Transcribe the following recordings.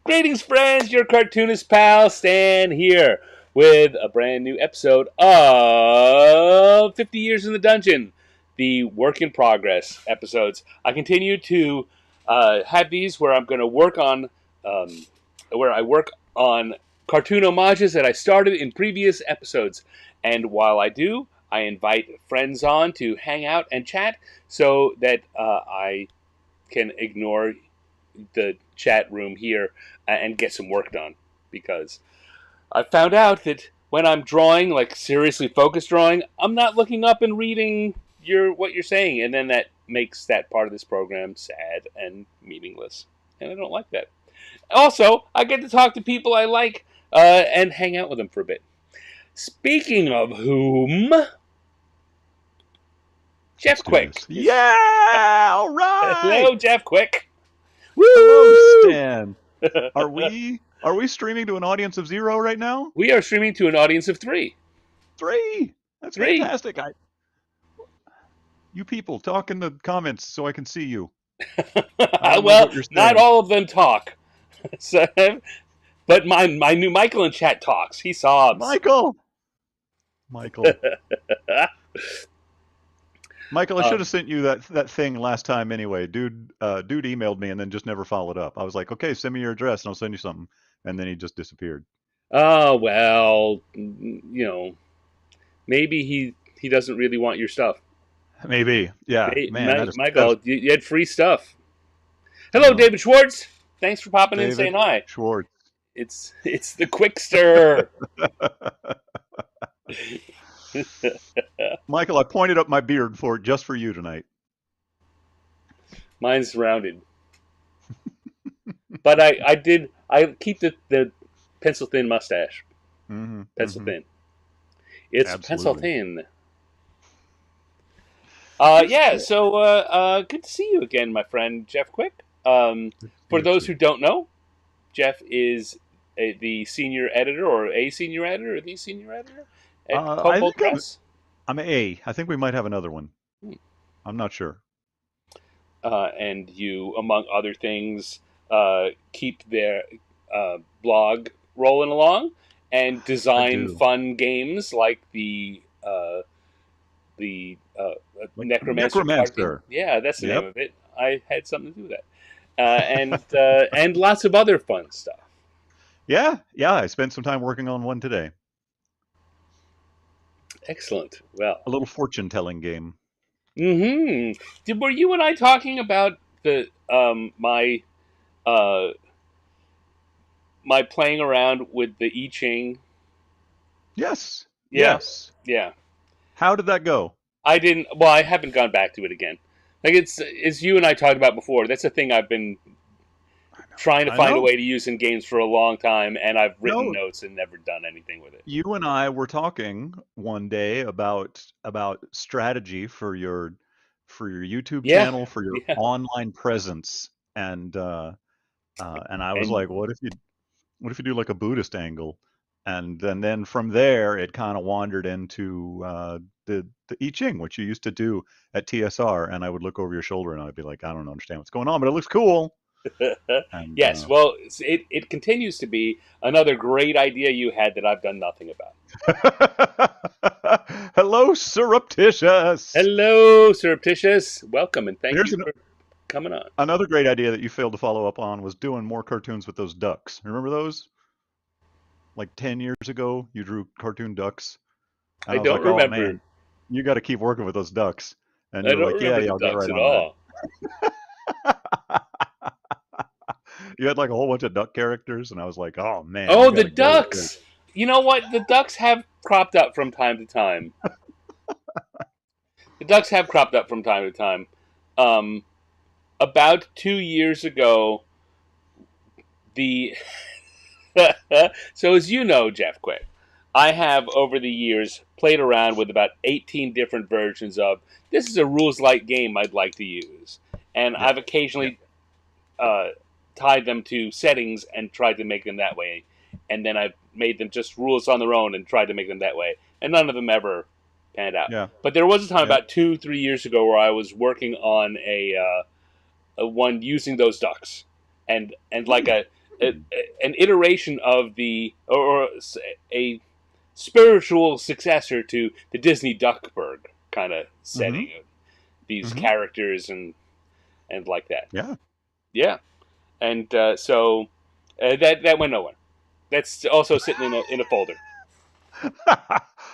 Greetings, friends. Your cartoonist pal Stan here with a brand new episode of 50 Years in the Dungeon, the work in progress episodes. I continue to have these where I'm going to work on, where I work on cartoon homages that I started in previous episodes. And while I do, I invite friends on to hang out and chat so that I can ignore the chat room here and get some work done, because I found out that when I'm drawing, like seriously focused drawing, I'm not looking up and reading what you're saying, and then that makes that part of this program sad and meaningless, and I don't like that. Also, I get to talk to people I like and hang out with them for a bit. Speaking of whom, Jeff Quick. Yeah, all right. Hello, Jeff Quick. Woo! Hello, Stan. Are we streaming to an audience of 0 right now? We are streaming to an audience of 3. 3. That's 3. Fantastic. You people talk in the comments so I can see you. Well, not all of them talk. So, but my new Michael in chat talks. He sobs. Michael. Michael, I should have sent you that thing last time anyway. Dude emailed me and then just never followed up. I was like, okay, send me your address and I'll send you something. And then he just disappeared. Oh, well, maybe he doesn't really want your stuff. Maybe, yeah. Man, Michael, you had free stuff. Hello, David Schwartz. Thanks for popping in and saying hi. Schwartz. It's the Quickster. Michael, I pointed up my beard just for you tonight. Mine's rounded. But I keep the pencil thin mustache. Mm-hmm. Pencil thin. It's Absolutely. pencil thin. So good to see you again, my friend Jeff Quick. For those who don't know, Jeff is the senior editor, or the senior editor at Kobold Press. I'm A. I think we might have another one. I'm not sure. And you, among other things, keep their blog rolling along and design fun games like the Necromancer. Yeah, that's the name of it. I had something to do with that. And lots of other fun stuff. Yeah. I spent some time working on one today. Excellent. Well, a little fortune-telling game. Mm-hmm. Were you and I talking about the my playing around with the I Ching? Yes. Yeah. Yes. Yeah. How did that go? I didn't. Well, I haven't gone back to it again. Like it's you and I talked about before. That's a thing I've been trying to find a way to use in games for a long time, and I've written notes and never done anything with it. You and I were talking one day about strategy for your YouTube channel, for your online presence, and I was like, what if you do like a Buddhist angle, and then from there it kind of wandered into the I Ching, which you used to do at TSR, and I would look over your shoulder and I'd be like, I don't understand what's going on, but it looks cool. And, yes, well, it continues to be another great idea you had that I've done nothing about. Hello, Surreptitious. Hello, Surreptitious. Welcome, and thank you for coming on. Another great idea that you failed to follow up on was doing more cartoons with those ducks. Remember those? Like 10 years ago, you drew cartoon ducks. I don't remember. Oh, man, you got to keep working with those ducks. And I don't remember the ducks at all. You had like a whole bunch of duck characters, and I was like, oh, man. Oh, the ducks! You know what? The ducks have cropped up from time to time. About 2 years ago, so as you know, Jeff Quick, I have over the years played around with about 18 different versions of, this is a rules-light game I'd like to use. And I've occasionally tied them to settings and tried to make them that way. And then I've made them just rules on their own and tried to make them that way. And none of them ever panned out. Yeah. But there was a time about 2-3 years ago where I was working on a one using those ducks. And like an iteration of or a spiritual successor to the Disney Duckburg kind of setting Mm-hmm. of these Mm-hmm. characters and like that. Yeah. Yeah, and so that went nowhere. That's also sitting in a folder.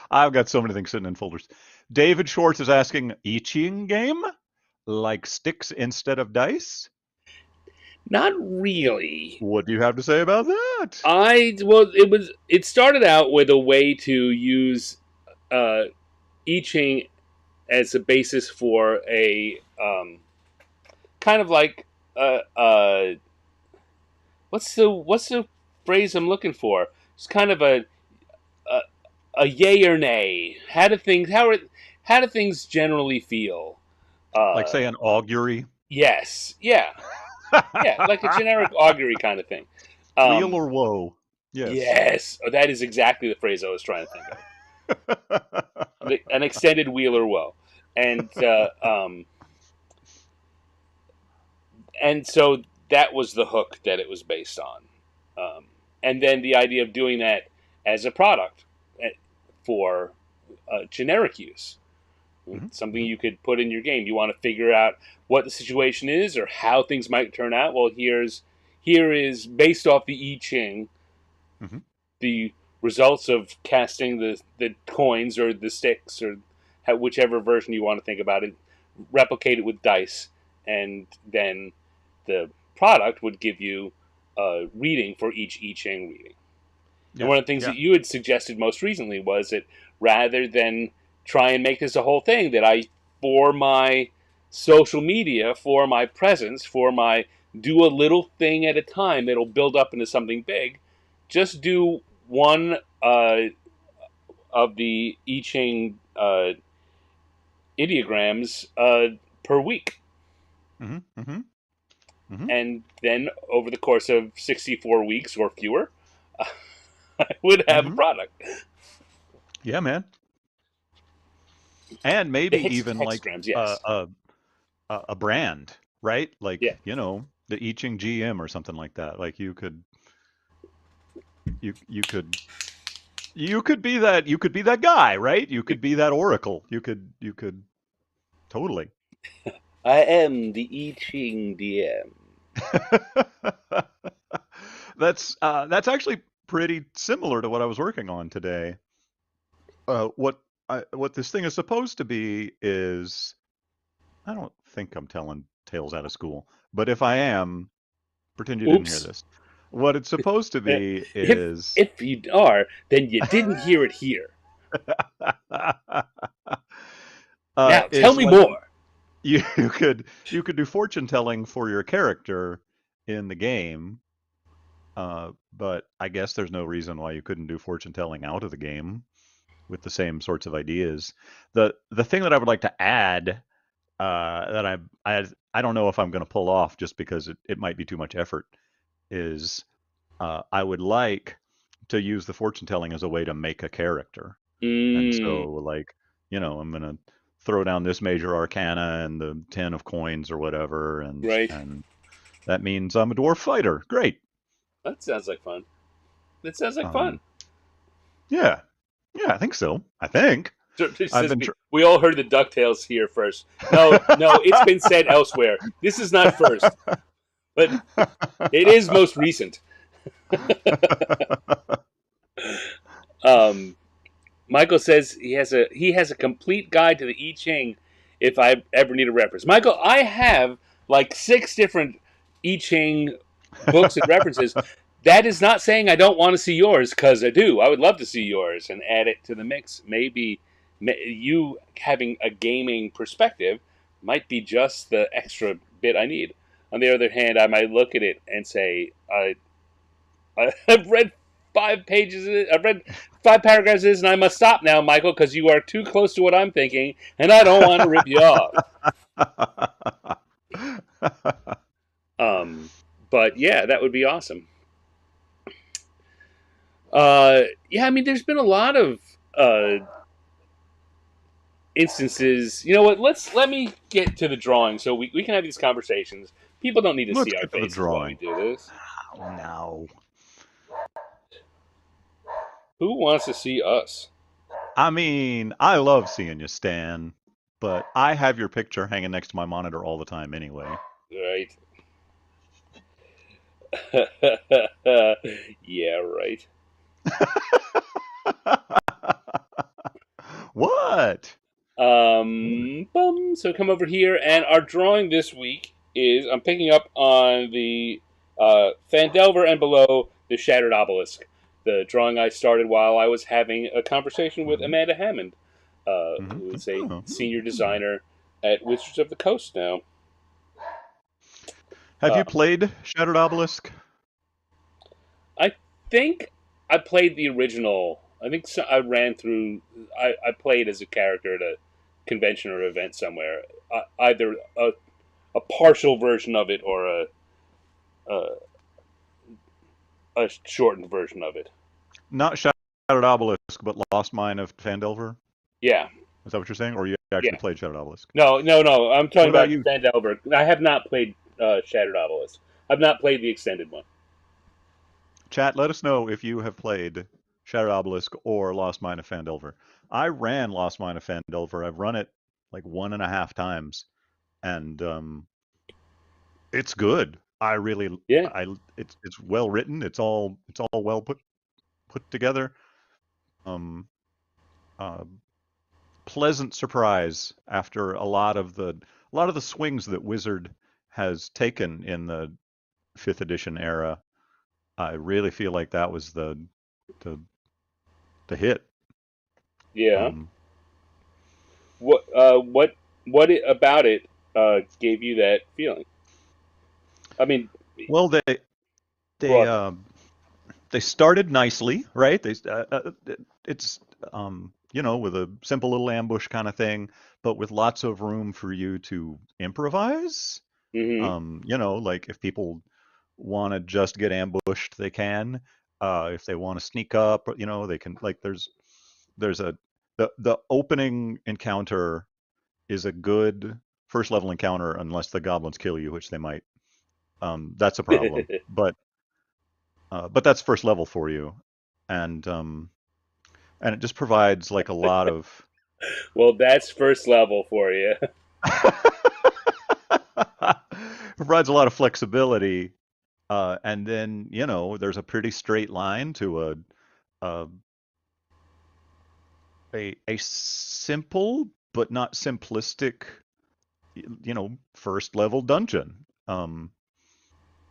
I've got so many things sitting in folders. David Schwartz is asking, I Ching game? Like sticks instead of dice? Not really. What do you have to say about that? It started out with a way to use uh, I Ching as a basis for a kind of like what's the phrase I'm looking for? It's kind of a, a yay or nay. How do things generally feel? Like, say, an augury? Yes, yeah, yeah, like a generic augury kind of thing. Weal Um, or woe? Yes. yes, that is exactly the phrase I was trying to think of. An extended wheel or woe, and and so that was the hook that it was based on, and then the idea of doing that as a product for generic use, Mm-hmm. something Mm-hmm. you could put in your game. You want to figure out what the situation is or how things might turn out. Well, here is based off the I Ching, Mm-hmm. the results of casting the coins or the sticks or whichever version you want to think about it, replicate it with dice, and then the product would give you a reading for each I Ching reading. And Yeah. one of the things Yeah. that you had suggested most recently was that rather than try and make this a whole thing, that I, for my social media, for my presence, for my do a little thing at a time that'll build up into something big, just do one of the I Ching ideograms per week. Mm-hmm. Mm-hmm. Mm-hmm. And then over the course of 64 weeks or fewer, I would have a Mm-hmm. product. Yeah, man. And The maybe even like hexagrams, yes. a brand, right? Like, Yeah. the I Ching GM or something like that. Like you could you could be that guy, right? You could be that oracle. You could totally. I am the I Ching DM. That's actually pretty similar to what I was working on today. What this thing is supposed to be is, I don't think I'm telling tales out of school, but if I am, pretend you didn't hear Oops. this. What it's supposed to be if is if you are, then you didn't hear it here. Now tell is me like more. you could do fortune telling for your character in the game, but I guess there's no reason why you couldn't do fortune telling out of the game with the same sorts of ideas. The thing that I would like to add, that I don't know if I'm going to pull off just because it might be too much effort, is I would like to use the fortune telling as a way to make a character. And so, Mm, like, I'm gonna throw down this major arcana and the 10 of coins or whatever, and right. that means I'm a dwarf fighter. Great. That sounds like fun. That sounds like fun. Um, yeah, yeah, I think so. I think I've been. We all heard the Ducktales here first. No, no, it's been said elsewhere. This is not first, but it is most recent. Um, Michael says he has a complete guide to the I Ching if I ever need a reference. Michael, I have like 6 different I Ching books and references. That is not saying I don't want to see yours, because I do. I would love to see yours and add it to the mix. Maybe you having a gaming perspective might be just the extra bit I need. On the other hand, I might look at it and say, I've read 5 pages. I've read 5 paragraphs of this, and I must stop now, Michael, because you are too close to what I'm thinking, and I don't want to rip you off. Um, but yeah, that would be awesome. Yeah, I mean, there's been a lot of instances. You know what? Let me get to the drawing so we can have these conversations. People don't need to Let's see our get to the faces while we drawing. do this. No. Who wants to see us? I mean, I love seeing you, Stan, but I have your picture hanging next to my monitor all the time anyway. Right. Yeah, right. What? So come over here, and our drawing this week is I'm picking up on the Phandelver and Below, the Shattered Obelisk, the drawing I started while I was having a conversation with Hmm. Amanda Hammond, Hmm. who is a Oh, senior hmm. designer at Wizards of the Coast now. Have Uh, you played Shattered Obelisk? I think I played the original. I think so, I ran through. I played as a character at a convention or event somewhere. Either a partial version of it or a, a shortened version of it. Not Shattered Obelisk, but Lost Mine of Phandelver? Yeah, Is that what you're saying? Or you actually yeah. played Shattered Obelisk? No. I'm talking What about about you, Phandelver. I have not played Shattered Obelisk. I've not played the extended one. chat? Let us know if you have played Shattered Obelisk or Lost Mine of Phandelver. I ran Lost Mine of Phandelver. I've run it like 1.5 times, and it's good. I really, Yeah, it's well written. It's all well put together. Um, uh, Pleasant surprise after a lot of the swings that Wizard has taken in the fifth edition era. I really feel like that was the the hit. yeah. Um, What about it gave you that feeling? I mean, well, they broadly. uh, they started nicely, right? It's with a simple little ambush kind of thing, but with lots of room for you to improvise. Hmm. Like if people want to just get ambushed, they can. If they want to sneak up, they can. Like there's the opening encounter is a good first level encounter unless the goblins kill you, which they might. That's a problem. But that's first level for you, and it just provides like a lot of Well, that's first level for you. provides a lot of flexibility. And then there's a pretty straight line to a a simple but not simplistic, first level dungeon.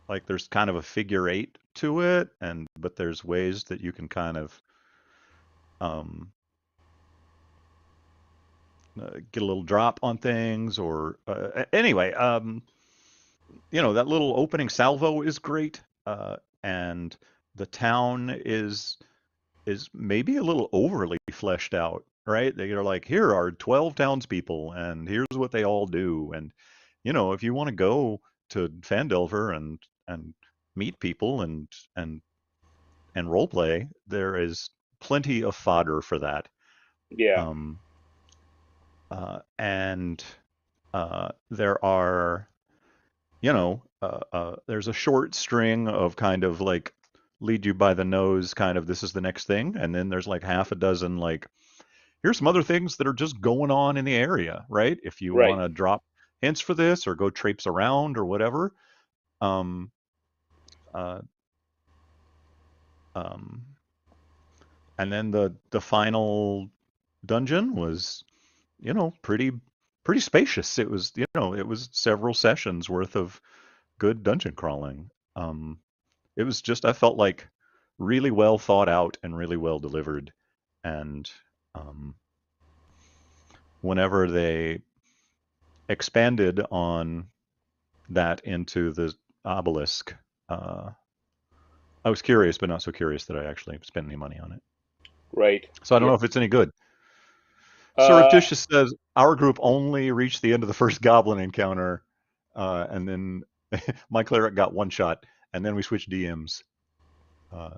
Like there's kind of a figure eight to it, and but there's ways that you can kind of um, get a little drop on things, or anyway, that little opening salvo is great, and the town is maybe a little overly fleshed out, right? They're like, here are 12 townspeople, and here's what they all do. And, if you want to go to Phandelver and meet people and role play, there is plenty of fodder for that. Yeah, Um, and there are, there's a short string of kind of like lead you by the nose, kind of this is the next thing. And then there's like half a dozen, like, here's some other things that are just going on in the area, right? If you right. want to drop hints for this or go traipse around or whatever. Um, uh, um, and then the final dungeon was, pretty spacious. It was several sessions worth of good dungeon crawling. It was just I felt like really well thought out and really well delivered. And um, whenever they expanded on that into the obelisk. Uh, I was curious, but not so curious that I actually spent any money on it. Right. So I don't Yeah. know if it's any good. Uh, Surreptitious says our group only reached the end of the first goblin encounter, and then my cleric got one shot, and then we switched DMs, uh,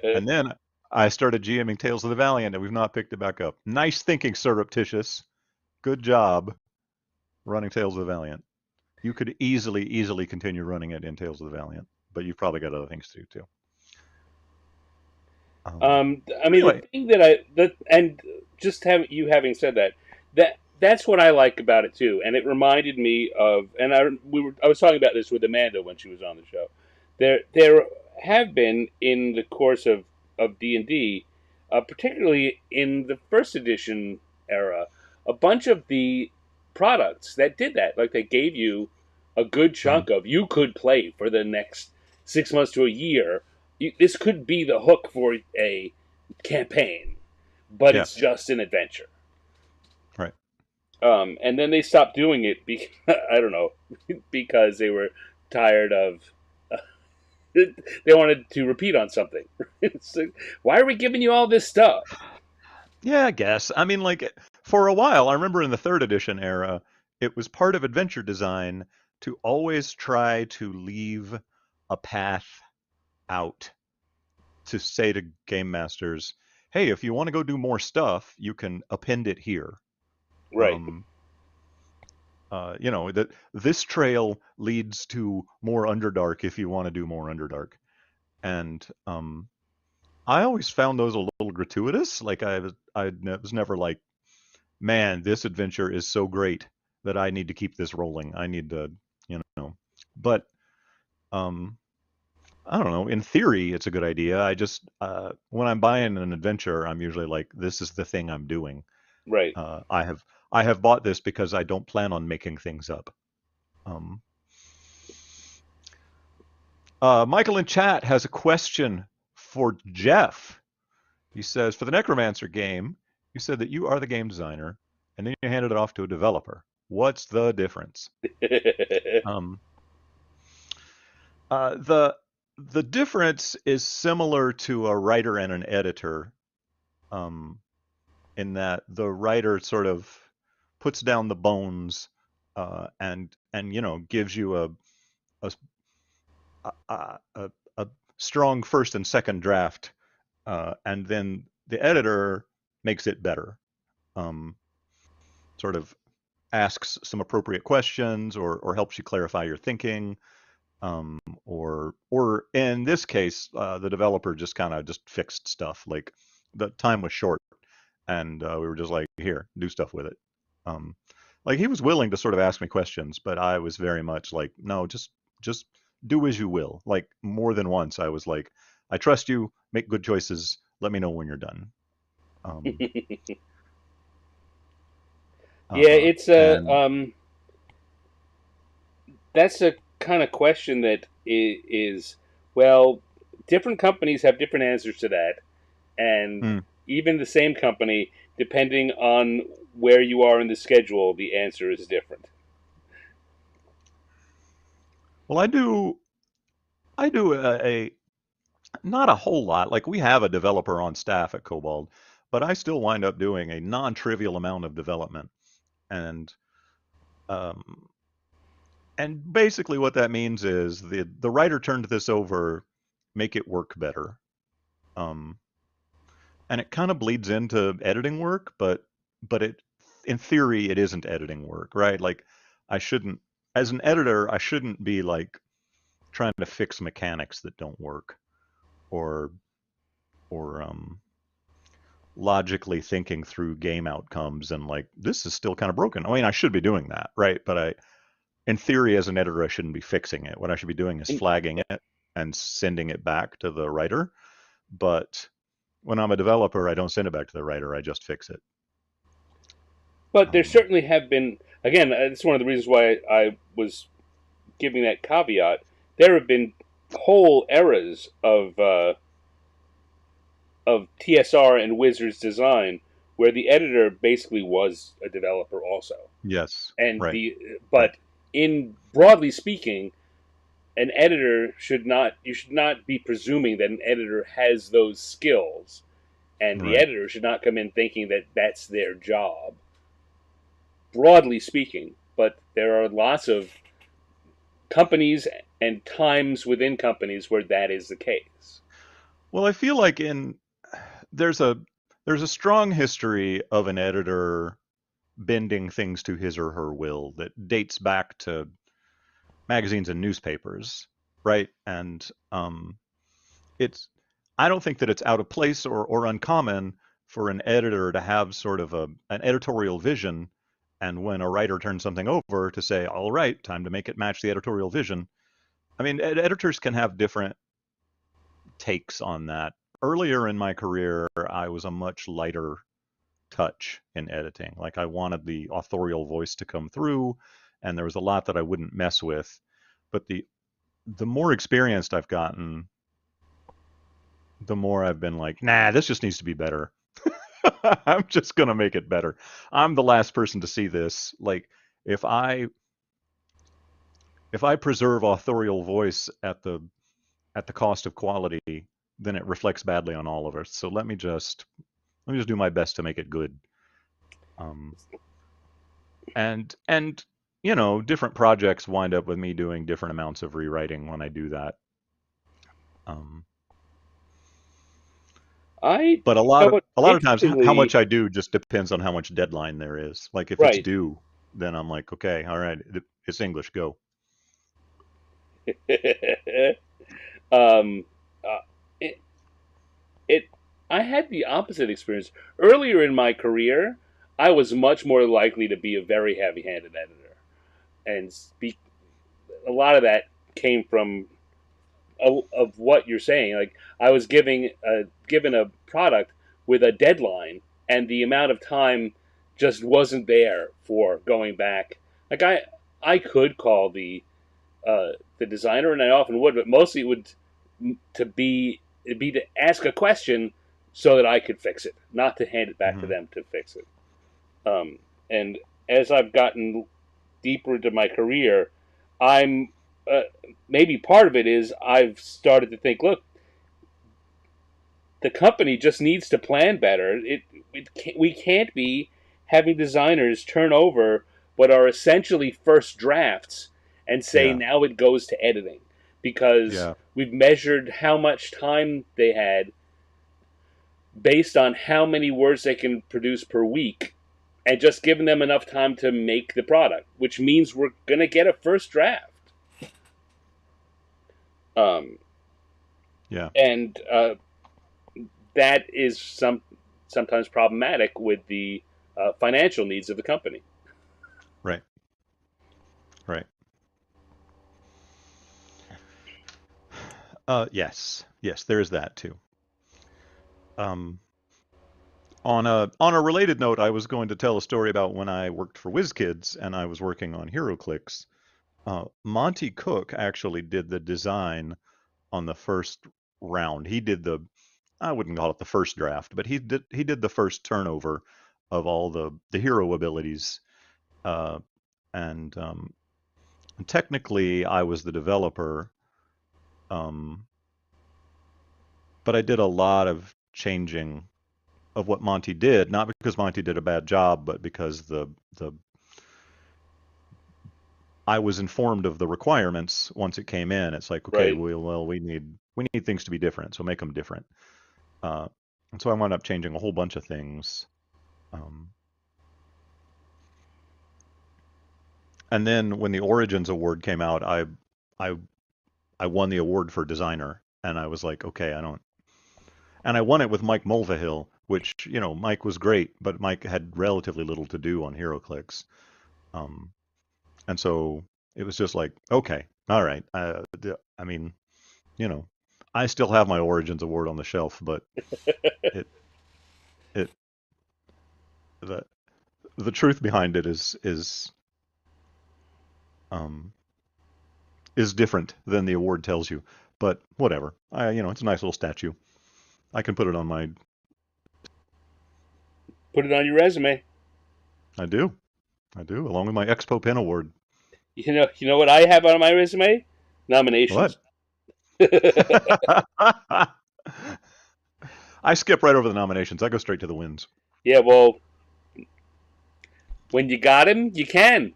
and then I started GMing Tales of the Valiant, and we've not picked it back up. Nice thinking, Surreptitious. Good job running Tales of the Valiant. You could easily continue running it in Tales of the Valiant. but you've probably got other things to do too. I mean, the Anyway, thing and just having said that, that's what I like about it too, and it reminded me of, and I was talking about this with Amanda when she was on the show. There have been in the course of D&D, particularly in the first edition era, a bunch of the products that did that. Like they gave you a good mhm, chunk of you could play for the next 6 months to a year. This could be the hook for a campaign, but yeah, it's just an adventure. right. And then they stopped doing it because I don't know, because they were tired of. They wanted to repeat on something. Like, why are we giving you all this stuff? Yeah, I guess. I mean, like for a while, I remember in the third edition era, it was part of adventure design to always try to leave a path out to say to game masters, "Hey, if you want to go do more stuff, you can append it here." Right. Um, that this trail leads to more Underdark if you want to do more Underdark. And I always found those a little gratuitous. Like was never like, man, this adventure is so great that I need to keep this rolling. I need to, you know. But um, I don't know. In theory, it's a good idea. I just when I'm buying an adventure, I'm usually like, this is the thing I'm doing. Right. Uh, I have I have bought this because I don't plan on making things up. Um, Michael in chat has a question for Jeff. He says, for the Necromancer game, you said that you are the game designer, and then you handed it off to a developer. What's the difference? Um, the difference is similar to a writer and an editor, um, in that the writer sort of puts down the bones, and gives you a a, a, a strong first and second draft, and then the editor makes it better. Um, Sort of asks some appropriate questions, or helps you clarify your thinking, or in this case, the developer just kind of just fixed stuff. Like the time was short, and we were just like, here, do stuff with it. Um, like he was willing to sort of ask me questions, but I was very much like, no, just do as you will. Like more than once, I was like, I trust you. Make good choices. Let me know when you're done. Um, Yeah, it's a and that's a kind of question that is well, different companies have different answers to that, and mm, even the same company, depending on where you are in the schedule, the answer is different. well, I do a not a whole lot. Like we have a developer on staff at Kobold, but I still wind up doing a non-trivial amount of development. And um, and basically what that means is the writer turned this over, make it work better. Um, and it kind of bleeds into editing work, but it in theory it isn't editing work, right? Like I shouldn't as an editor, I shouldn't be like trying to fix mechanics that don't work, or or logically thinking through game outcomes and like this is still kind of broken. I mean, I should be doing that, right? But in theory, as an editor, I shouldn't be fixing it. What I should be doing is And, flagging it and sending it back to the writer. But when I'm a developer, I don't send it back to the writer. I just fix it. but there Um, certainly have been. Again, it's one of the reasons why I was giving that caveat. There have been whole eras of TSR and Wizards design where the editor basically was a developer also, yes, and right, the right, but in broadly speaking, an editor should not you should not be presuming that an editor has those skills, and the right. editor should not come in thinking that that's their job, broadly speaking. But there are lots of companies and times within companies where that is the case. Well, I feel like in there's a there's a strong history of an editor bending things to his or her will that dates back to magazines and newspapers. right? And it's I don't think that it's out of place or uncommon for an editor to have sort of an editorial vision, and when a writer turns something over to say, all right, time to make it match the editorial vision. I mean, editors can have different takes on that. Earlier in my career, I was a much lighter touch in editing. Like I wanted the authorial voice to come through, and there was a lot that I wouldn't mess with. But the more experienced I've gotten, the more I've been like, nah, this just needs to be better. I'm just gonna make it better. I'm the last person to see this. Like if I if I preserve authorial voice at the cost of quality, then it reflects badly on all of us. So let me just do my best to make it good. Um, and different projects wind up with me doing different amounts of rewriting when I do that. Um, I but a know lot of what a lot of times, how interestingly, much I do just depends on how much deadline there is. Like if it's right. due, then I'm like, okay, all right, it's English, go. um, it, it I had the opposite experience earlier in my career. I was much more likely to be a very heavy-handed editor, and speak. A lot of that came from of what you're saying. Like I was given a product with a deadline, and the amount of time just wasn't there for going back. Like I could call the designer, and I often would, but mostly it would to be it'd be to ask a question so that I could fix it, not to hand it back to Hmm. them to fix it. And as I've gotten deeper into my career, I'm uh, maybe part of it is I've started to think, look, the company just needs to plan better. We can't be having designers turn over what are essentially first drafts and say Yeah, now it goes to editing because yeah, we've measured how much time they had based on how many words they can produce per week and just given them enough time to make the product, which means we're going to get a first draft. Um, yeah. and that is sometimes problematic with the financial needs of the company. Right, right. Yes, yes, there is that too. Um, on a related note, I was going to tell a story about when I worked for WizKids and I was working on HeroClix. Monty Cook actually did the design on the first round. He did I wouldn't call it the first draft, but he did the first turnover of all the hero abilities. Uh, and technically, I was the developer, um, but I did a lot of changing of what Monty did, not because Monty did a bad job, but because the I was informed of the requirements once it came in. It's like, okay, Right. well, we need things to be different, so make them different. Uh, and so I wound up changing a whole bunch of things. Um, and then when the Origins Award came out, I I won the award for designer, and I was like, okay, I don't. And I won it with Mike Mulvihill, which Mike was great, but Mike had relatively little to do on HeroClix. Um, and so it was just like, okay, all right. I mean, you know, I still have my Origins Award on the shelf, but it it the the truth behind it um is different than the award tells you. But whatever. It's a nice little statue. I can put it on my. Put it on your resume. I do. I do, along with my Expo Pen Award. You know what I have on my resume? What? Nominations. I skip right over the nominations. I go straight to the wins. Yeah, well, when you got him, you can.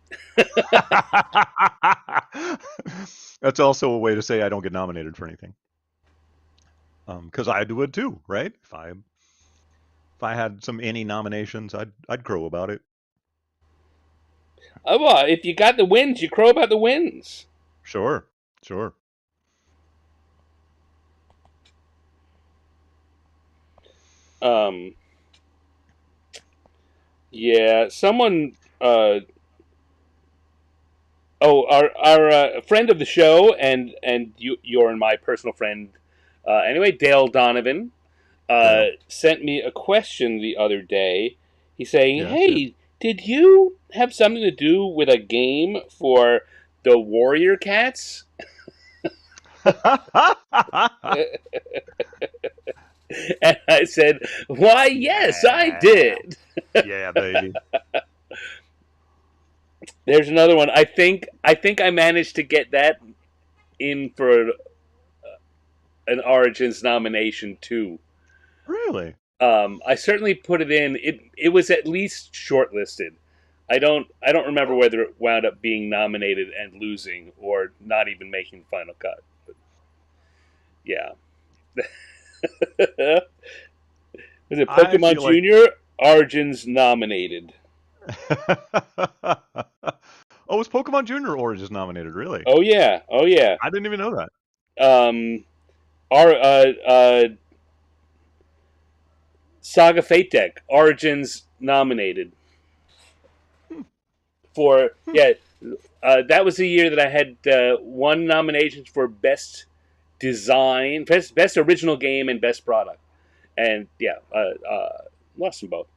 That's also a way to say I don't get nominated for anything. Because I would too, right? If I had some any nominations, I'd crow about it. Oh, well, if you got the wins, you crow about the wins. Sure, sure. Um, yeah, someone. Our friend of the show, and you're my personal friend. Anyway, Dale Donovan Dale. sent me a question the other day. He's saying, Yes, yes. "Hey, did you have something to do with a game for the Warrior Cats?" And I said, "Why, yes, I Yeah. did." Yeah, baby. There's another one. I think I managed to get that in for an Origins nomination too. Really? I certainly put it in. It was at least shortlisted. I don't remember whether it wound up being nominated and losing or not even making the final cut. But yeah. Was it I Pokemon feel like Junior Origins nominated? Oh, was Pokemon Junior Origins nominated, really? Oh yeah, oh yeah. I didn't even know that. Um, our Saga Fate Deck Origins nominated Hmm, for hmm. yeah. That was the year that I had one nomination for best design, best original game, and best product. And yeah, lost them both.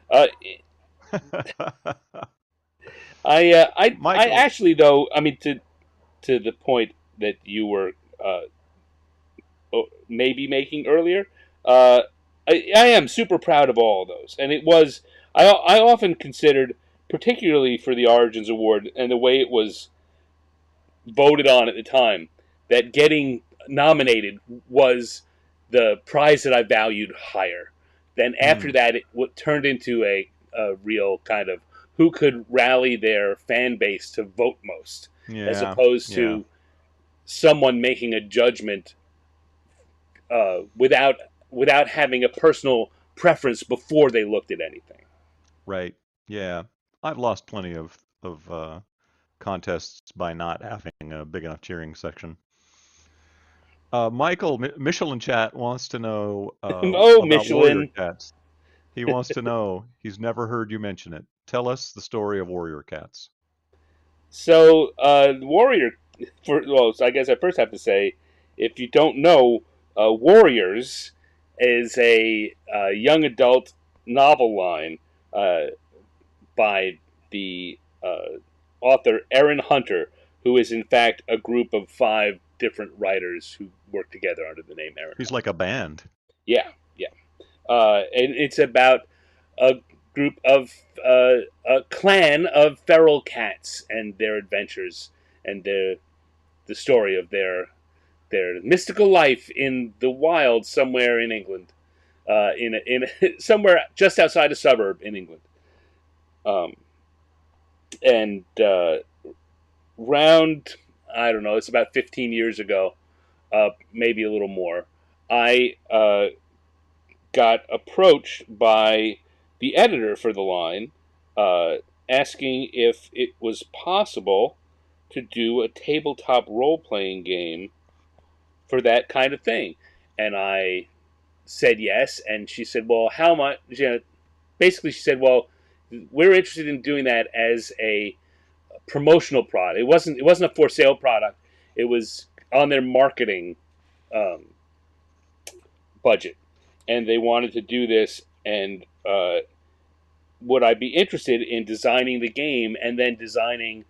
Uh, I Michael, actually though, I mean to the point that you were uh, maybe making earlier, uh, I am super proud of all of those, and it was I often considered, particularly for the Origins Award and the way it was voted on at the time, that getting nominated was the prize that I valued higher. Then after mm, that, it turned into a real kind of who could rally their fan base to vote most, as yeah, opposed yeah, to someone making a judgment without having a personal preference before they looked at anything. right, yeah. I've lost plenty of contests by not having a big enough cheering section. Michael, Michelin Chat wants to know Oh, about Warrior Michelin! Cats. He wants to know. He's never heard you mention it. Tell us the story of Warrior Cats. So, Warrior, so I guess I first have to say, if you don't know, Warriors is a young adult novel line uh, by the author Aaron Hunter, who is in fact a group of 5 different writers who work together under the name Aaron He's like Hunter. a band. Yeah, yeah. And it's about a group of a clan of feral cats and their adventures and the story of their mystical life in the wild somewhere in England, somewhere just outside a suburb in England. Um, and round I don't know, it's about 15 years ago, maybe a little more. I got approached by the editor for the line, uh, asking if it was possible to do a tabletop role playing game for that kind of thing. And I said yes. And she said, "Well, how much?" Basically, she said, "Well, we're interested in doing that as a promotional product. It wasn't a for sale product. It was on their marketing um, budget, and they wanted to do this. And would I be interested in designing the game and then designing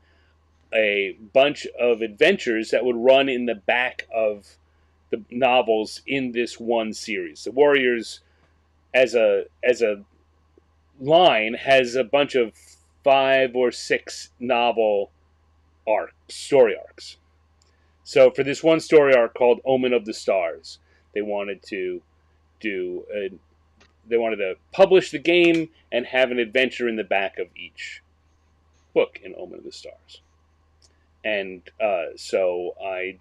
a bunch of adventures that would run in the back of the novels in this one series? The Warriors, as a line, has a bunch of 5 or 6 novel story arcs. So for this one story arc called Omen of the Stars, they wanted to do they wanted to publish the game and have an adventure in the back of each book in Omen of the Stars. And so I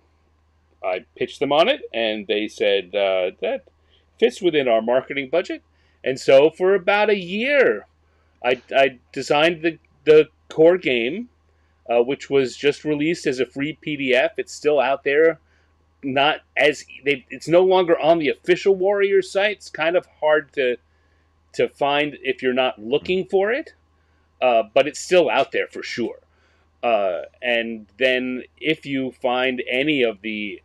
pitched them on it, and they said that fits within our marketing budget. And so for about a year, I designed the core game, which was just released as a free PDF. It's still out there. Not as it's no longer on the official Warriors site. It's kind of hard to to find if you're not looking for it, but it's still out there for sure. And then if you find any of the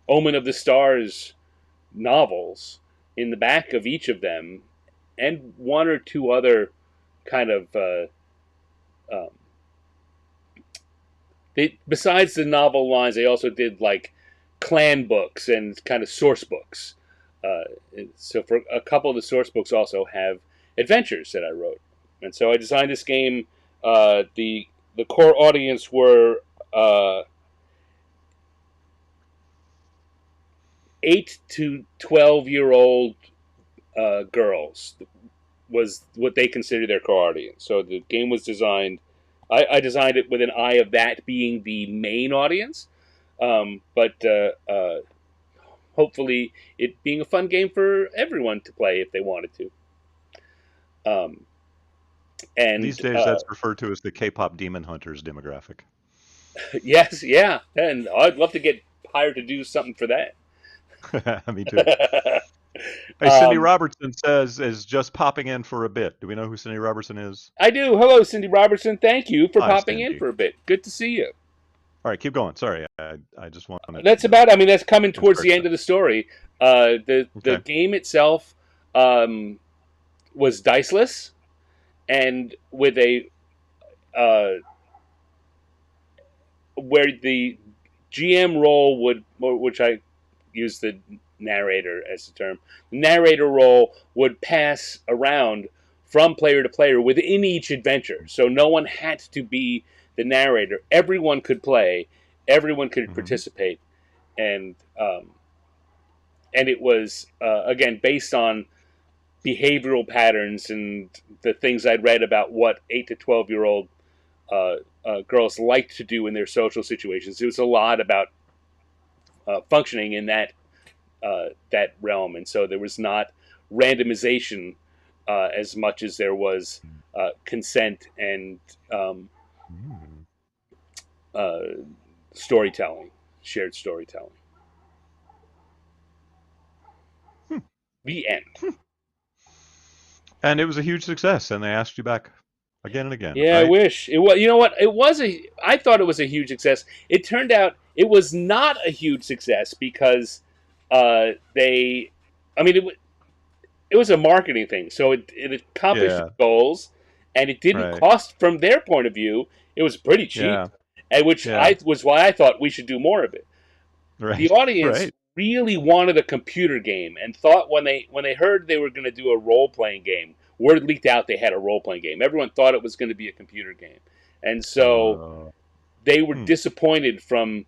Omen of the Stars novels in the back of each of them, and one or two other kind of um, besides the novel lines, they also did like clan books and kind of source books. So for a couple of the source books also have adventures that I wrote, and so I designed this game. The core audience were 8 to 12-year-old girls was what they considered their core audience. So the game was designed. I designed it with an eye of that being the main audience, but hopefully it being a fun game for everyone to play if they wanted to. And these days, that's referred to as the K-pop Demon Hunters demographic. Yes, yeah, and I'd love to get hired to do something for that. Me too. Hey, Cindy Robertson says is just popping in for a bit. Do we know who Cindy Robertson is? I do. Hello, Cindy Robertson. Thank you for popping in for a bit. Good to see you. All right, keep going. Sorry, I just want to. That's about. I mean, that's coming towards the end of the story. The game itself was diceless, and with a where the GM role would, which I use the narrator as the term, the narrator role would pass around from player to player within each adventure. So no one had to be the narrator. Everyone could play. Everyone could participate, and it was again based on behavioral patterns and the things I'd read about what 8 to 12-year-old girls like to do in their social situations. It was a lot about functioning in that realm, and so there was not randomization as much as there was consent and storytelling, shared storytelling. The end. And it was a huge success, and they asked you back again and again. Yeah, right? I wish it was. You know what? It was I thought it was a huge success. It turned out it was not a huge success because they. I mean, it was a marketing thing, so it accomplished its goals, and it didn't cost. From their point of view, it was pretty cheap, and which was why I thought we should do more of it. The audience really wanted a computer game, and thought when they heard they were going to do a role playing game, word leaked out they had a role playing game. Everyone thought it was going to be a computer game, and so they were disappointed from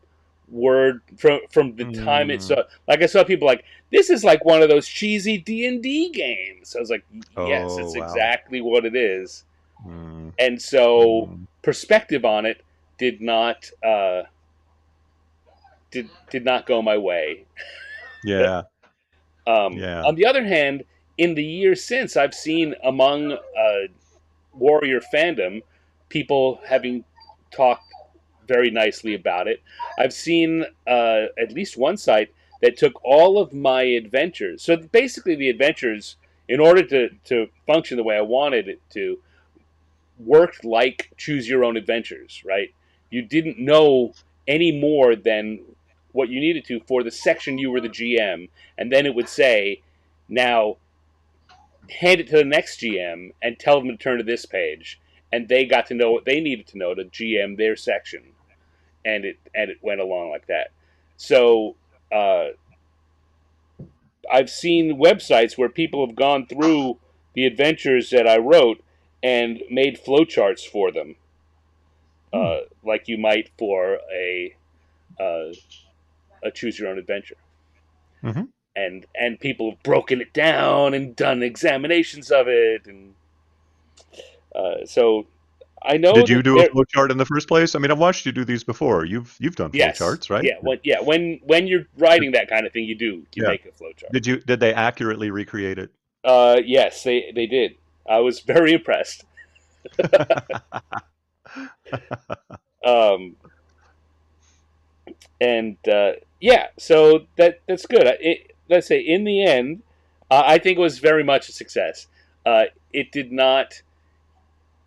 the time it saw. Like I saw people like, this is like one of those cheesy D&D games. I was like, yes, it's exactly what it is. And so perspective on it did not did not go my way. On the other hand, in the years since, I've seen among Warrior fandom people having talked very nicely about it. I've seen at least one site that took all of my adventures. So basically the adventures, in order to function the way I wanted it to, worked like choose your own adventures, right? You didn't know any more than what you needed to for the section you were the GM, and then it would say, now hand it to the next GM and tell them to turn to this page, and they got to know what they needed to know to GM their section, and it went along like that. So I've seen websites where people have gone through the adventures that I wrote and made flowcharts for them, like you might for a choose your own adventure. And people have broken it down and done examinations of it, and so I know. Did you do a flowchart in the first place? I mean, I've watched you do these before. You've done flowcharts, right? Yeah. When you're writing that kind of thing, you make a flowchart. Did they accurately recreate it? Yes, they did. I was very impressed. So that's good. Let's say in the end, I think it was very much a success. It did not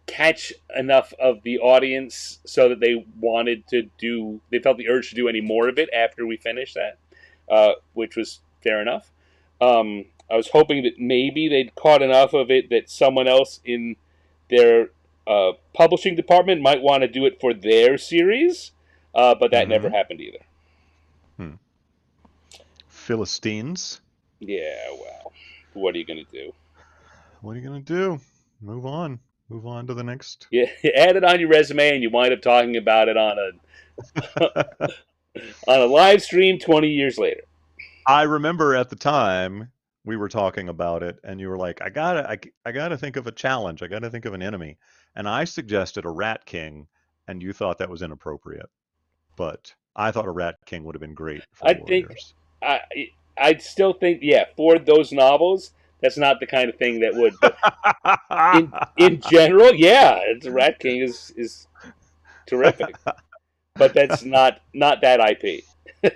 catch enough of the audience so that they wanted to do. They felt the urge to do any more of it after we finished that, which was fair enough. I was hoping that maybe they'd caught enough of it that someone else in their publishing department might want to do it for their series, but that never happened either. Philistines. Yeah, well, what are you going to do? What are you going to do? Move on. Move on to the next. Yeah, you add it on your resume, and you wind up talking about it on a live stream 20 years later. I remember at the time we were talking about it, and you were like, I gotta think of a challenge. I gotta think of an enemy. And I suggested a Rat King, and you thought that was inappropriate. But I thought a Rat King would have been great for I think Warriors. I'd still think, yeah, for those novels, that's not the kind of thing that would. But in general, yeah, the Rat King is terrific, but that's not that IP. A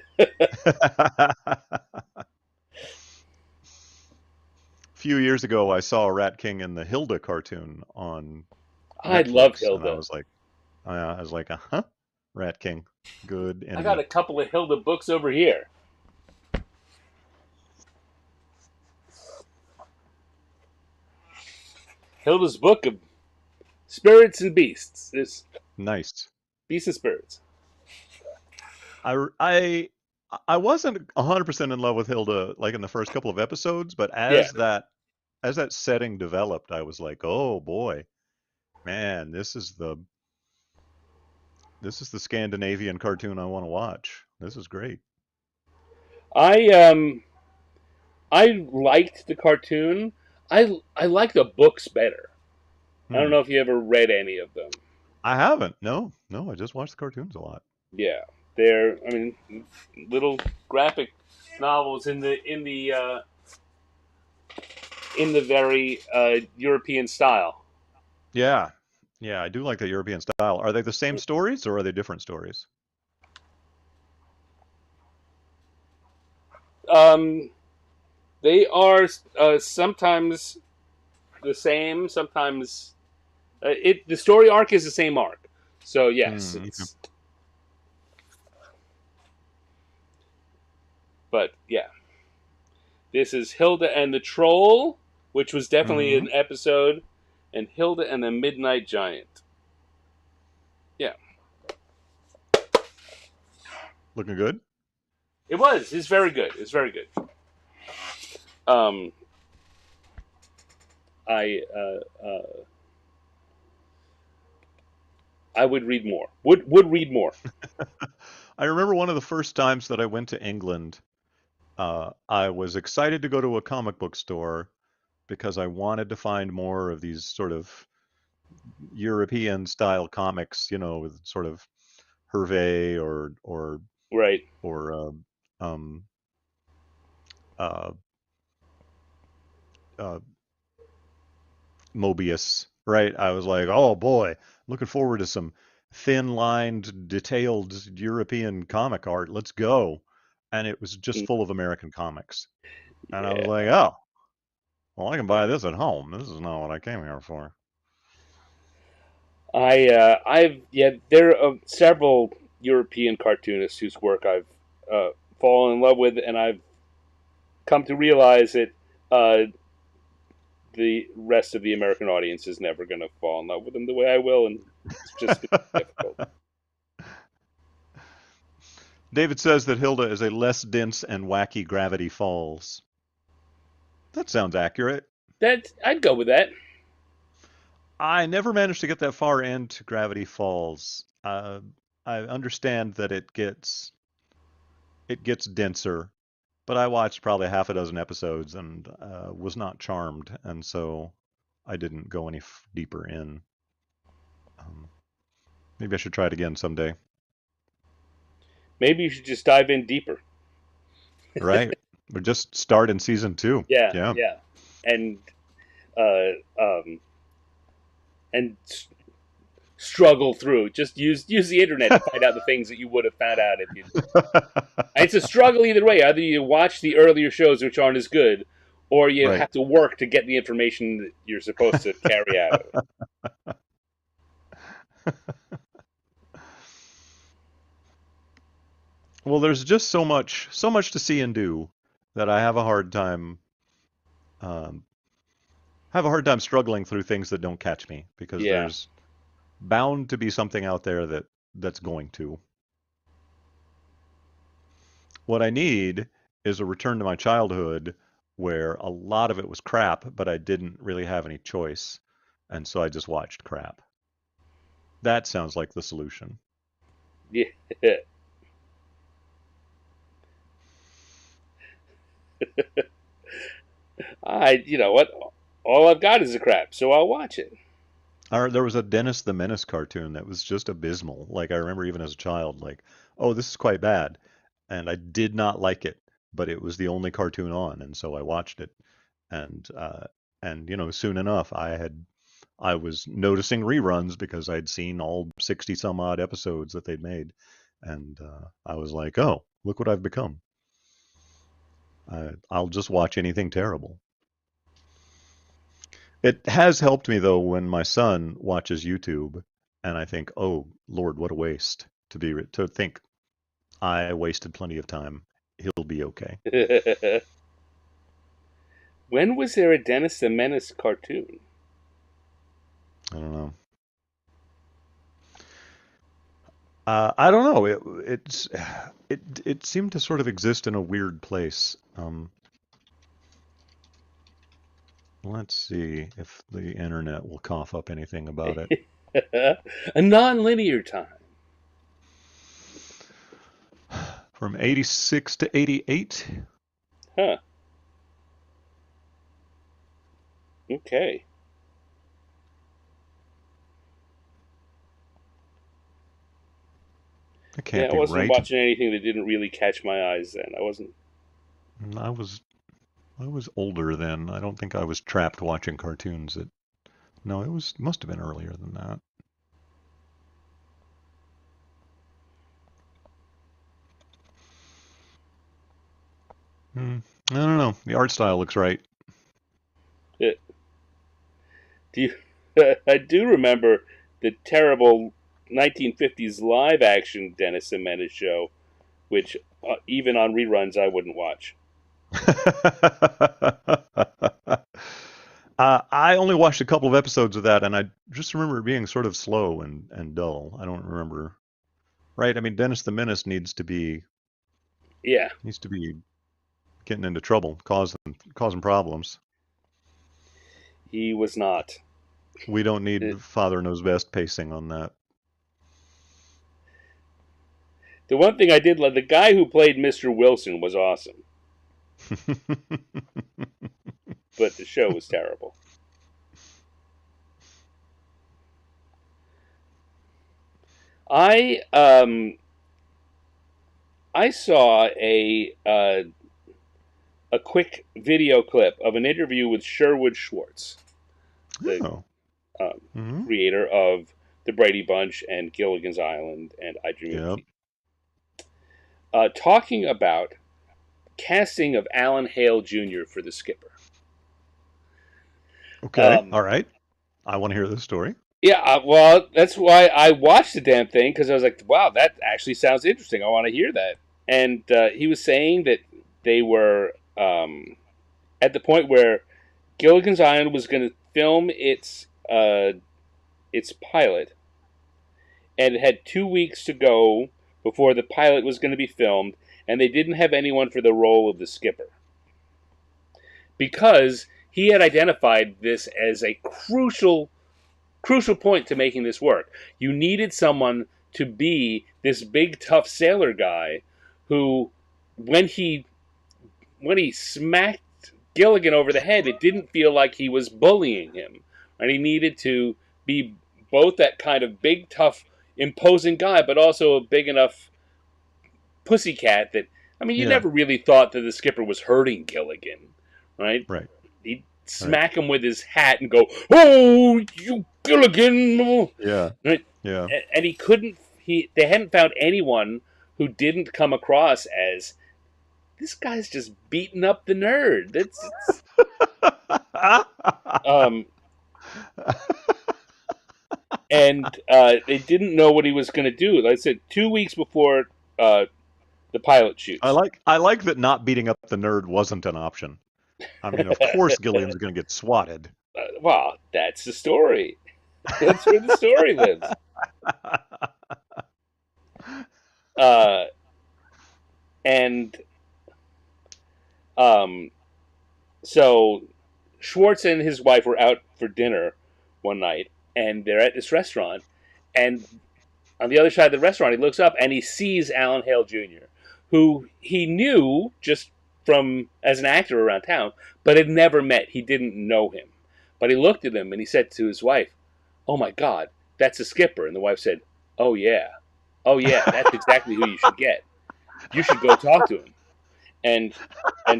few years ago, I saw a Rat King in the Hilda cartoon on I love Netflix, and Hilda. I was like, huh, Rat King, good I got enemy. a couple of Hilda books over here. Hilda's book of spirits and beasts. This Nice. beasts and spirits. I I wasn't 100% in love with Hilda like in the first couple of episodes, but Yeah, as that setting developed, I was like, oh boy, man, this is the Scandinavian cartoon I want to watch. This is great. I I liked the cartoon. I like the books better. I don't Hmm. know if you ever read any of them. I haven't. No, no, I just watch the cartoons a lot. Yeah, they're, I mean, little graphic novels in the very European style. Yeah. Yeah, I do like the European style. Are they the same stories or are they different stories? Um, they are sometimes the same. Sometimes the story arc is the same arc. So yes, Hmm. Okay. it's, but yeah, this is Hilda and the Troll, which was definitely Hmm. an episode, and Hilda and the Midnight Giant. Yeah, Looking good. it was. It's very good. It's very good. Um, I I would read more. Would read more. I remember one of the first times that I went to England. I was excited to go to a comic book store because I wanted to find more of these sort of European style comics, you know, with sort of Hervé Right. or um, uh, uh, Mobius, right? I was like, oh boy, looking forward to some thin-lined, detailed European comic art. Let's go. And it was just full of American comics. And I was Yeah. like, oh, well, I can buy this at home. This is not what I came here for. I've yeah. There are several European cartoonists whose work I've uh, fallen in love with, and I've come to realize that uh, the rest of the American audience is never going to fall in love with them the way I will, and it's just difficult. David says that Hilda is a less dense and wacky Gravity Falls. That sounds accurate. That I'd go with that. I never managed to get that far into Gravity Falls. I understand that it gets denser, but I watched probably half a dozen episodes and was not charmed, and so I didn't go any deeper in. Um, Maybe I should try it again someday. Maybe you should just dive in deeper. Right? Or just start in season two. Yeah, Yeah. yeah, and uh, um, and struggle through. Just use the internet to find out the things that you would have found out if you. It's a struggle either way. Either you watch the earlier shows, which aren't as good, or you Right. have to work to get the information that you're supposed to carry out of it. Well, there's just so much to see and do that I um, have a hard time struggling through things that don't catch me because Yeah. there's bound to be something out there that's going to. What I need is a return to my childhood where a lot of it was crap, but I didn't really have any choice, and so I just watched crap. That sounds like the solution. Yeah. You know what? All I've got is a crap, so I'll watch it. There was a Dennis the Menace cartoon that was just abysmal. Like I remember even as a child, like, oh, this is quite bad, and I did not like it, but it was the only cartoon on, and so I watched it, and soon enough, I was noticing reruns because I'd seen all 60 some odd episodes that they'd made, and I was like, oh, look what I've become. I'll just watch anything terrible. It has helped me though when my son watches YouTube and I think, "Oh Lord, what a waste to think I wasted plenty of time. He'll be okay." When was there a Dennis the Menace cartoon? I don't know. I don't know. It seemed to sort of exist in a weird place. Let's see if the internet will cough up anything about it. A non-linear time. From 86 to 88. Huh. Okay. That Yeah, can't I be wasn't right. watching anything that didn't really catch my eyes then. I wasn't. I was I was older then. I don't think I was trapped watching cartoons. No, it must have been earlier than that. Hmm. I don't know. The art style looks right. Do you? I do remember the terrible 1950s live-action Dennis the Menace show, which even on reruns I wouldn't watch. I only watched a couple of episodes of that, and I just remember it being sort of slow and dull. I don't remember. Right? I mean, Dennis the Menace Yeah, needs to be getting into trouble, causing problems. he was not. We don't need The Father Knows Best pacing on that. one thing I did love, the guy who played Mr. Wilson was awesome, but the show was terrible. I I saw a quick video clip of an interview with Sherwood Schwartz, the Oh. um, Hmm. creator of the Brady Bunch and Gilligan's Island and I Dream of Yep. Jeannie, talking about casting of Alan Hale Jr. for the Skipper. Okay. Um, All right. I want to hear this story. yeah, well, that's why I watched the damn thing because I was like, wow, that actually sounds interesting. I want to hear that. And he was saying that they were at the point where Gilligan's Island was going to film its pilot, and it had 2 weeks to go before the pilot was going to be filmed, and they didn't have anyone for the role of the skipper because he had identified this as a crucial point to making this work. You needed someone to be this big tough sailor guy who, when he smacked Gilligan over the head, it didn't feel like he was bullying him, and he needed to be both that kind of big tough imposing guy, but also a big enough pussycat that, I mean, you Yeah. never really thought that the skipper was hurting Gilligan, right? Right. He'd Right. smack him with his hat and go, "Oh, you Gilligan!" Yeah. Right? Yeah. And he couldn't. They hadn't found anyone who didn't come across as this guy's just beating up the nerd. Um, and they didn't know what he was going to do. Like I said, 2 weeks before the pilot shoots. I like that not beating up the nerd wasn't an option. I mean, of course Gillian's going to get swatted. Well, that's the story. That's where the story lives. And so Schwartz and his wife were out for dinner one night, and they're at this restaurant, and on the other side of the restaurant, he looks up and he sees Alan Hale Jr., who he knew just from as an actor around town, but had never met. He didn't know him. But he looked at him and he said to his wife, "Oh my God, that's the skipper." And the wife said, "Oh yeah. Oh yeah, that's exactly who you should get. You should go talk to him." And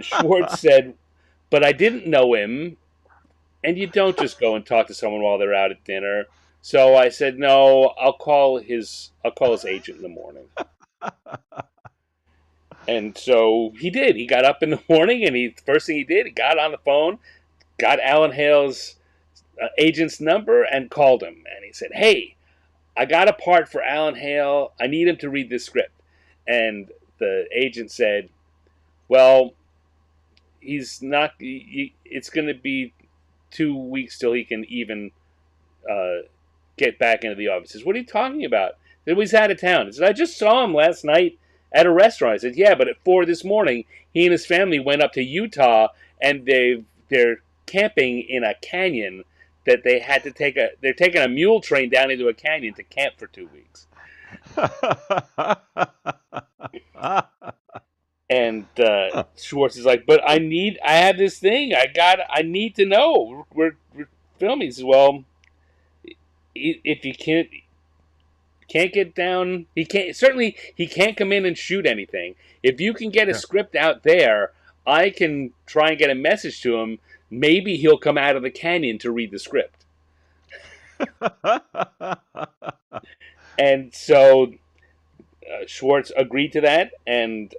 Schwartz said, "But I didn't know him, and you don't just go and talk to someone while they're out at dinner." So I said, "No, I'll call his agent in the morning." And so he did. He got up in the morning, and first thing he did, he got on the phone, got Alan Hale's agent's number, and called him. And he said, "Hey, I got a part for Alan Hale. I need him to read this script." And the agent said, "Well, he's not. It's going to be 2 weeks till he can even get back into the office." He says, "What are you talking about?" He said, "He's out of town." He said, "I just saw him last night at a restaurant." I said, "Yeah, but at 4 this morning, he and his family went up to Utah, and they're camping in a canyon that they had to they're taking a mule train down into a canyon to camp for 2 weeks." And Schwartz is like, "But I have this thing. I need to know. We're filming." He says, "Well, if you can't get down, he can't come in and shoot anything. If you can get a script out there, I can try and get a message to him. Maybe he'll come out of the canyon to read the script." And so Schwartz agreed to that, and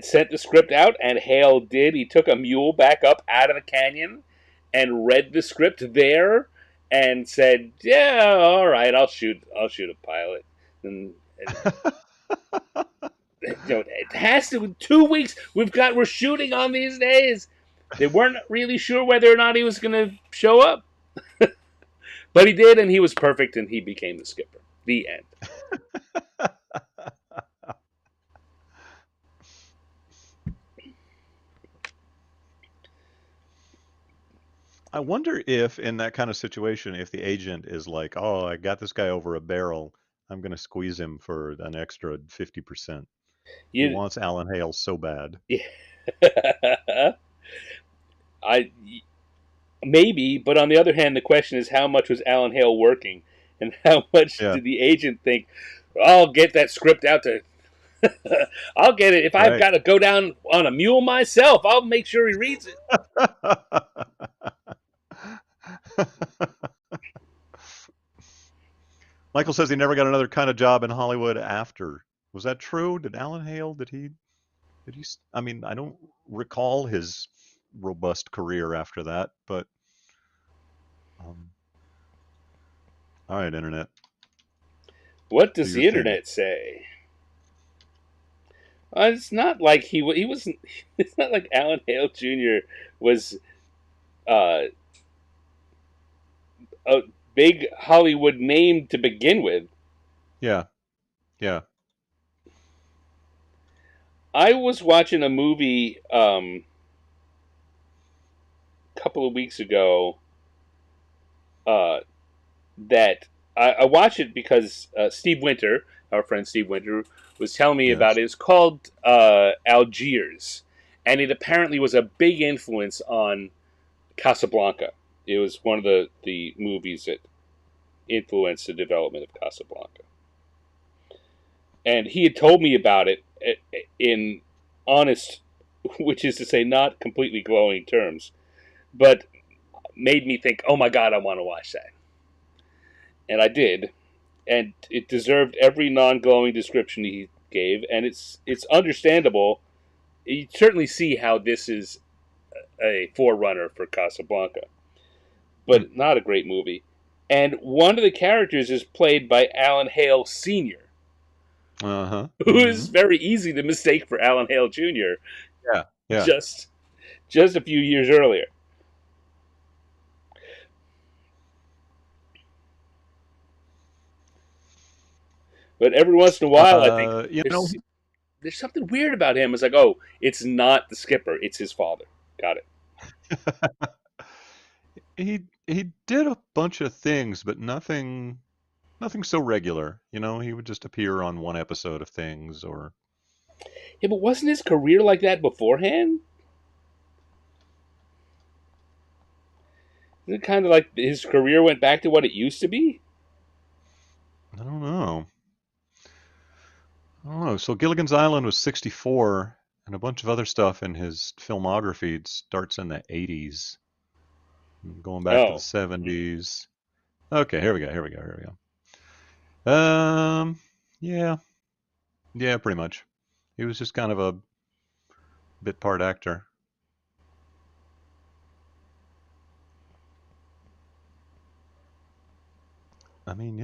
sent the script out. And Hale did. He took a mule back up out of the canyon and read the script there, and said, "Yeah, all right, I'll shoot a pilot." And it has to 2 weeks. We're shooting on these days. They weren't really sure whether or not he was going to show up, but he did, and he was perfect, and he became the skipper. The end. I wonder if, in that kind of situation, if the agent is like, "Oh, I got this guy over a barrel. I'm going to squeeze him for an extra 50%. He wants Alan Hale so bad." Yeah. Maybe, but on the other hand, the question is, how much was Alan Hale working, and how much did the agent think, "I'll get that script out to I'll get it. If I've got to go down on a mule myself, I'll make sure he reads it." Michael says he never got another kind of job in Hollywood after. Was that true? Did Alan Hale, did he, I mean, I don't recall his robust career after that, but, all right, Internet. What does the Internet say? It's not like he wasn't. It's not like Alan Hale Jr. was a big Hollywood name to begin with. Yeah. Yeah. I was watching a movie a couple of weeks ago that I watched it because Steve Winter, our friend Steve Winter, was telling me about it. It's called Algiers, and it apparently was a big influence on Casablanca. It was one of the movies that influenced the development of Casablanca. And he had told me about it in honest, which is to say not completely glowing terms, but made me think, "Oh my God, I want to watch that." And I did. And it deserved every non-glowing description he gave, and it's understandable. You certainly see how this is a forerunner for Casablanca, but not a great movie. And one of the characters is played by Alan Hale Sr., who is very easy to mistake for Alan Hale Jr. Yeah. just a few years earlier. But every once in a while, I think there's something weird about him. It's like, oh, it's not the skipper; it's his father. Got it. He did a bunch of things, but nothing so regular. He would just appear on one episode of things, or Yeah, but wasn't his career like that beforehand? Isn't it kind of like his career went back to what it used to be? I don't know. So Gilligan's Island was 64, and a bunch of other stuff in his filmography starts in the 80s, going back to the Oh, 70s. Okay, here we go. Yeah, pretty much. He was just kind of a bit part actor. I mean,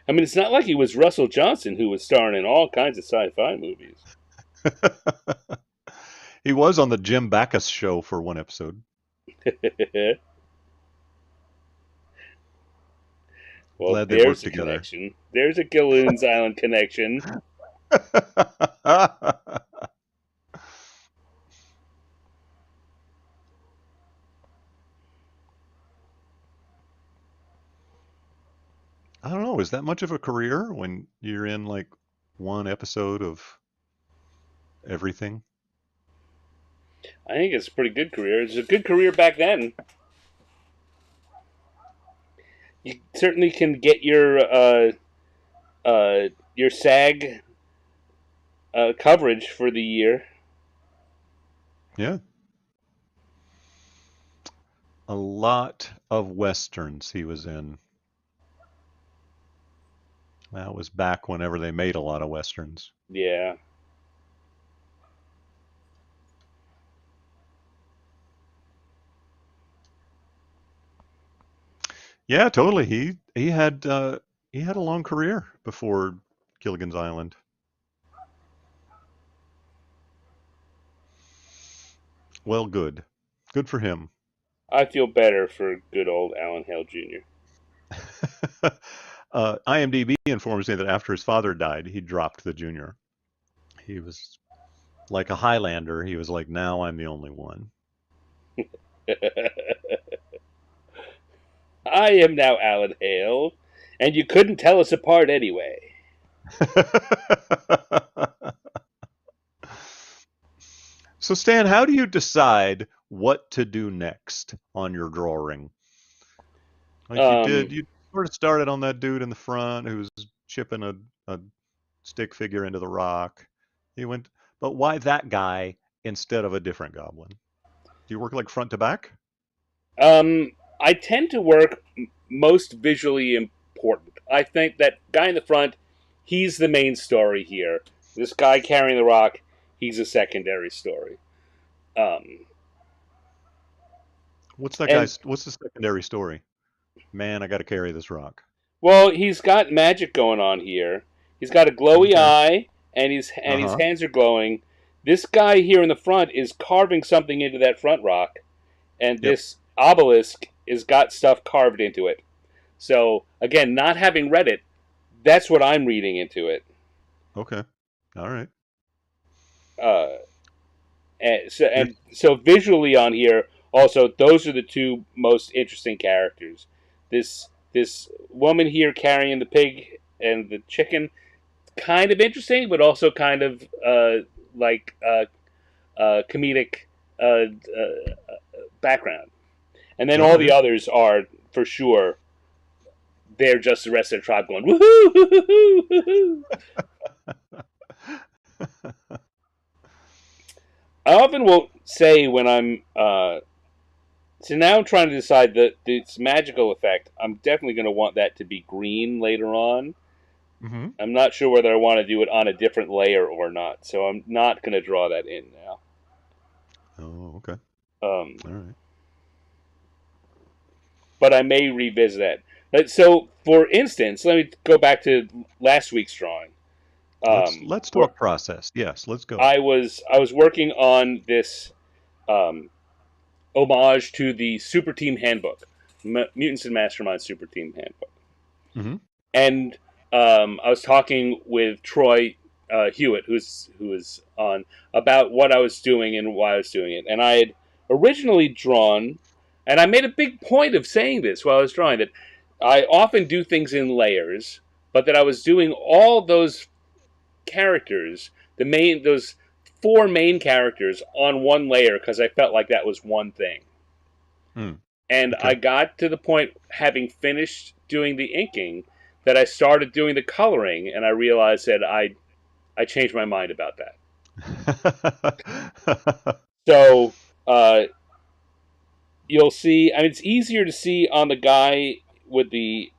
I mean, it's not like he was Russell Johnson, who was starring in all kinds of sci-fi movies. He was on the Jim Backus show for one episode. Well, Glad they there's worked a together. connection. There's a Gilligan's Island connection. I don't know. Is that much of a career when you're in like one episode of everything? I think it's a pretty good career. It's a good career back then. You certainly can get your SAG coverage for the year. Yeah. A lot of westerns he was in. That was back whenever they made a lot of westerns. Yeah. Yeah, totally. He had a long career before Gilligan's Island. Well, good. Good for him. I feel better for good old Alan Hale Jr. IMDb informs me that after his father died, he dropped the junior. He was like a Highlander. He was like, now I'm the only one. I am now Alan Hale, and you couldn't tell us apart anyway. So, Stan, how do you decide what to do next on your drawing? Like you sort of started on that dude in the front who was chipping a stick figure into the rock. You went, but why that guy instead of a different goblin? Do you work like front to back? I tend to work most visually important. I think that guy in the front, he's the main story here. This guy carrying the rock, he's a secondary story. What's that guy's? What's the secondary story? Man, I got to carry this rock. Well, he's got magic going on here. He's got a glowy eye, and his hands are glowing. This guy here in the front is carving something into that front rock, and this obelisk has got stuff carved into it. So again, not having read it, that's what I'm reading into it. Okay, all right. So visually on here, also those are the two most interesting characters. This woman here carrying the pig and the chicken, kind of interesting, but also kind of comedic background. And then all the others are, for sure, they're just the rest of the tribe going, woohoo, woohoo, woohoo. I often will say when I'm, so now I'm trying to decide that this magical effect, I'm definitely going to want that to be green later on. Mm-hmm. I'm not sure whether I want to do it on a different layer or not, so I'm not going to draw that in now. Oh, okay. Um, All right. but I may revisit that. So, for instance, let me go back to last week's drawing. Let's Where talk process. Yes, let's go. I was working on this um, homage to the Super Team Handbook, Mutants and Mastermind Super Team Handbook. Hmm. And I was talking with Troy Hewitt, who was on, about what I was doing and why I was doing it. And I had originally drawn, and I made a big point of saying this while I was drawing, that I often do things in layers, but that I was doing all those characters, those four main characters, on one layer because I felt like that was one thing. Mm. And I Okay. got to the point, having finished doing the inking, that I started doing the coloring, and I realized that I changed my mind about that. So uh, you'll see. I mean, it's easier to see on the guy with the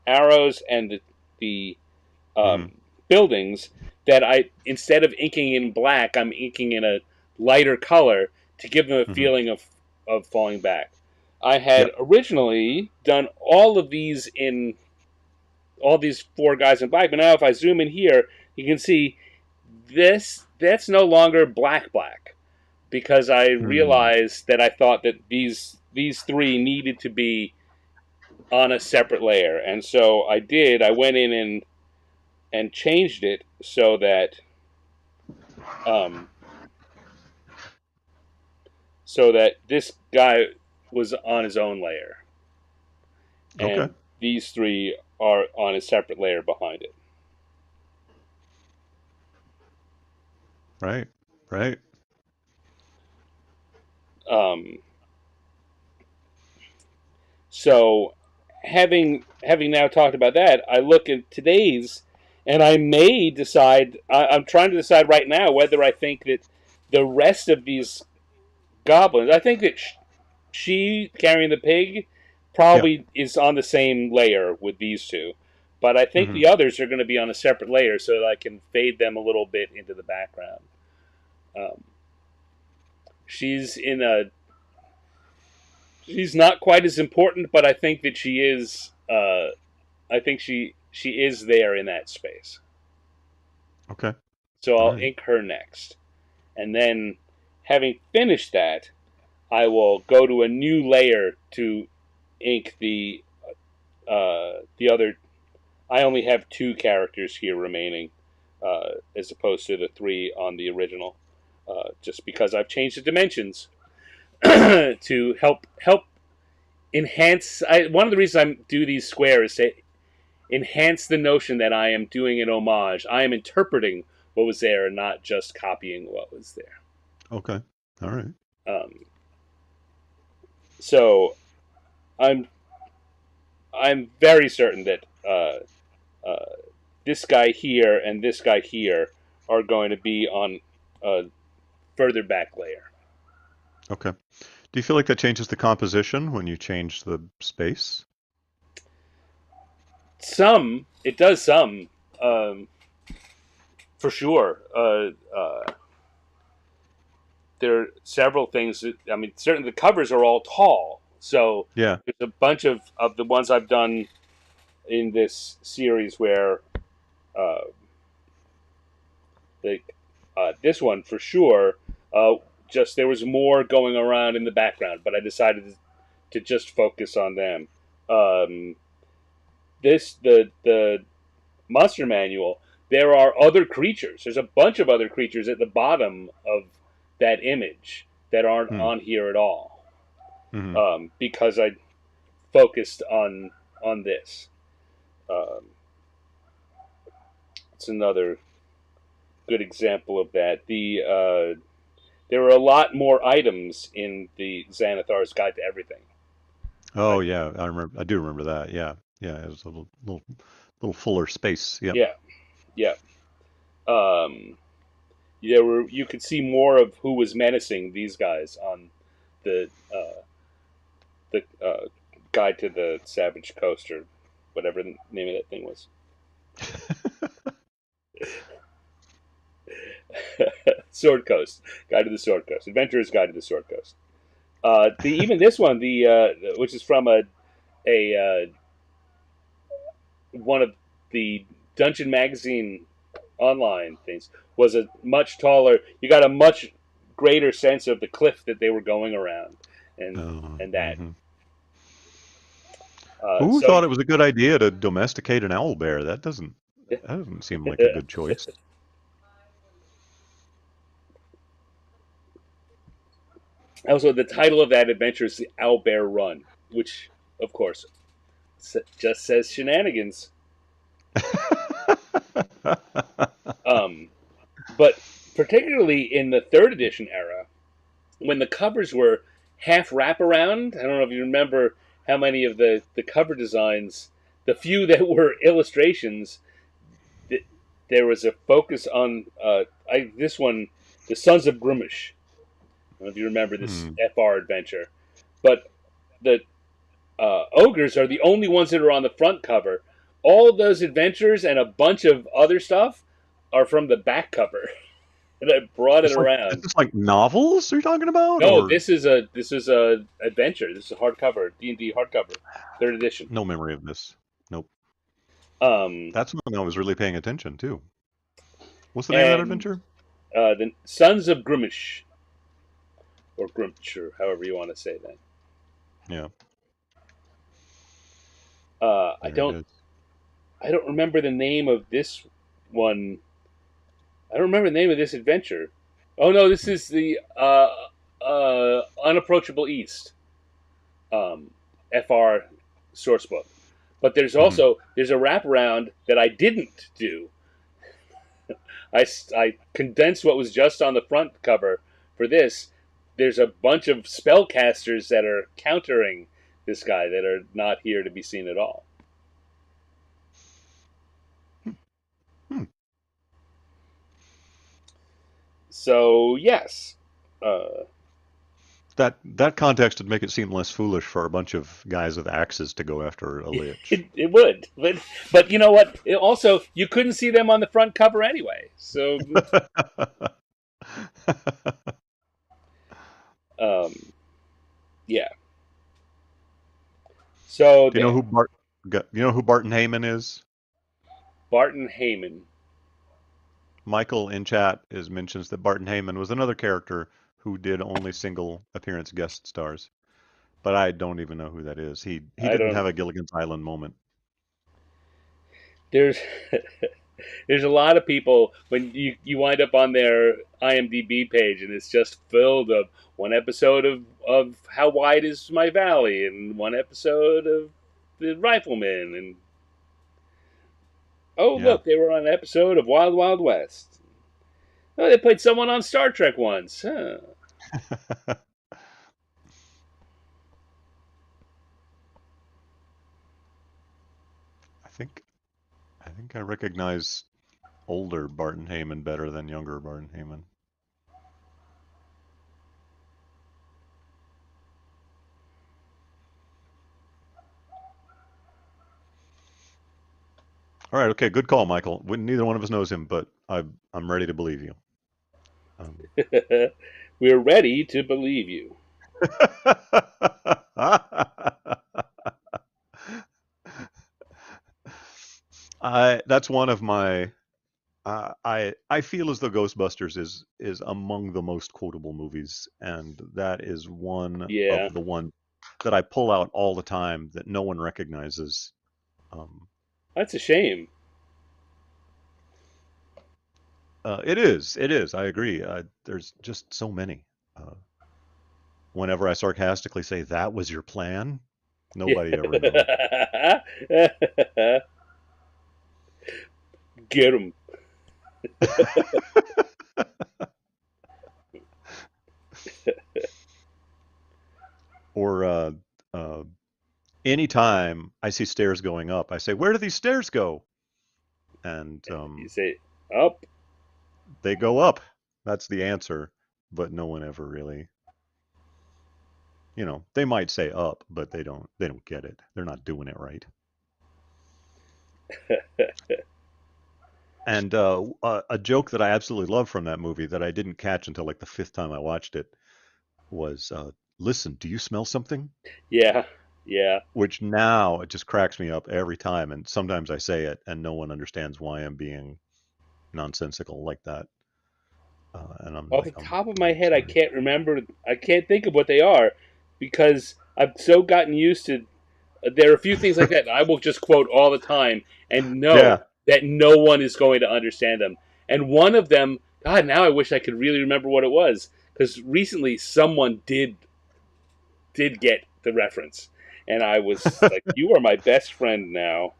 arrows and the Hmm. buildings that I, instead of inking in black, I'm inking in a lighter color to give them a Hmm. feeling of falling back. I had Yep. originally done all these four guys in black, but now if I zoom in here, you can see that's no longer black because I Mm. realized that I thought that these three needed to be on a separate layer, and so I did. I went in and changed it um, so that this guy was on his own layer, Okay. and these three are on a separate layer behind it. Right. Right. Um, so, having now talked about that, I look at today's, and I may decide. I'm trying to decide right now whether I think that the rest of these goblins. I think that she carrying the pig Yeah. probably is on the same layer with these two, but I think Hmm. the others are going to be on a separate layer so that I can fade them a little bit into the background. Um, she's in a she's not quite as important, but I think that she is. I think she is there in that space. Okay. So All I'll right. ink her next, and then having finished that, I will go to a new layer to ink the other. I only have two characters here remaining, as opposed to the three on the original, just because I've changed the dimensions to help enhance. One of the reasons I do these squares is to enhance the notion that I am doing an homage. I am interpreting what was there and not just copying what was there. Okay. All right. Um, so I'm I'm very certain that uh, this guy here and this guy here are going to be on a further back layer. Okay. Do you feel like that changes the composition when you change the space? Some it does some for sure. There are several things. I mean, certainly the covers are all tall, so Yeah. there's a bunch of the ones I've done in this series where uh, like this one for sure. Uh, just there was more going around in the background, but I decided to just focus on them. Um, the monster manual. There are other creatures. There's a bunch of other creatures at the bottom of that image that aren't Hmm. on here at all, Hmm. because I focused on this. Um, it's another good example of that. There were a lot more items in the Xanathar's Guide to Everything. Oh Right? yeah, I remember. I do remember that. Yeah. Yeah. It was a little fuller space. Yep. Yeah, yeah. Um, you could see more of who was menacing these guys on the the Guide to the Savage Coast, or whatever the name of that thing was. Sword Coast, Guide to the Sword Coast, Adventurer's Guide to the Sword Coast. Even this one, which is from a one of the Dungeon Magazine online things, was a much taller. You got a much greater sense of the cliff that they were going around, and Oh, and that. hmm. Who So thought it was a good idea to domesticate an owl bear? That doesn't seem like a good choice. also, the title of that adventure is the Owlbear Run, which, of course, just says shenanigans. Um, but particularly in the third edition era, when the covers were half wraparound, I don't know if you remember how many of the cover designs, the few that were illustrations, there was a focus on this one, the Sons of Grumish. I don't know if you remember this Hmm. FR adventure, but the ogres are the only ones that are on the front cover. All of those adventures and a bunch of other stuff are from the back cover, and I brought it It's like is around. this like novels you're talking about, No, or this is a adventure. This is a hardcover D&D hardcover, third edition. no memory of this? Nope. Um, That's when I was really paying attention too. What's the name of that and adventure? the Sons of Grumish or Grimch, or however you want to say that. Yeah, Uh, I very don't good. I don't remember the name of this one. I don't remember the name of this adventure. Oh no, this is the Unapproachable East, um, FR source book. But Hmm. there's a wraparound that I didn't do. I condensed what was just on the front cover for this. There's a bunch of spellcasters that are countering this guy that are not here to be seen at all. Hmm. So yes, uh, That context would make it seem less foolish for a bunch of guys with axes to go after a lich. it would, but you know what? It also, you couldn't see them on the front cover anyway. So um, yeah. So Do you know who you know who Barton Heyman is? Barton Heyman. Michael in chat is mentions that Barton Heyman was another character who did only single appearance guest stars, but I don't even know who that is. He I didn't don't. have a Gilligan's Island moment. There's there's a lot of people when you wind up on their IMDb page and it's just filled of one episode of How Wide Is My Valley and one episode of The Rifleman, and oh Yeah. look, they were on an episode of Wild Wild West. Oh, they played someone on Star Trek once. Huh. I think I think I recognize older Barton Heyman better than younger Barton Heyman. All right, okay, good call, Michael. Neither one of us knows him, but I'm ready to believe you. Um, We're ready to believe you. that's one of my. I feel as though Ghostbusters is among the most quotable movies, and that is one Yeah, of the ones that I pull out all the time that no one recognizes. Um, that's a shame. it is, it is. I agree. There's just so many. Uh, Whenever I sarcastically say that was your plan, nobody ever knows. Yeah. Get him. Or uh, anytime I see stairs going up, I say, "Where do these stairs go?" And You say up. they go up. That's the answer, but no one ever really. They might say up, but they don't get it. They're not doing it right. And a joke that I absolutely love from that movie that I didn't catch until like the fifth time I watched it was listen, do you smell something? Yeah, yeah. Which now it just cracks me up every time. And sometimes I say it and no one understands why I'm being nonsensical like that. And I'm Off the like, top of my I'm head, I sorry. can't remember. I can't think of what they are because I've so gotten used to. There are a few things like that I will just quote all the time and know Yeah. that no one is going to understand them. And one of them, God, now I wish I could really remember what it was because recently someone did get the reference, and I was like, "You are my best friend now."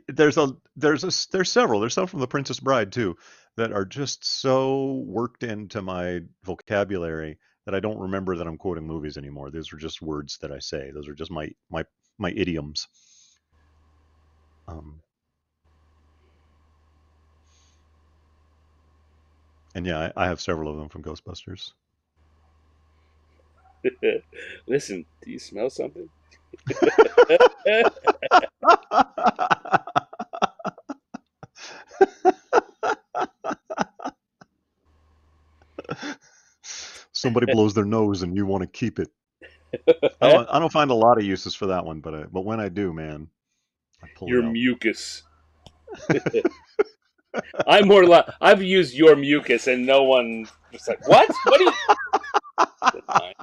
There's several. There's some from The Princess Bride too that are just so worked into my vocabulary that I don't remember that I'm quoting movies anymore. These are just words that I say. Those are just my idioms. Um, and yeah, I have several of them from Ghostbusters. Listen, do you smell something? Somebody blows their nose and you want to keep it. I don't find a lot of uses for that one, but when I do, man, I pull Your it out. mucus. I'm more like I've used your mucus, and no one was like, "What? What do you?" Mind.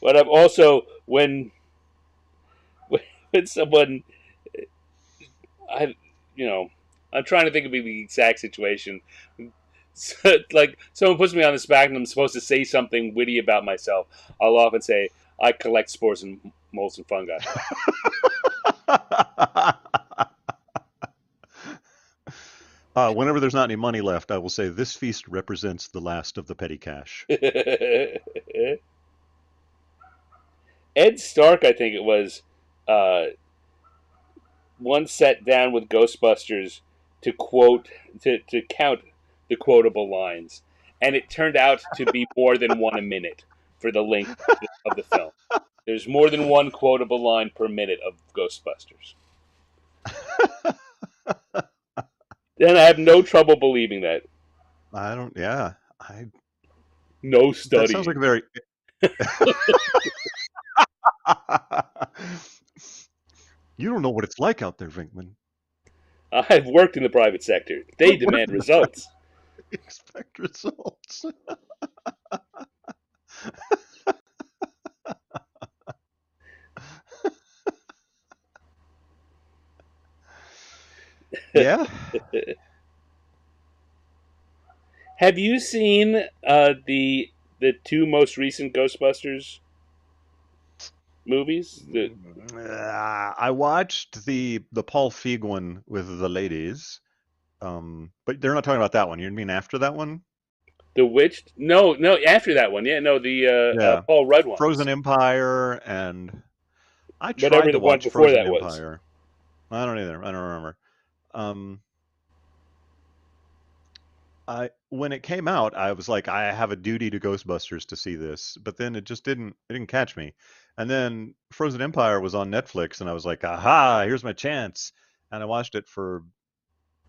But I've also when someone I you know I'm trying to think of the exact situation. So, like someone puts me on the spot and I'm supposed to say something witty about myself. I'll often say I collect spores and molds and fungi. Whenever there's not any money left, I will say this feast represents the last of the petty cash. Ed Stark, I think it was, uh, once sat down with Ghostbusters to quote to count the quotable lines, and it turned out to be more than one a minute for the length of the film. There's more than one quotable line per minute of Ghostbusters. And I have no trouble believing that. I don't. Yeah, I. No That sounds like studying. a very. You don't know what it's like out there, Vinkman. I've worked in the private sector. They What demand in the private results. expect results? Yeah. Have you seen the two most recent Ghostbusters movies? I watched the Paul Feig one with the ladies, but they're not talking about that one. You mean after that one? The Witch? No, no. After that one, yeah, no. The Yeah, Paul Rudd Frozen ones. Empire, and I Whatever tried the to one watch before Frozen that was. Empire. I don't either. I don't remember. Um, I when it came out, I was like, I have a duty to Ghostbusters to see this, but then it didn't catch me. And then Frozen Empire was on Netflix, and I was like, aha, here's my chance. And I watched it for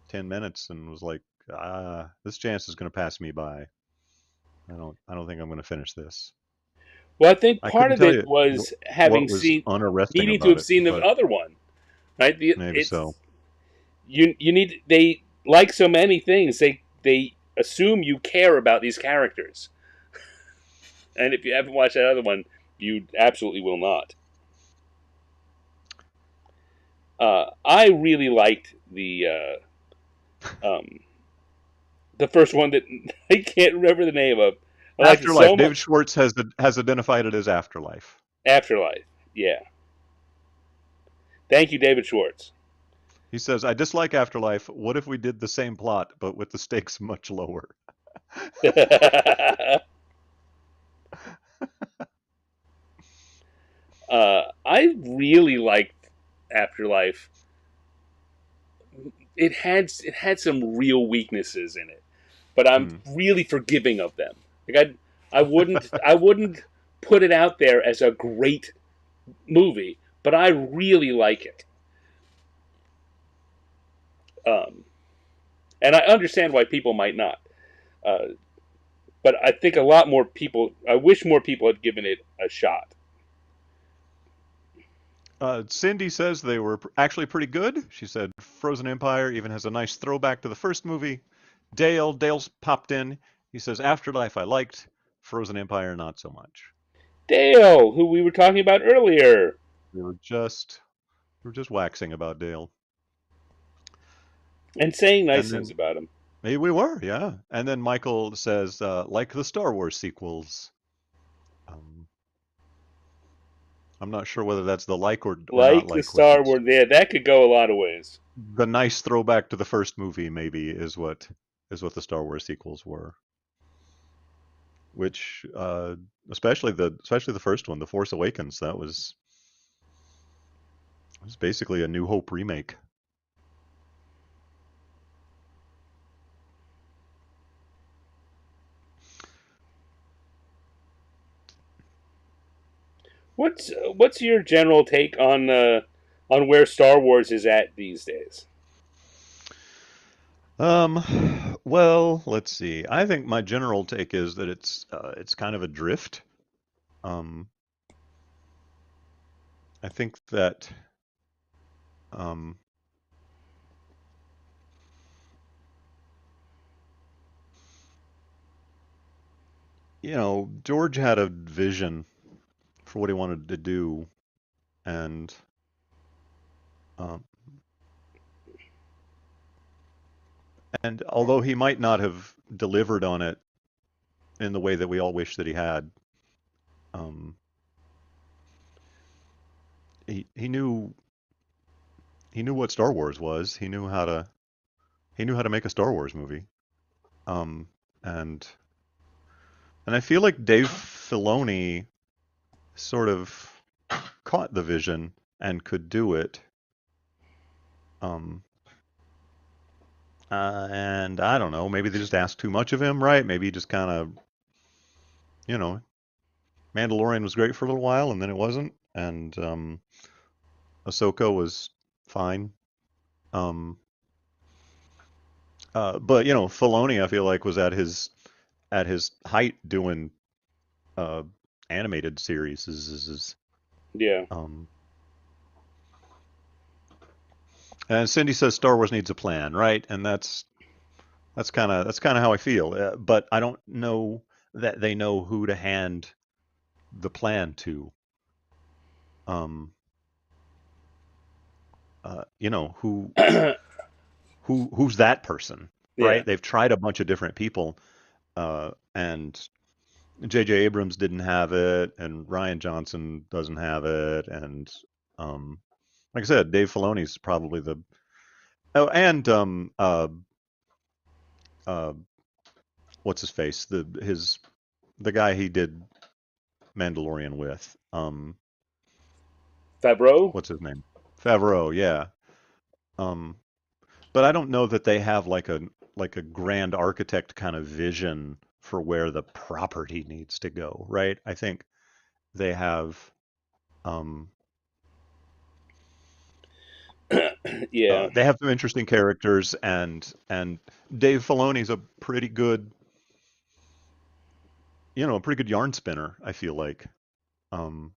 10 minutes and was like, this chance is going to pass me by. I don't think I'm going to finish this. Well, I think I part couldn't of tell it you was having what was seen, unarresting needing to about have it, seen the but other one, right? maybe so. It's you need they like so many things they assume you care about these characters, and if you haven't watched that other one, you absolutely will not. I really liked um, the first one that I can't remember the name of. I liked it Afterlife. so David much. Schwartz has identified it as Afterlife. Afterlife, yeah. Thank you, David Schwartz. He says, I dislike Afterlife. What if we did the same plot, but with the stakes much lower? I really liked Afterlife. It had some real weaknesses in it, but I'm Hmm. really forgiving of them. Like I wouldn't put it out there as a great movie, but I really like it. And I understand why people might not. Uh, but I think a lot more people. I wish more people had given it a shot. Cindy says they were actually pretty good. She said Frozen Empire even has a nice throwback to the first movie. Dale's popped in. He says Afterlife I liked, Frozen Empire not so much. Dale, who we were talking about earlier, We were just waxing about Dale. and saying nice And things then about him. maybe we were, yeah. And then Michael says like the Star Wars sequels. Um, I'm not sure whether that's the like or not Like the like, which Star is Wars, yeah, that could go a lot of ways. the nice throwback to the first movie. Maybe is what the Star Wars sequels were. Which especially the first one, The Force Awakens, that was basically a New Hope remake. What's your general take on where Star Wars is at these days? Well, let's see. I think my general take is that it's kind of adrift. Um, I think that um, George had a vision for what he wanted to do, and um, and although he might not have delivered on it in the way that we all wish that he had, um, he knew what Star Wars was. He knew how to make a Star Wars movie. Um, and and I feel like Dave Filoni sort of caught the vision and could do it. Um, and I don't know, maybe they just asked too much of him, right? Maybe he just kind of, you know, Mandalorian was great for a little while and then it wasn't, and Ahsoka was fine. Um, but Filoni, I feel like was at his height doing uh, animated series. Yeah. Um, and Cindy says Star Wars needs a plan, right? And that's kind of how I feel. But I don't know that they know who to hand the plan to. Um, who who's that person, Yeah. right? They've tried a bunch of different people, and J.J. Abrams didn't have it, and Ryan Johnson doesn't have it, and um, like I said, Dave Filoni's probably the oh, and uh, what's his face, the guy he did Mandalorian with, Favreau. what's his name, Favreau, yeah. Um, but I don't know that they have like a grand architect kind of vision for where the property needs to go, right? I think they have um, Yeah. they have some interesting characters, and Dave Filoni's a pretty good, a pretty good yarn spinner. I feel um,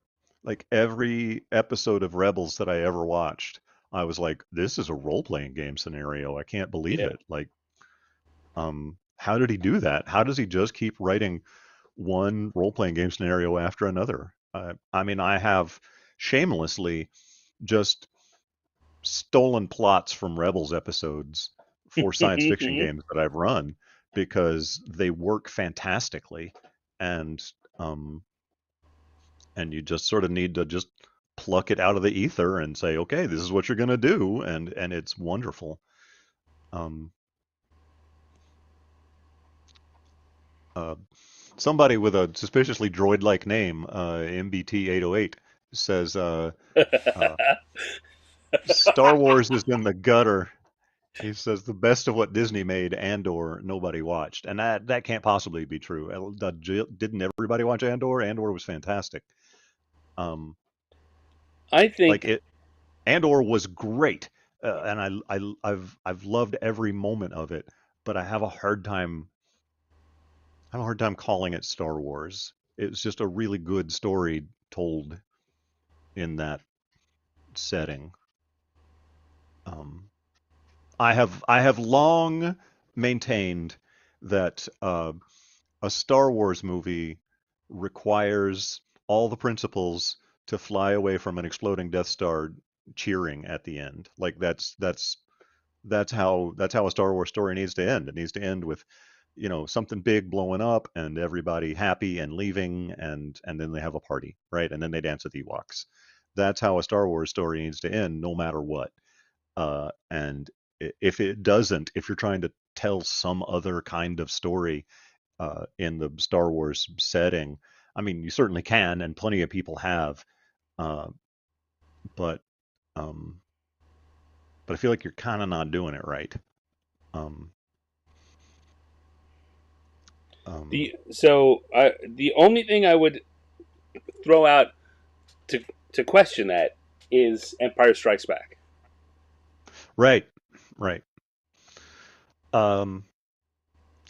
like every episode of Rebels that I ever watched, I was like, this is a role playing game scenario. I can't believe Yeah. it. Like, how did he do that? How does he just keep writing one role playing game scenario after another? I mean, I have shamelessly just stolen plots from Rebels episodes for science fiction games that I've run because they work fantastically, and um, and you just sort of need to just pluck it out of the ether and say, okay, this is what you're gonna do, and it's wonderful. Um, uh, Somebody with a suspiciously droid-like name, MBT 808, says uh, Star Wars is in the gutter. He says the best of what Disney made, Andor, nobody watched, and that can't possibly be true. Didn't everybody watch Andor? Andor was fantastic. Um, I like think. it, Andor was great. and I've loved every moment of it, but I have a hard time. I have a hard time calling it Star Wars. It's just a really good story told in that setting. Um, I have long maintained that a Star Wars movie requires all the principals to fly away from an exploding Death Star cheering at the end. Like that's how a Star Wars story needs to end. It needs to end with, something big blowing up and everybody happy and leaving, and then they have a party, right? And then they dance with Ewoks. That's how a Star Wars story needs to end, no matter what. And if it doesn't, if you're trying to tell some other kind of story in the Star Wars setting, I mean, you certainly can, and plenty of people have. Uh, but um, but I feel like you're kind of not doing it right. Um, um, The only thing I would throw out to question that is Empire Strikes Back. right, right. Um,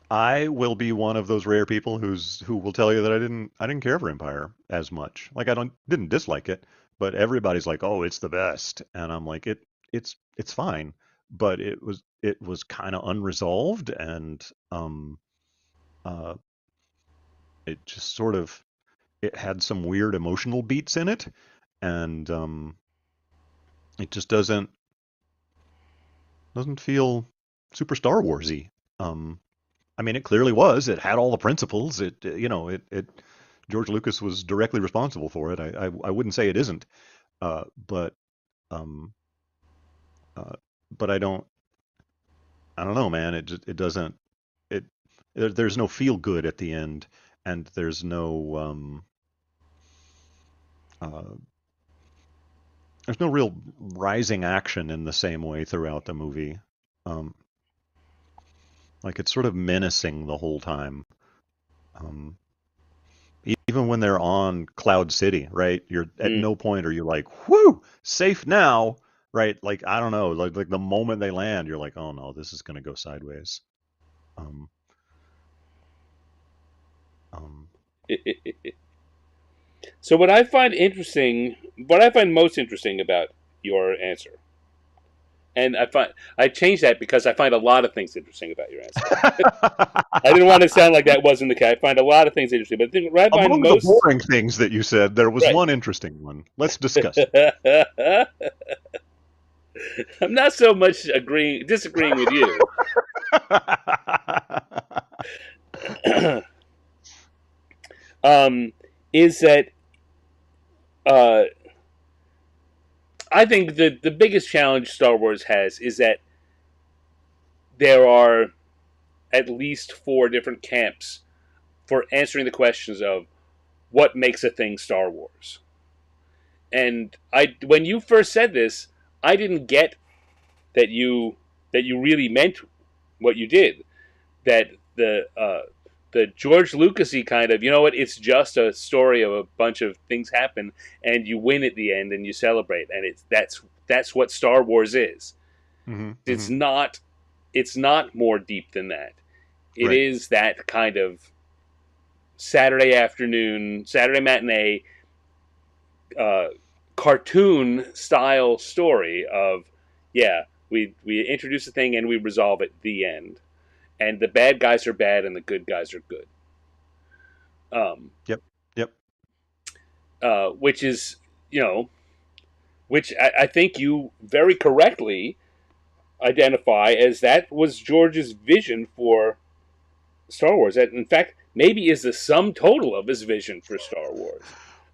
I will be one of those rare people who will tell you that I didn't care for Empire as much. Like I didn't dislike it, but everybody's like, "Oh, it's the best." And I'm like, it's fine, but it was kind of unresolved, and uh it just sort of it had some weird emotional beats in it, and it just doesn't feel super Star Warsy. Um I mean, it clearly was. It had all the principles. It George Lucas was directly responsible for it. I wouldn't say it isn't, uh, but um, uh, but I don't know, man. It doesn't it there's no feel good at the end, and uh, there's no real rising action in the same way throughout the movie. Um, like it's sort of menacing the whole time. Um, Even when they're on Cloud City, right? You're at Mm. no point are you like, "Whoo, safe now," right? Like I don't know, like the moment they land, you're like, "Oh no, this is gonna go sideways." Um, um, So what I find most interesting about your answer, and I changed that because I find a lot of things interesting about your answer. I didn't want to sound like that wasn't the case. I find a lot of things interesting, but the thing what I find Among the most boring things that you said, there was right. one interesting one. Let's discuss I'm not so much disagreeing with you. it. um, is that uh, I think the biggest challenge Star Wars has is that there are at least four different camps for answering the questions of what makes a thing Star Wars. And when you first said this, I didn't get that you really meant what you did. That the George Lucasy kind of, you know what, it's just a story of a bunch of things happen and you win at the end and you celebrate, and that's what Star Wars is. Hmm. It's Hmm. not it's not more deep than that. It Right. is that kind of Saturday matinee, uh, cartoon style story of, yeah, we introduce a thing and we resolve it. The end. And the bad guys are bad and the good guys are good. Um, Yep. Yep. which is, you know, which I think you very correctly identify as that was George's vision for Star Wars. That, in fact, maybe is the sum total of his vision for Star Wars.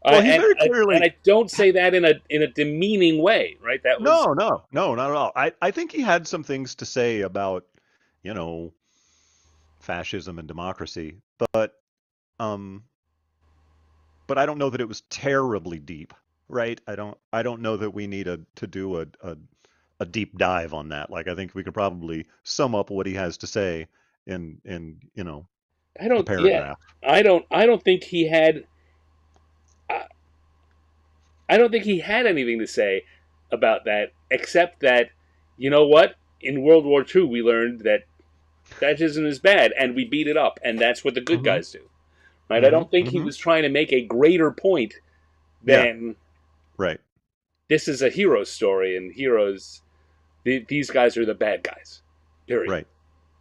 Well, he very And clearly. I don't say that in a demeaning way, right? That was No, no, no, not at all. I think he had some things to say about, you know, fascism and democracy, um, but I don't know that it was terribly deep, right? I don't know that we need to do a deep dive on that. Like I think we could probably sum up what he has to say in I a don't yeah paragraph. I don't think he had I, I don't think he had anything to say about that except that you know what? In World War II, we learned that that isn't as bad, and we beat it up, and that's what the good Mm-hmm. guys do. Right? I Mm-hmm. don't think he Mm-hmm. was trying to make a greater point Yeah. than Right. this is a hero story, and heroes, these guys are the bad guys. Period. Right.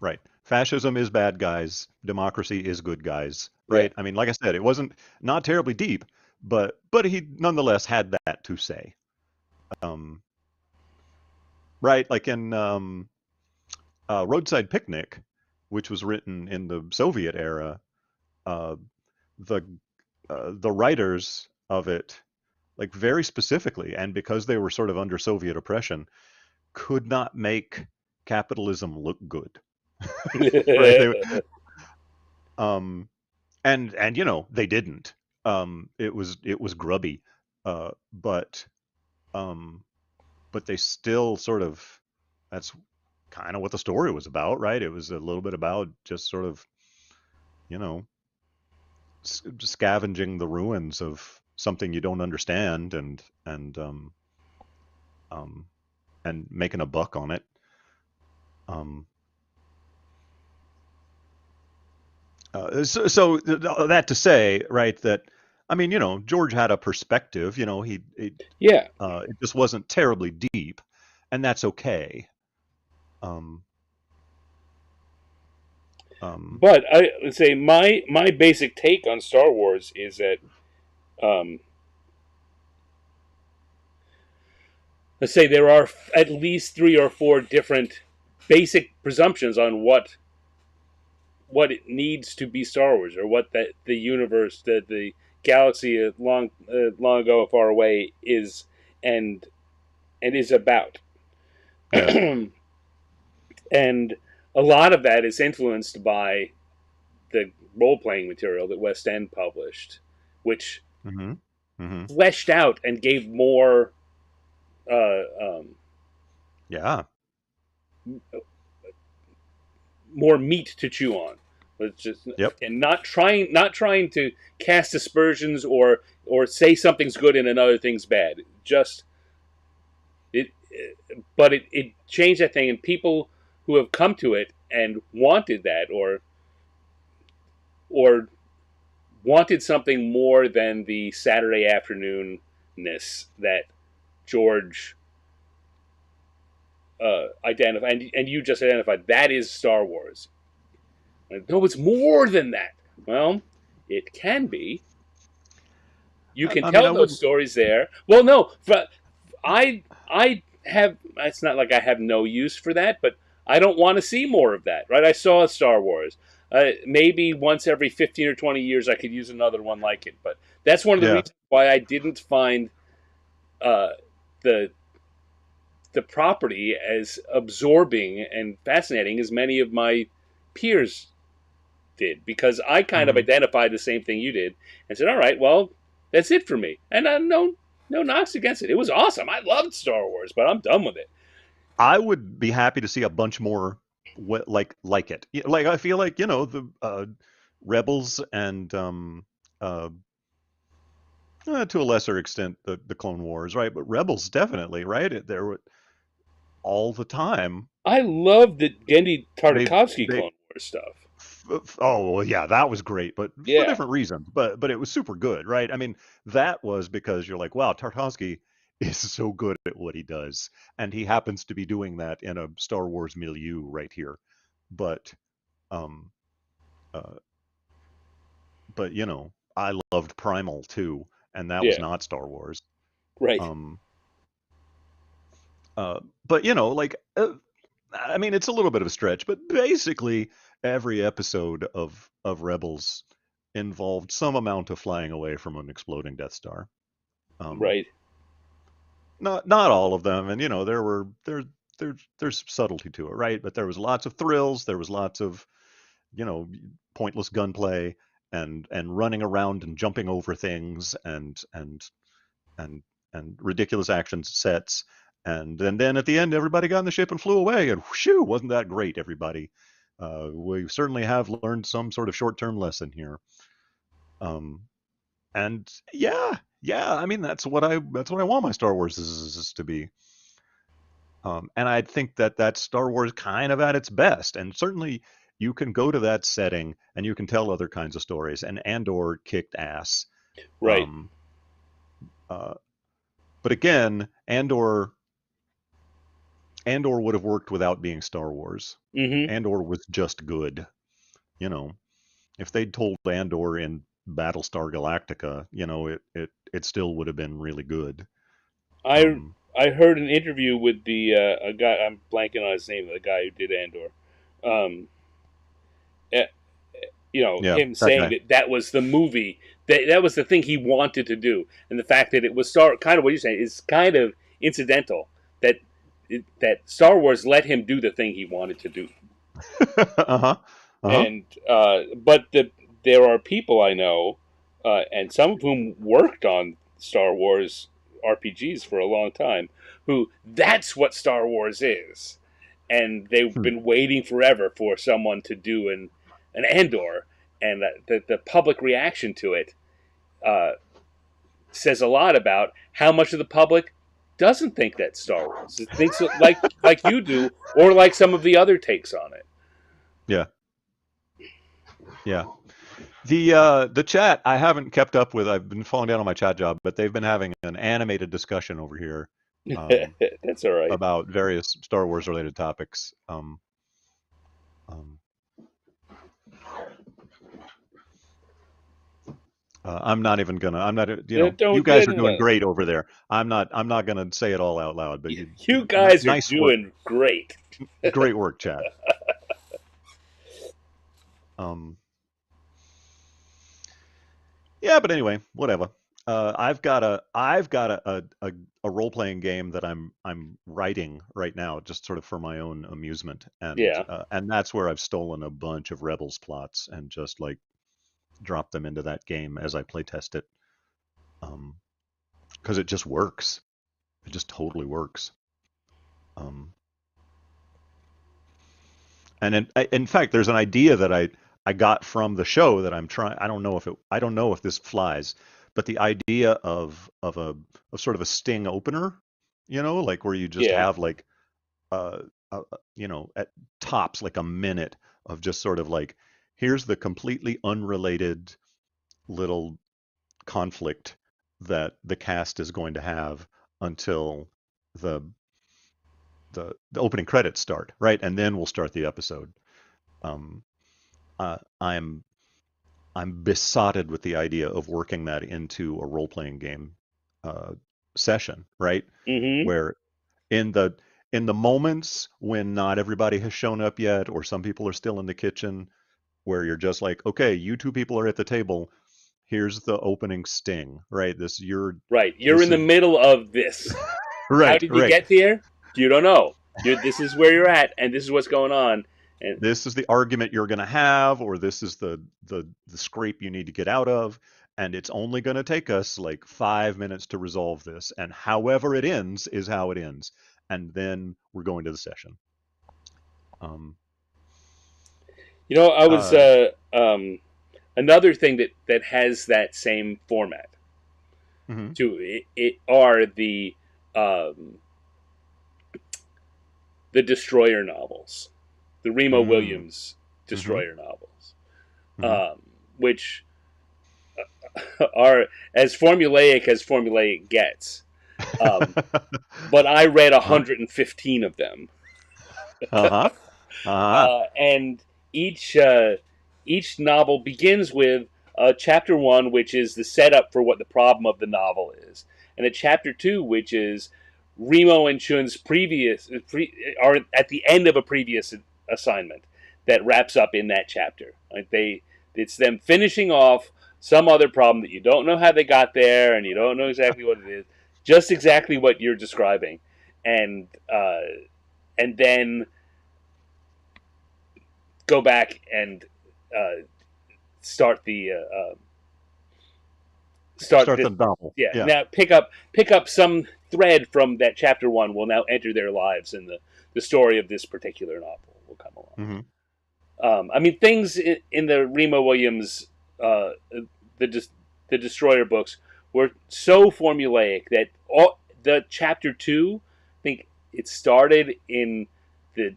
Right. Fascism is bad guys. Democracy is good guys. Yeah. Right. I mean, like I said, it wasn't not terribly deep, but he nonetheless had that to say. Um, right. Like in Roadside Picnic, which was written in the Soviet era, uh, the the writers of it, like very specifically, and because they were sort of under Soviet oppression, could not make capitalism look good. Right? Um, and they didn't. It was grubby, uh, but um, but they still sort of that's kind of what the story was about, right? It was a little bit about just sort of you know scavenging the ruins of something you don't understand um, and making a buck on it. Um, so that to say, right, that I mean, George had a perspective. Yeah. It just wasn't terribly deep, and that's okay. Um, um, But I would say my basic take on Star Wars is that um, let's say there are at least three or four different basic presumptions on what it needs to be Star Wars, or what the universe, the galaxy long ago, far away is, and is about. yeah. And a lot of that is influenced by the role playing material that West End published, which Hmm. Hmm. fleshed out and gave uh, um, Yeah. more meat to chew on. Let's just, Yep. and not trying to cast aspersions or say something's good and another thing's bad. Just it, but it changed that thing, and people who have come to it and wanted that, or wanted something more than the Saturday afternoonness that George identified, and you just identified. That is Star Wars. No, it's more than that. Well, it can be. You can I mean, tell I those wouldn't. stories there. Well, no, I have. It's not like I have no use for that, but I don't want to see more of that. Right? I saw Star Wars. Maybe once every 15 or 20 years, I could use another one like it. But that's one of the Yeah. reasons why I didn't find uh, the the property as absorbing and fascinating as many of my peers did, because I kind of Hmm. identified the same thing you did and said, "All right, well, that's it for me." And no knocks against it. It was awesome. I loved Star Wars, but I'm done with it. I would be happy to see a bunch more like it. Like I feel like the Rebels and uh, to a lesser extent the Clone Wars, right? But Rebels definitely, right? There were all the time. I loved the Gendy They Tartakovsky they Clone Wars stuff. oh well, yeah, that was great, but for Yeah, different reasons. But it was super good, right? I mean, that was because you're like, wow, Tartakovsky is so good at what he does, and he happens to be doing that in a Star Wars milieu right here. But um, uh, but I loved Primal too, and that was yeah, not Star Wars. right. Um, but like I mean, it's a little bit of a stretch, but basically every episode of Rebels involved some amount of flying away from an exploding Death Star. Um, Right. not all of them, and there's subtlety to it, right? But there was lots of thrills. There was lots of you know pointless gunplay and running around and jumping over things and and ridiculous action sets. And then at the end, everybody got in the ship and flew away. And whew, wasn't that great, everybody? We certainly have learned some sort of short-term lesson here. Um, and yeah, I mean that's what I want my Star Wars to be. And I think that that's Star Wars kind of at its best. And certainly you can go to that setting and you can tell other kinds of stories. And Andor kicked ass. Right. Um, uh, but again, Andor would have worked without being Star Wars. Mm-hmm. Andor was just good. You know, if they'd told Andor in Battlestar Galactica, it still would have been really good. I Um, I heard an interview with the a guy. I'm blanking on his name. The guy who did Andor. Um, eh, yeah, him that saying guy. that was the movie that was the thing he wanted to do, and the fact that it was kind of what you're saying is kind of incidental. That Star Wars let him do the thing he wanted to do, Uh-huh. Uh-huh. and there are people I know, and some of whom worked on Star Wars RPGs for a long time, who that's what Star Wars is, and they've Hmm. been waiting forever for someone to do an Andor, and the public reaction to it uh, says a lot about how much of the public doesn't think that's Star Wars. It thinks like you do, or like some of the other takes on it. Yeah. Yeah. The chat I haven't kept up with. I've been falling down on my chat job, but they've been having an animated discussion over here That's all right. about various Star Wars related topics. Um, I'm not even gonna. I'm not. You Don't guys are doing great over there. I'm not. I'm not gonna say it all out loud. But you guys are nice work. doing great. Great work, chat. Um, yeah, but anyway, whatever. I've got a role playing game that I'm writing right now, just sort of for my own amusement, Yeah. and that's where I've stolen a bunch of Rebels plots and just like dropped them into that game as I play test it, because it just works. It just totally works. Um, and in fact, there's an idea that I got from the show that I'm trying. I don't know if this flies, but the idea of sort of a sting opener, like where you just Yeah. have like uh, at tops like a minute of just sort of like here's the completely unrelated little conflict that the cast is going to have until the the opening credits start, right? And then we'll start the episode. Um, uh, I'm I'm besotted with the idea of working that into a role playing game uh, session, right? Mm-hmm. Where in the in the moments when not everybody has shown up yet, or some people are still in the kitchen, where you're just like, okay, you two people are at the table. Here's the opening sting, right? Right. You're This in the is middle of this. How right, did you right. get here? You don't know. This is where you're at, and this is what's going on. And This is the argument you're going to have, or this is the scrape you need to get out of, and it's only going to take us like 5 minutes to resolve this, and however it ends is how it ends, and then we're going to the session. um I was uh another thing that has that same format. mhm, It are um, the Destroyer novels, the Remo mm, Williams mhm, Destroyer novels, mhm. which are as formulaic gets. Um, but I read uh-huh, 115 of them, uh-huh, uh-huh. and each each novel begins with chapter one, which is the setup for what the problem of the novel is, and a chapter two, which is Remo and Chun's are at the end of a previous assignment that wraps up in that chapter. Like it's them finishing off some other problem that you don't know how they got there, and you don't know exactly what it is, just exactly what you're describing, and and then go back and uh, start the start Start this. the novel, Yeah, yeah. now pick up some thread from that chapter one will now enter their lives, and the story of this particular novel will come along. Hmm. I mean, things in the Remo Williams the the Destroyer books were so formulaic that all the chapter two, I think It started in the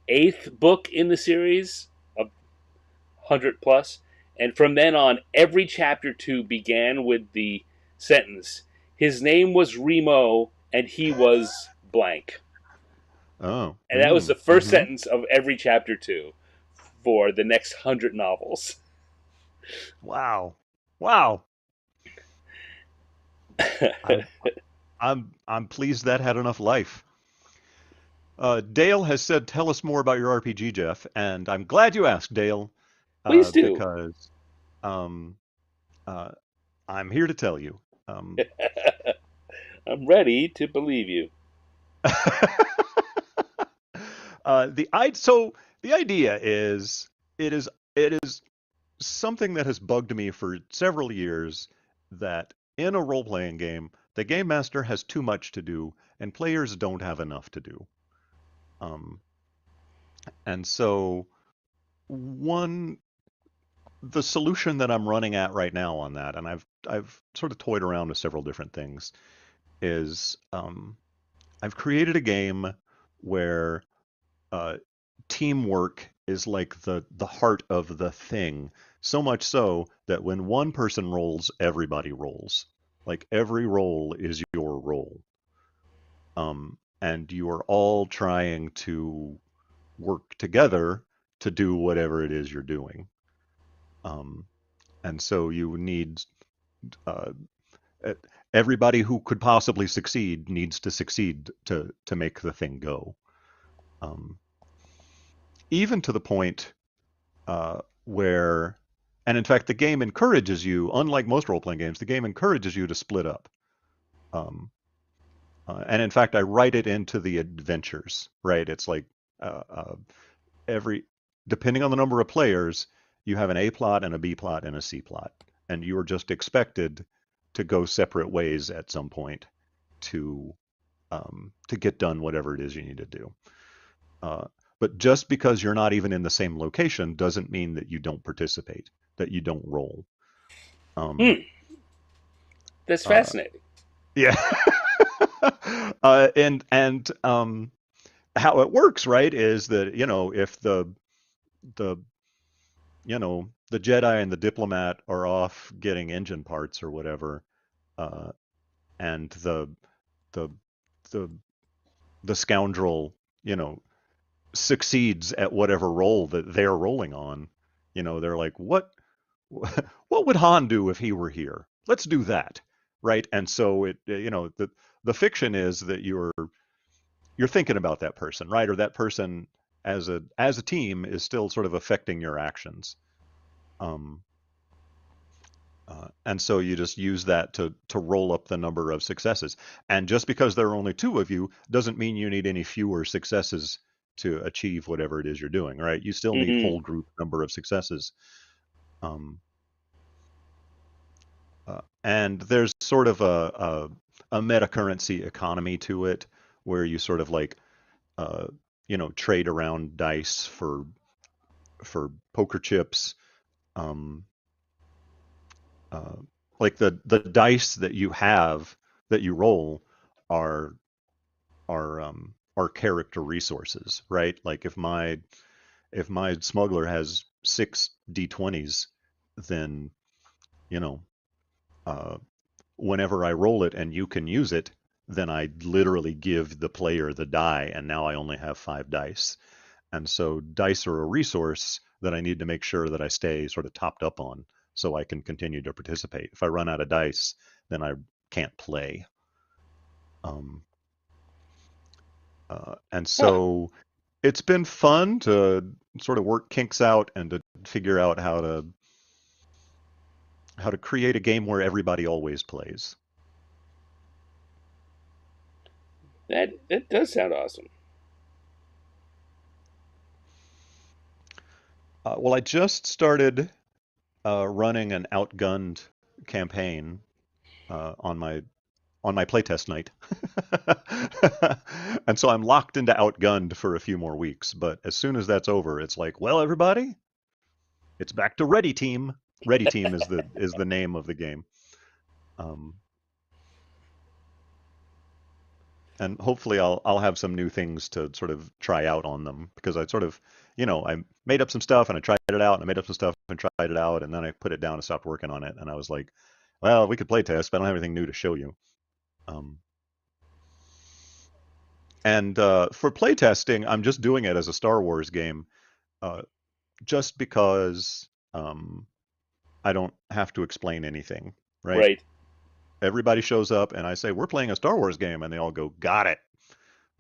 eighth book in the series, 100 plus, and from then on, every chapter 2 began with the sentence, "His name was Remo, and he was blank." Oh. And that was the first Mm-hmm. sentence of every chapter 2 for the next 100 novels. Wow. Wow. I, I'm pleased that had enough life. Dale has said, "Tell us more about your RPG, Jeff," and I'm glad you asked, Dale, Please do. because um, uh, I'm here to tell you. Um, I'm ready to believe you. so the idea is it is something that has bugged me for several years that in a role-playing game, the game master has too much to do and players don't have enough to do. Um, and so one the solution that I'm running at right now on that, and I've sort of toyed around with several different things, is I've created a game where uh, teamwork is like the heart of the thing. So much so that when one person rolls, everybody rolls. Like every roll is your roll, and you are all trying to work together to do whatever it is you're doing. Um, and so you need uh, e- everybody who could possibly succeed needs to succeed to make the thing go. Um, Even to the point where, and in fact, the game encourages you. Unlike most role-playing games, the game encourages you to split up. Um, and in fact, I write it into the adventures. Right? It's like uh, uh, every, depending on the number of players, you have an A plot and a B plot and a C plot, and you are just expected to go separate ways at some point to to get done whatever it is you need to do. Uh, but just because you're not even in the same location doesn't mean that you don't participate, that you don't roll. Um, Hmm, that's uh, fascinating. yeah, and how it works, right, is that if the the Jedi and the diplomat are off getting engine parts or whatever, uh, and the the the scoundrel, you know, succeeds at whatever role that they're rolling on, they're like, what would Han do if he were here? Let's do that, right? And so the fiction is that you're thinking about that person, right? Or that person as a team is still sort of affecting your actions. Um, and so you just use that to roll up the number of successes. And just because there are only two of you doesn't mean you need any fewer successes to achieve whatever it is you're doing, right? You still need Mm-hmm. whole group number of successes. Um, and there's sort of a meta currency economy to it, where you sort of like uh, trade around dice for poker chips. Um, uh, like the dice that you have that you roll are are character resources, right? Like if my smuggler has six d20s, then you know uh, whenever I roll it and you can use it, then I literally give the player the die, and now I only have five dice. And so dice are a resource that I need to make sure that I stay sort of topped up on so I can continue to participate. If I run out of dice, then I can't play. Um, and Huh. so it's been fun to sort of work kinks out and to figure out how to create a game where everybody always plays. That does sound awesome. Well, I just started running an outgunned campaign on my playtest night, and so I'm locked into outgunned for a few more weeks. But as soon as that's over, it's like, well, everybody, it's back to Ready Team. Ready Team is the name of the game. Um, and hopefully I'll have some new things to sort of try out on them because I sort of, I made up some stuff and I tried it out and I made up some stuff and tried it out and then I put it down and stopped working on it and I was like, well, we could play test, but I don't have anything new to show you. Um, and for playtesting, I'm just doing it as a Star Wars game, uh, just because I don't have to explain anything, right? Right. Everybody shows up and I say, we're playing a Star Wars game, and they all go, got it.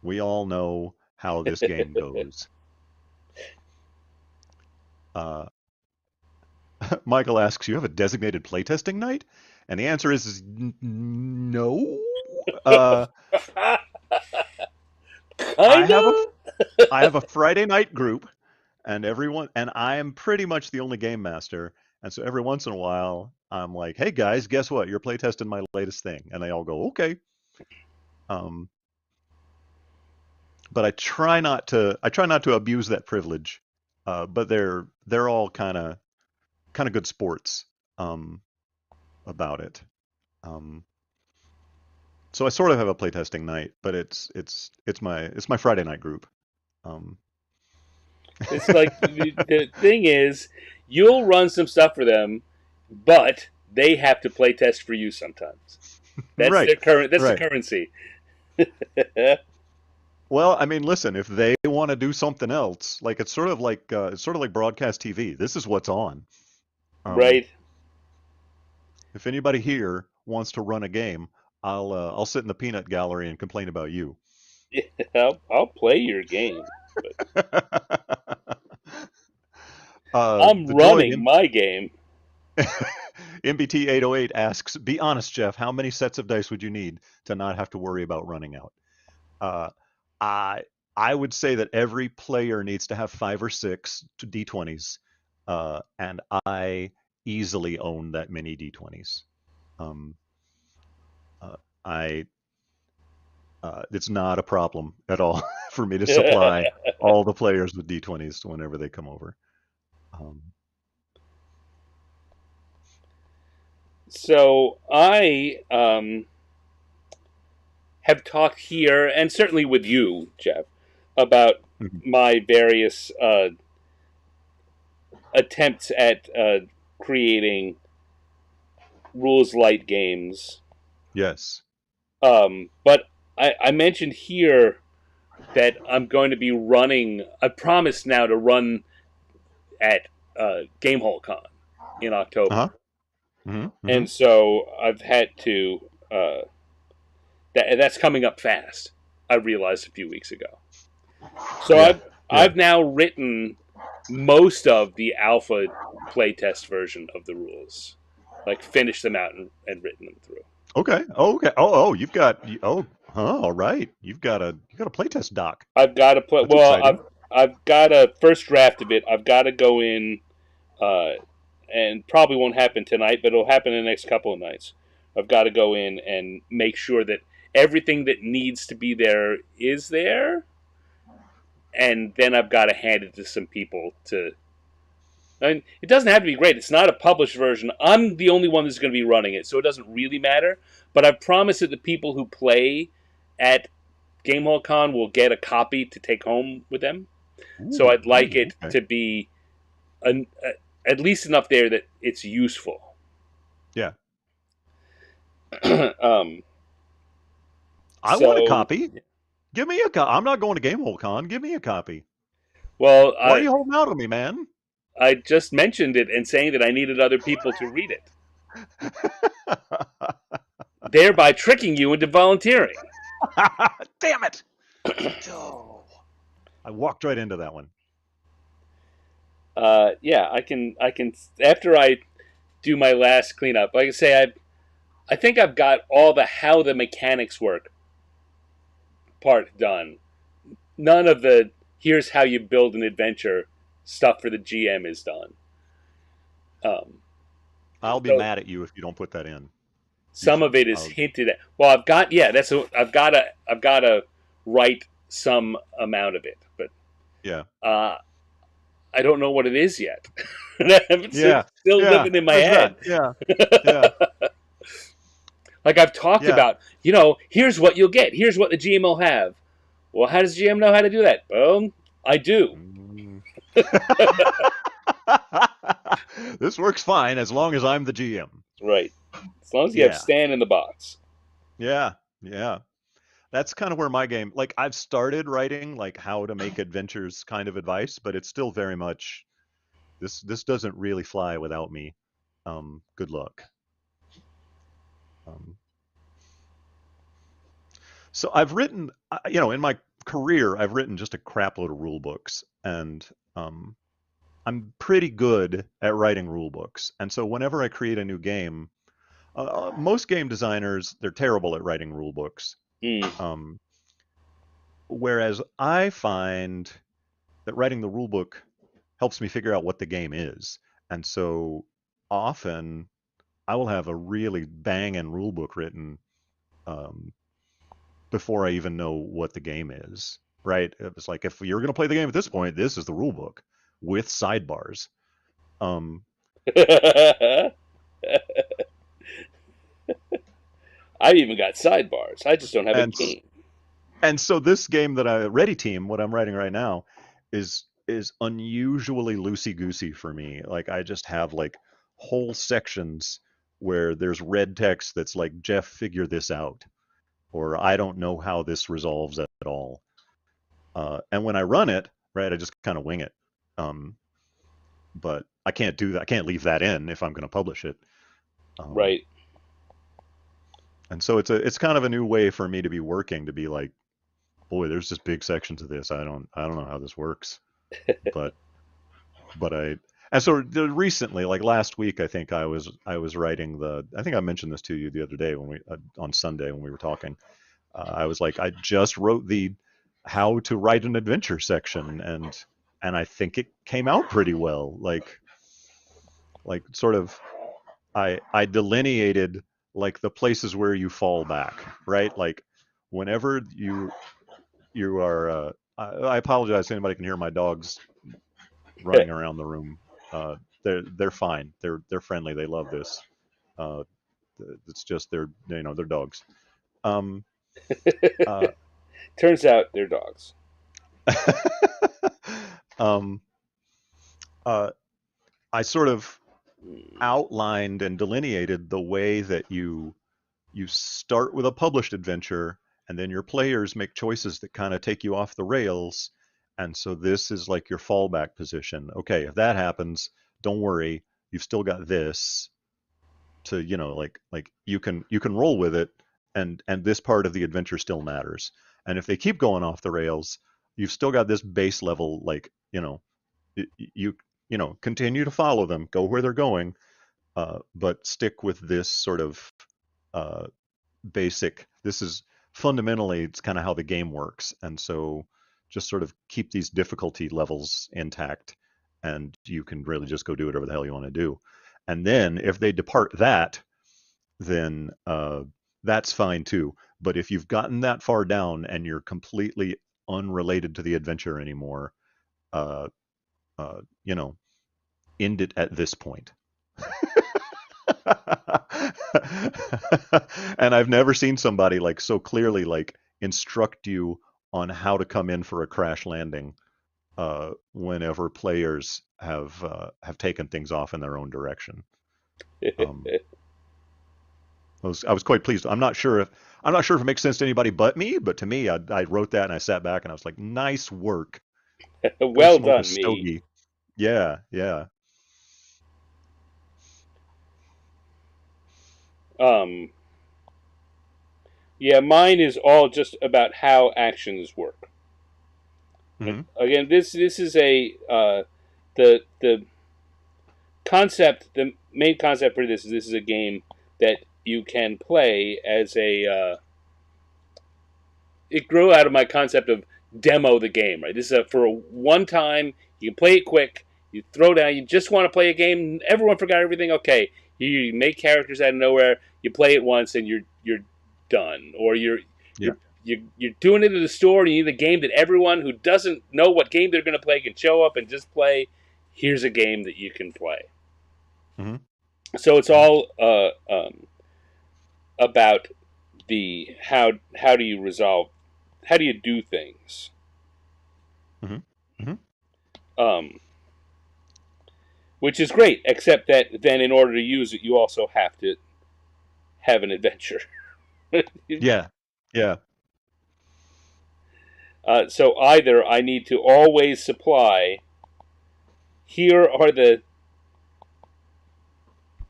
We all know how this game goes. Uh, Michael asks, you have a designated playtesting night? And the answer is no. Uh, I Kind have a of. I have a Friday night group, and I am pretty much the only game master. And so every once in a while, I'm like, "Hey guys, guess what? You're playtesting my latest thing," and they all go, "Okay." Um, but I try not to abuse that privilege. But they're all kind of good sports um, about it. Um, so I sort of have a playtesting night, but it's my Friday night group. Um, It's like the thing is, you'll run some stuff for them, but they have to play test for you sometimes. That's right, their current. That's the right. currency. Well, I mean, listen, if they want to do something else, like it's sort of like broadcast TV. This is what's on. Um, Right. if anybody here wants to run a game, I'll sit in the peanut gallery and complain about you. Yeah, I'll play your game, but I'm The droid running my game. MBT 808 asks, "Be honest, Jeff. How many sets of dice would you need to not have to worry about running out?" Uh, I I would say that every player needs to have 5 or 6 d20s, and I easily own that many d20s. Um, uh, I It's not a problem at all for me to supply all the players with d20s whenever they come over. Um, So I have talked here, and certainly with you, Jeff, about mhm. my various attempts at creating rules light games. Yes. But I mentioned here that I'm going to be running. I promised now to run at Gamehole Con in Uh-huh. October, Hmm. and so I've had to. That's coming up fast. I realized a few weeks ago. So Yeah. Yeah. I've now written most of the alpha playtest version of the rules, like finished them out and written them through. Okay. Oh, okay. Oh, you've got. All right. You got a playtest doc. I've got to put. That's Well, exciting. I've got a first draft of it. I've got to go in, uh, and probably won't happen tonight, but it'll happen in the next couple of nights. I've got to go in and make sure that everything that needs to be there is there, and then I've got to hand it to some people to. I mean, it doesn't have to be great. It's not a published version. I'm the only one that's going to be running it, so it doesn't really matter. But I promise that the people who play at Gamehole Con will get a copy to take home with them. So I'd like Ooh, it okay. to be an, at least enough there that it's useful. Yeah. um, I want a so, copy. Give me a copy. I'm not going to Gamehole Con. Give me a copy. well, Why are you holding out on me, man? I just mentioned it and saying that I needed other people to read it, thereby tricking you into volunteering. Damn it! Oh, I walked right into that one. Yeah, I can. After I do my last cleanup, like I say, I think I've got all the how the mechanics work part done. None of the here's how you build an adventure stuff for the GM is done. Um, I'll be so mad at you if you don't put that in. You some should. of it is hinted at. Well, I've got to write some amount of it, but Yeah. uh, I don't know what it is yet. It's Yeah. still Yeah. living in my There's that. head. Yeah. Yeah. Like I've talked Yeah. about, here's what you'll get. Here's what the GM will have. Well, how does the GM know how to do that? I do. Mm. This works fine as long as I'm the GM. Right. As long as you have Yeah. Stan in the box. Yeah. Yeah. That's kind of where my game, like I've started writing like how to make adventures kind of advice, but it's still very much this doesn't really fly without me. Good luck. Um, so I've written, in my career, I've written just a crap load of rule books, and um, I'm pretty good at writing rule books. And so whenever I create a new game, most game designers they're terrible at writing rule books. Mm. Um, Whereas I find that writing the rule book helps me figure out what the game is. And so often I will have a really banging rule book written um, before I even know what the game is. Right? It's like if you're going to play the game at this point, this is the rule book with sidebars. Um, I've even got sidebars. I just don't have a and game. and so this game that Ready Team, what I'm writing right now, is unusually loosey goosey for me. Like I just have like whole sections where there's red text that's like Jeff, figure this out, or I don't know how this resolves at all. And when I run it, right, I just kind of wing it. Um, but I can't do that. I can't leave that in if I'm going to publish it. Um, Right. and so it's kind of a new way for me to be working to be like, boy, there's just big sections of this. I don't know how this works, but but I and so recently, like last week, I think I was writing I think I mentioned this to you the other day when we on Sunday when we were talking. I was like, I just wrote the how to write an adventure section, and I think it came out pretty well. Like sort of I delineated like the places where you fall back, right? Like whenever you are I apologize if anybody can hear my dogs running around the room. They're fine. They're friendly. They love this. Uh, it's just they're dogs. Um, uh, Turns out they're dogs. um, uh, I sort of Mm. outlined and delineated the way that you start with a published adventure, and then your players make choices that kind of take you off the rails. And so this is like your fallback position. Okay, if that happens, don't worry, you've still got this to like you can roll with it, and this part of the adventure still matters. And if they keep going off the rails, you've still got this base level, like you continue to follow them, go where they're going, but stick with this sort of uh, basic. This is fundamentally it's kind of how the game works, and so just sort of keep these difficulty levels intact, and you can really just go do whatever the hell you want to do. And then if they depart that, then that's fine too. But if you've gotten that far down and you're completely unrelated to the adventure anymore, uh, uh, you know, end it at this point. And I've never seen somebody like so clearly like instruct you on how to come in for a crash landing whenever players have taken things off in their own direction. Um, I was quite pleased. I'm not sure if it makes sense to anybody but me, but to me, I wrote that and I sat back and I was like, nice work. Go Well smoke a done, me. stogie. Yeah, yeah. Um, yeah, mine is all just about how actions work. And Hmm. again, this is a the concept. The main concept for this is a game that you can play as a. It grew out of my concept of demo the game. Right, this is for a one time. You can play it quick. You throw down. You just want to play a game. Everyone forgot everything. Okay, you make characters out of nowhere. You play it once and you're done. Or Yeah. you're doing it at the store. And you need a game that everyone who doesn't know what game they're going to play can show up and just play. Here's a game that you can play. Hmm. So it's Hmm. all about the how do you resolve, how do you do things, Mm-hmm. Mm-hmm. um, which is great. Except that then, in order to use it, you also have to have an adventure. Yeah. Yeah. So either I need to always supply, here are the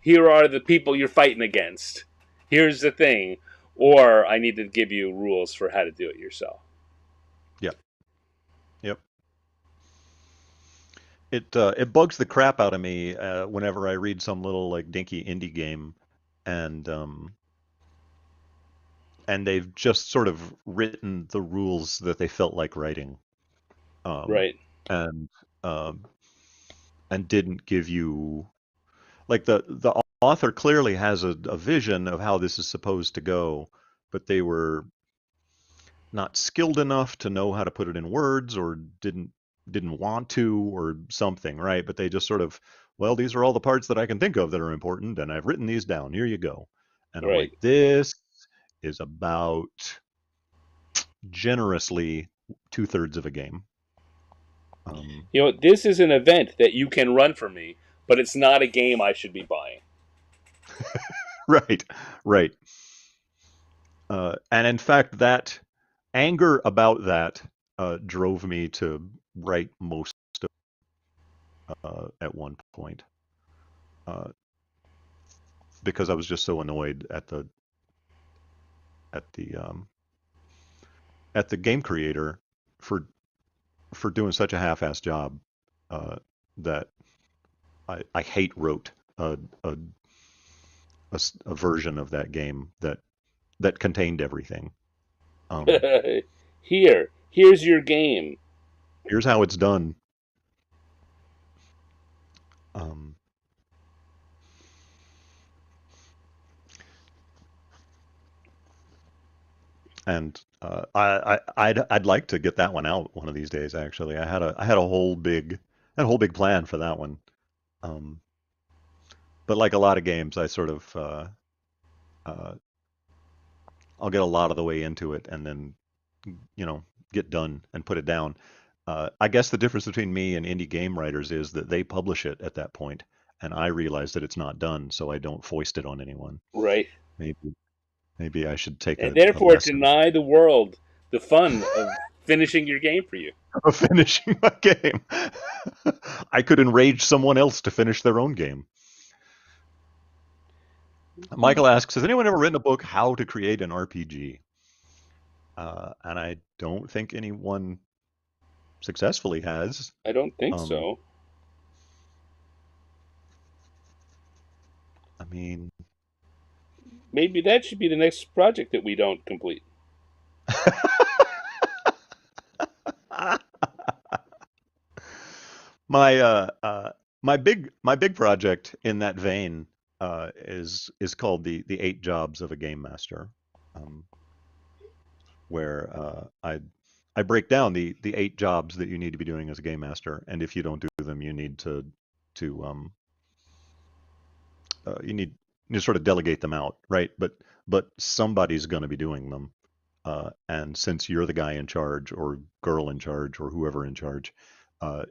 here are the people you're fighting against. Here's the thing, or I need to give you rules for how to do it yourself. Yep. Yep. It bugs the crap out of me whenever I read some little like dinky indie game, and they've just sort of written the rules that they felt like writing, um, Right, and um, and didn't give you like the author clearly has a vision of how this is supposed to go, but they were not skilled enough to know how to put it in words, or didn't want to, or something, right? But they just sort of, well, these are all the parts that I can think of that are important, and I've written these down. Here you go. And I'm like, right. this is about generously two-thirds of a game. Um, You know, this is an event that you can run for me, but it's not a game I should be buying. right, right. And in fact, that anger about that drove me to write most at one point, uh, because I was just so annoyed at the um, at the game creator for doing such a half-assed job, uh, that I hate wrote a, a version of that game that contained everything. Um, Here's your game. Here's how it's done. Um, and I'd like to get that one out one of these days. Actually, I had a whole big plan for that one. Um, but like a lot of games, I sort of uh, I'll get a lot of the way into it and then you know get done and put it down. I guess the difference between me and indie game writers is that they publish it at that point, and I realize that it's not done, so I don't foist it on anyone. Right, Maybe I should take and a therefore lesson deny the world the fun of finishing your game for you. of finishing my game. I could enrage someone else to finish their own game. Michael asks, has anyone ever written a book how to create an RPG? And I don't think anyone successfully has. I don't think Um, so. I mean, Maybe that should be the next project that we don't complete. my my big project in that vein is called the 8 jobs of a game master, um, where I break down the 8 jobs that you need to be doing as a game master, and if you don't do them, you need to you need to sort of delegate them out, right? But somebody's going to be doing them, and since you're the guy in charge or girl in charge or whoever in charge,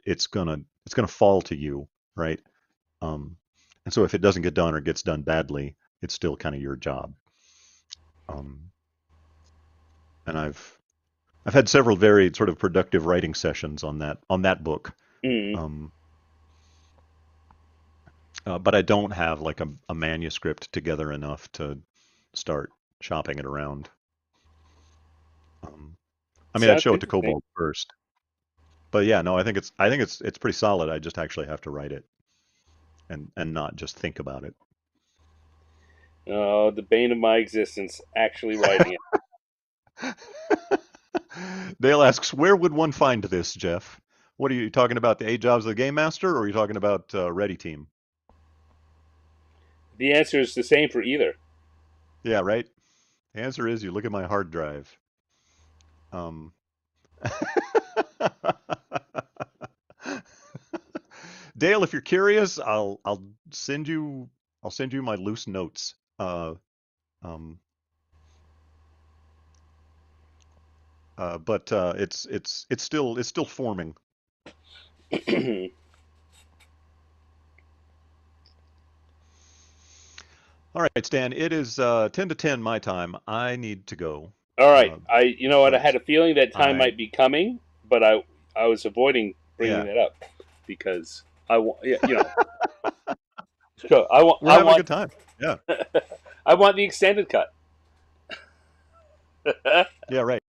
it's gonna fall to you, right? Um, and so if it doesn't get done or gets done badly, it's still kind of your job. Um, and I've had several very sort of productive writing sessions on that book. Mm. Um, but I don't have like a manuscript together enough to start shopping it around. Um, I mean, I'd Sounds show it to interesting. Kobold first, but yeah, no, I think it's pretty solid. I just actually have to write it and not just think about it. Oh, the bane of my existence, actually writing it. Dale asks, where would one find this, Jeff? What are you talking about? The 8 jobs of the game master, or are you talking about Ready Team? The answer is the same for either. Yeah, right. The answer is you look at my hard drive. Um, Dale, if you're curious, I'll send you my loose notes. Um, but it's still forming. All right, Stan. It is 10 to 10 my time. I need to go. All right. Uh, You know what? I but had a feeling that time I might be coming, but I was avoiding bringing yeah, that up because I want, yeah, so I want, we're having a good time. Yeah. I want the extended cut. Yeah, right.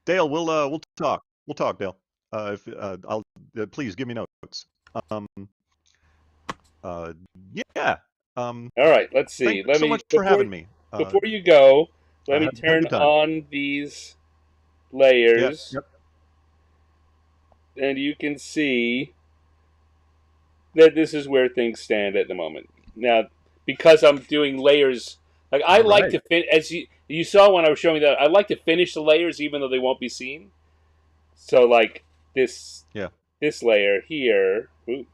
Dale, we'll talk. We'll talk, Dale. If I'll please give me notes. Um, uh, yeah. Um, All right. Let's see. Thanks Let so me much for having me. before you go. I Let me had a turn good time. on these Yeah. layers, Yep. and you can see that this is where things stand at the moment. Now, because I'm doing layers, like I All like right. to as you saw when I was showing that, I like to finish the layers even though they won't be seen. So like this Yeah. this layer here. Ooh,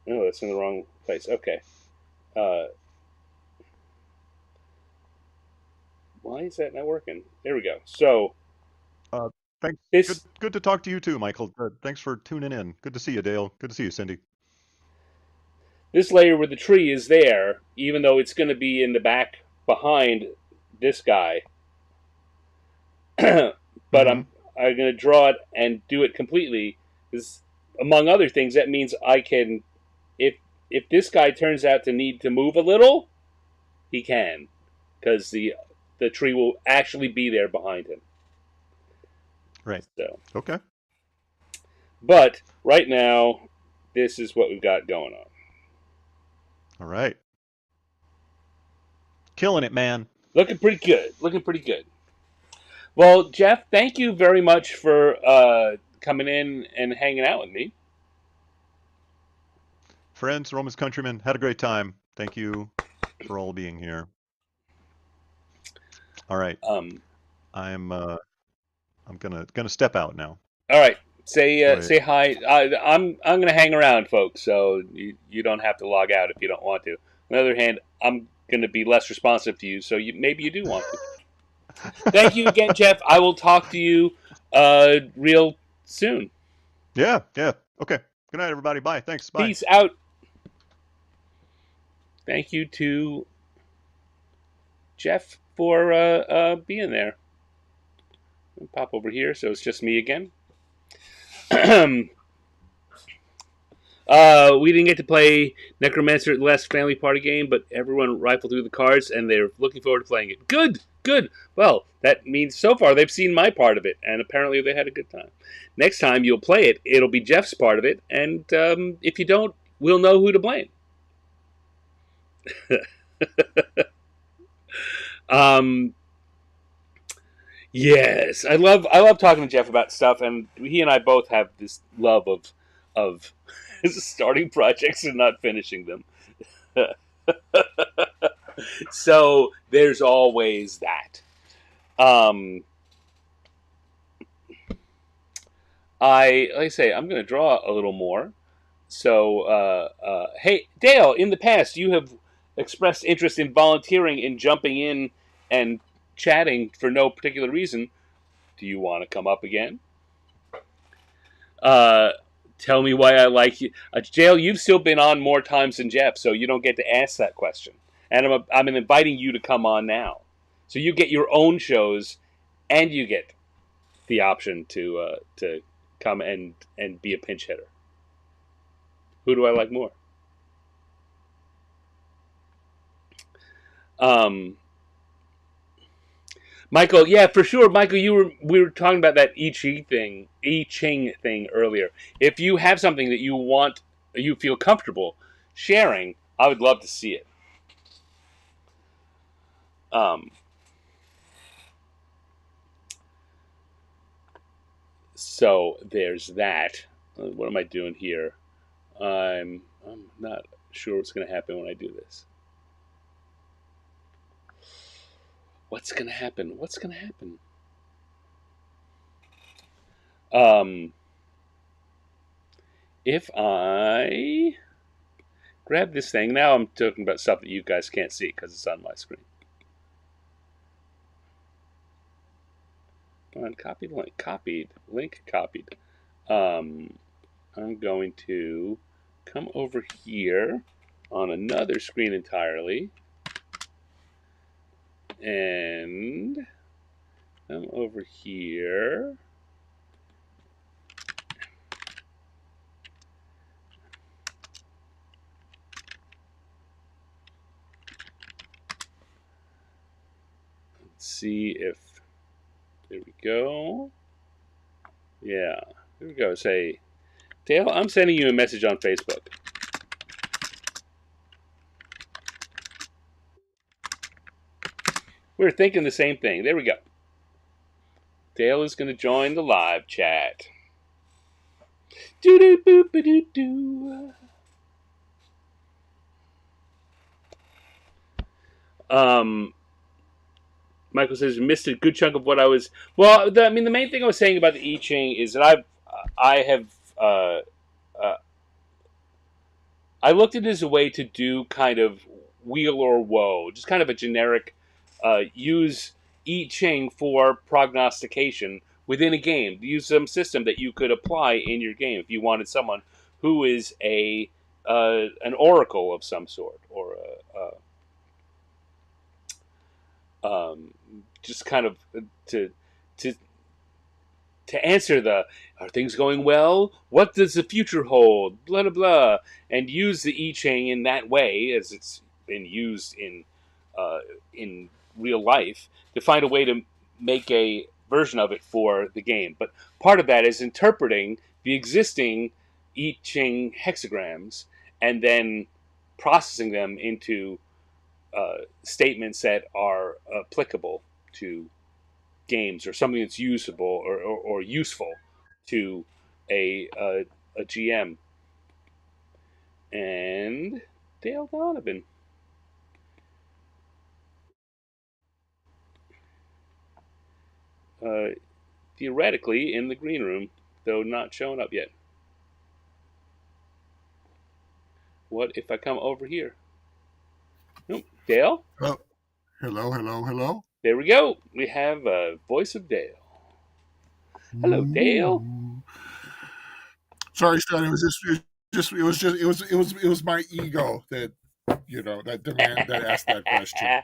no, that's in the wrong place. Okay. Uh, why is that not working? There we go. So Uh, Thanks. Good. this Good to talk to you too, Michael. Thanks for tuning in. Good to see you, Dale. Good to see you, Cindy. this layer where the tree is there, even though it's going to be in the back behind this guy, but Mm-hmm. I'm going to draw it and do it completely. Because among other things, that means I can, if this guy turns out to need to move a little, he can, because the tree will actually be there behind him. Right. So, Okay. but right now, this is what we've got going on. All right. Killing it, man. Looking pretty good. Looking pretty good. Well, Jeff, thank you very much for coming in and hanging out with me. Friends, Romans countrymen, had a great time. Thank you for all being here. All right. Um, I'm gonna step out now. all right, Enjoy. say hi. I'm gonna hang around, folks. So you don't have to log out if you don't want to. On the other hand, I'm gonna be less responsive to you, so maybe you do want to. Thank you again, Jeff. I will talk to you real soon. Yeah, yeah. Okay. Good night, everybody. Bye. Thanks. Bye. Peace out. Thank you to Jeff for being there. I'll pop over here, so it's just me again. We didn't get to play Necromancer at the last family party game, but everyone rifled through the cards and they're looking forward to playing it. Good, good. Well, that means so far they've seen my part of it, and apparently they had a good time. Next time you'll play it, it'll be Jeff's part of it, and if you don't, we'll know who to blame. um, yes, I love talking to Jeff about stuff, and he and I both have this love of starting projects and not finishing them. So there's always that. Um, like I say, I'm going to draw a little more. So, hey, Dale, in the past, you have expressed interest in volunteering in jumping in and chatting for no particular reason. Do you want to come up again? Uh, tell me why I like you. Dale, you've still been on more times than Jeff, so you don't get to ask that question. And I'm inviting you to come on now. So you get your own shows, and you get the option to come and be a pinch hitter. Who do I like more? Um, Michael, yeah, for sure. Michael, we were talking about that I Ching thing earlier. If you have something that you feel comfortable sharing, I would love to see it. Um, so there's that. What am I doing here? I'm not sure what's going to happen when I do this. What's going to happen? What's going to happen? Um, if I grab this thing, now I'm talking about stuff that you guys can't see because it's on my screen. Come on, copy link. Copied. Link copied. I'm going to come over here on another screen entirely. And come over here. Let's see if, there we go. Yeah, here we go. Say, Dale, I'm sending you a message on Facebook. We're thinking the same thing. There we go. Dale is going to join the live chat. Doo doo boop doo doo. Michael says, missed a good chunk of what I was. Well, the main thing I was saying about the I Ching is that I have, I looked at it as a way to do kind of wheel or woe, just kind of a generic, use I Ching for prognostication within a game. Use some system that you could apply in your game if you wanted someone who is an oracle of some sort, or just kind of to to to answer the, are things going well? What does the future hold? Blah blah blah, and use the I Ching in that way as it's been used in real life to find a way to make a version of it for the game. But part of that is interpreting the existing I Ching hexagrams and then processing them into statements that are applicable to games, or something that's usable or useful to a GM. And Dale Donovan. Theoretically in the green room, though not showing up yet. What if I come over here? Nope. Dale? Oh, hello. There we go. We have a voice of Dale. Hello, Dale. Sorry, Stan. It was my ego that that asked that question.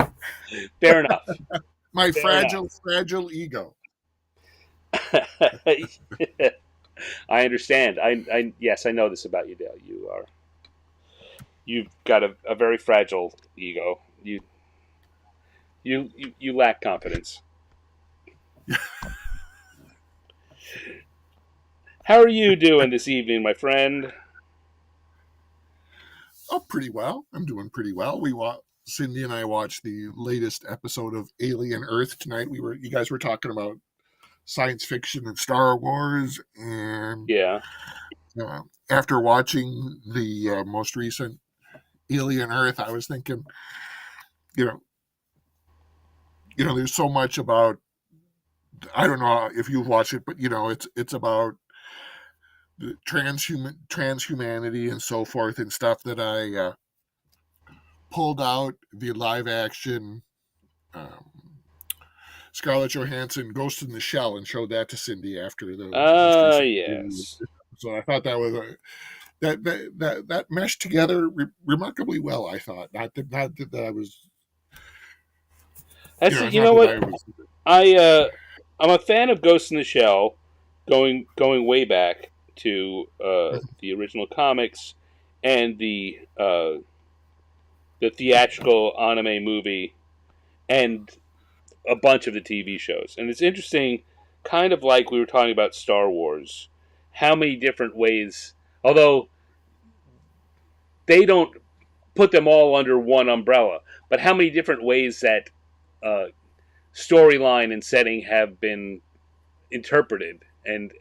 Fair enough. My fragile ego. I understand. Yes, I know this about you, Dale. You've got a very fragile ego. You lack confidence. How are you doing this evening, my friend? Oh, pretty well. I'm doing pretty well. Cindy and I watched the latest episode of Alien Earth tonight. You guys were talking about science fiction and Star Wars, and yeah. After watching the most recent Alien Earth, I was thinking, there's so much about. I don't know if you've watched it, but it's about the transhumanity and so forth and stuff that I pulled out the live action Scarlett Johansson Ghost in the Shell and showed that to Cindy after the yes. So I thought that was that meshed together remarkably well. I thought not that I was. That's what I'm a fan of Ghost in the Shell, going way back to the original comics and the theatrical anime movie and a bunch of the TV shows. And it's interesting, kind of like we were talking about Star Wars, how many different ways, although they don't put them all under one umbrella, but how many different ways that storyline and setting have been interpreted and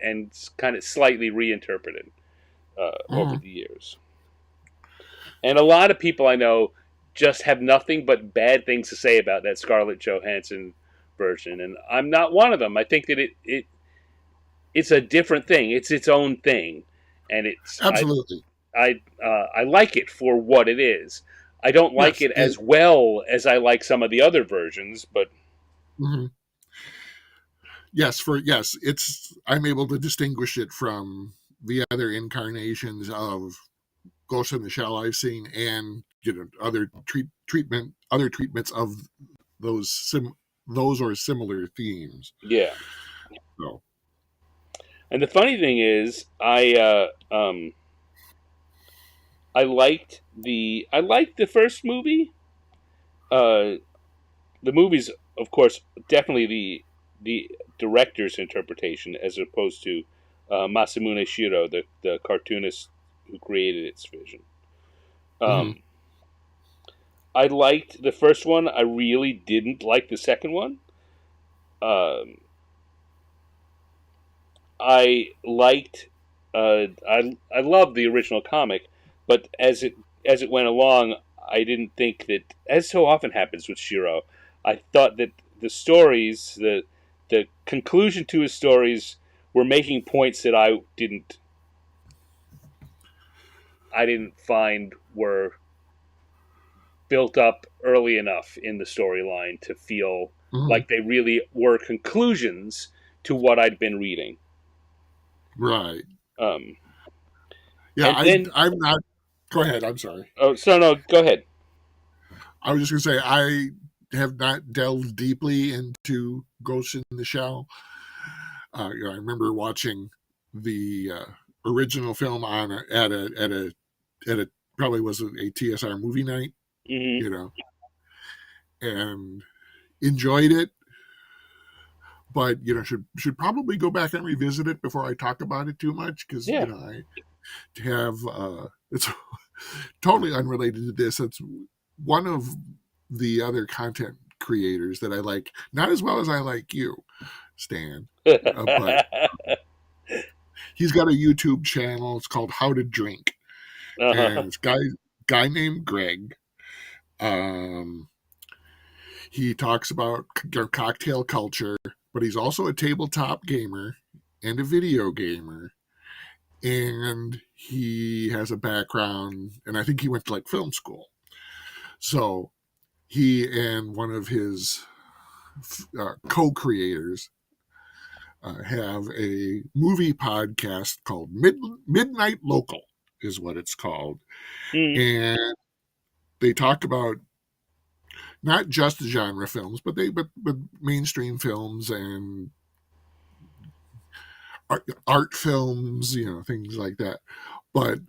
kind of slightly reinterpreted over the years. And a lot of people I know just have nothing but bad things to say about that Scarlett Johansson version, and I'm not one of them. I think that it's a different thing. It's its own thing, and it's absolutely. I like it for what it is. I don't like it as well as I like some of the other versions, but I'm able to distinguish it from the other incarnations of Ghost in the Shell I've seen, and other treatments of those or similar themes. Yeah. So, And the funny thing is, I liked the first movie. Uh, the movie's, of course, definitely the director's interpretation, as opposed to Masamune Shiro, the cartoonist who created its vision. mm-hmm. I liked the first one. I really didn't like the second one. Um, I liked. I loved the original comic, but as it went along, I didn't think that, as so often happens with Shiro, I thought that the stories, the conclusion to his stories, were making points that I didn't find were built up early enough in the storyline to feel Mm-hmm. like they really were conclusions to what I'd been reading. Right. Um, Yeah, and then, I'm not. Go ahead. I'm sorry. oh, so no, go ahead. I was just going to say I have not delved deeply into Ghost in the Shell. I remember watching the original film at a probably was a TSR movie night, Mm-hmm. and enjoyed it, but should probably go back and revisit it before I talk about it too much, because Yeah. I have it's totally unrelated to this. It's one of the other content creators that I like, not as well as I like you, Stan, but he's got a YouTube channel. It's called How to Drink, and it's guy named Greg. Um, he talks about cocktail culture, but he's also a tabletop gamer and a video gamer, and he has a background, and I think he went to like film school. So he and one of his co-creators have a movie podcast called Midnight Local, is what it's called, Mm. and they talk about not just genre films, but mainstream films and art films, things like that. But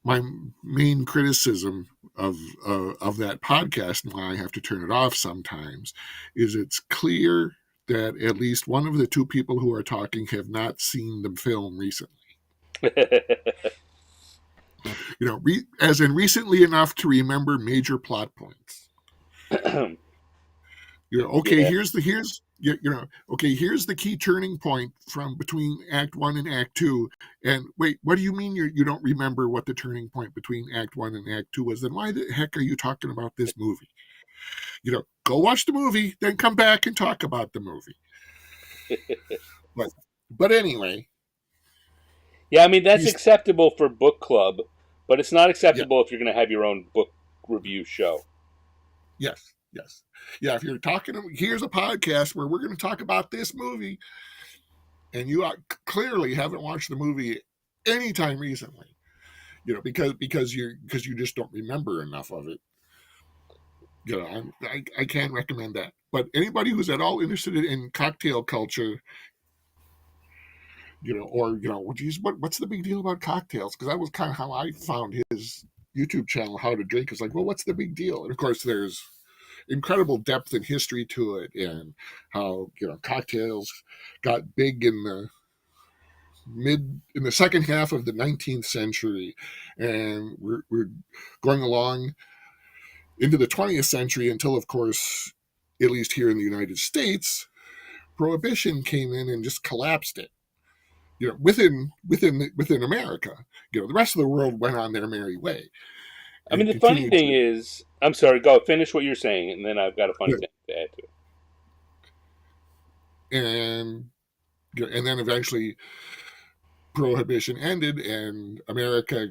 my main criticism of that podcast, and why I have to turn it off sometimes, is it's clear that at least one of the two people who are talking have not seen the film recently. As in recently enough to remember major plot points. Okay, Yeah. here's the key turning point from between Act 1 and Act 2. And wait, what do you mean you don't remember what the turning point between Act 1 and Act 2 was? Then why the heck are you talking about this movie? Go watch the movie, then come back and talk about the movie. But anyway. Yeah, I mean, that's acceptable for book club, but it's not acceptable if you're going to have your own book review show. Yes. Yeah, if you're talking, here's a podcast where we're going to talk about this movie, and you clearly haven't watched the movie anytime recently, because you just don't remember enough of it. I can't recommend that. But anybody who's at all interested in cocktail culture, geez, what's the big deal about cocktails? Because that was kind of how I found his YouTube channel, How to Drink. It's like, well, what's the big deal? And of course, there's incredible depth and history to it, and how cocktails got big in the second half of the 19th century, and we're going along into the 20th century until, of course, at least here in the United States, prohibition came in and just collapsed it. Within America, the rest of the world went on their merry way. I mean, the funny thing is, I'm sorry, go finish what you're saying, and then I've got a funny thing to add to it. And then eventually prohibition ended, and America,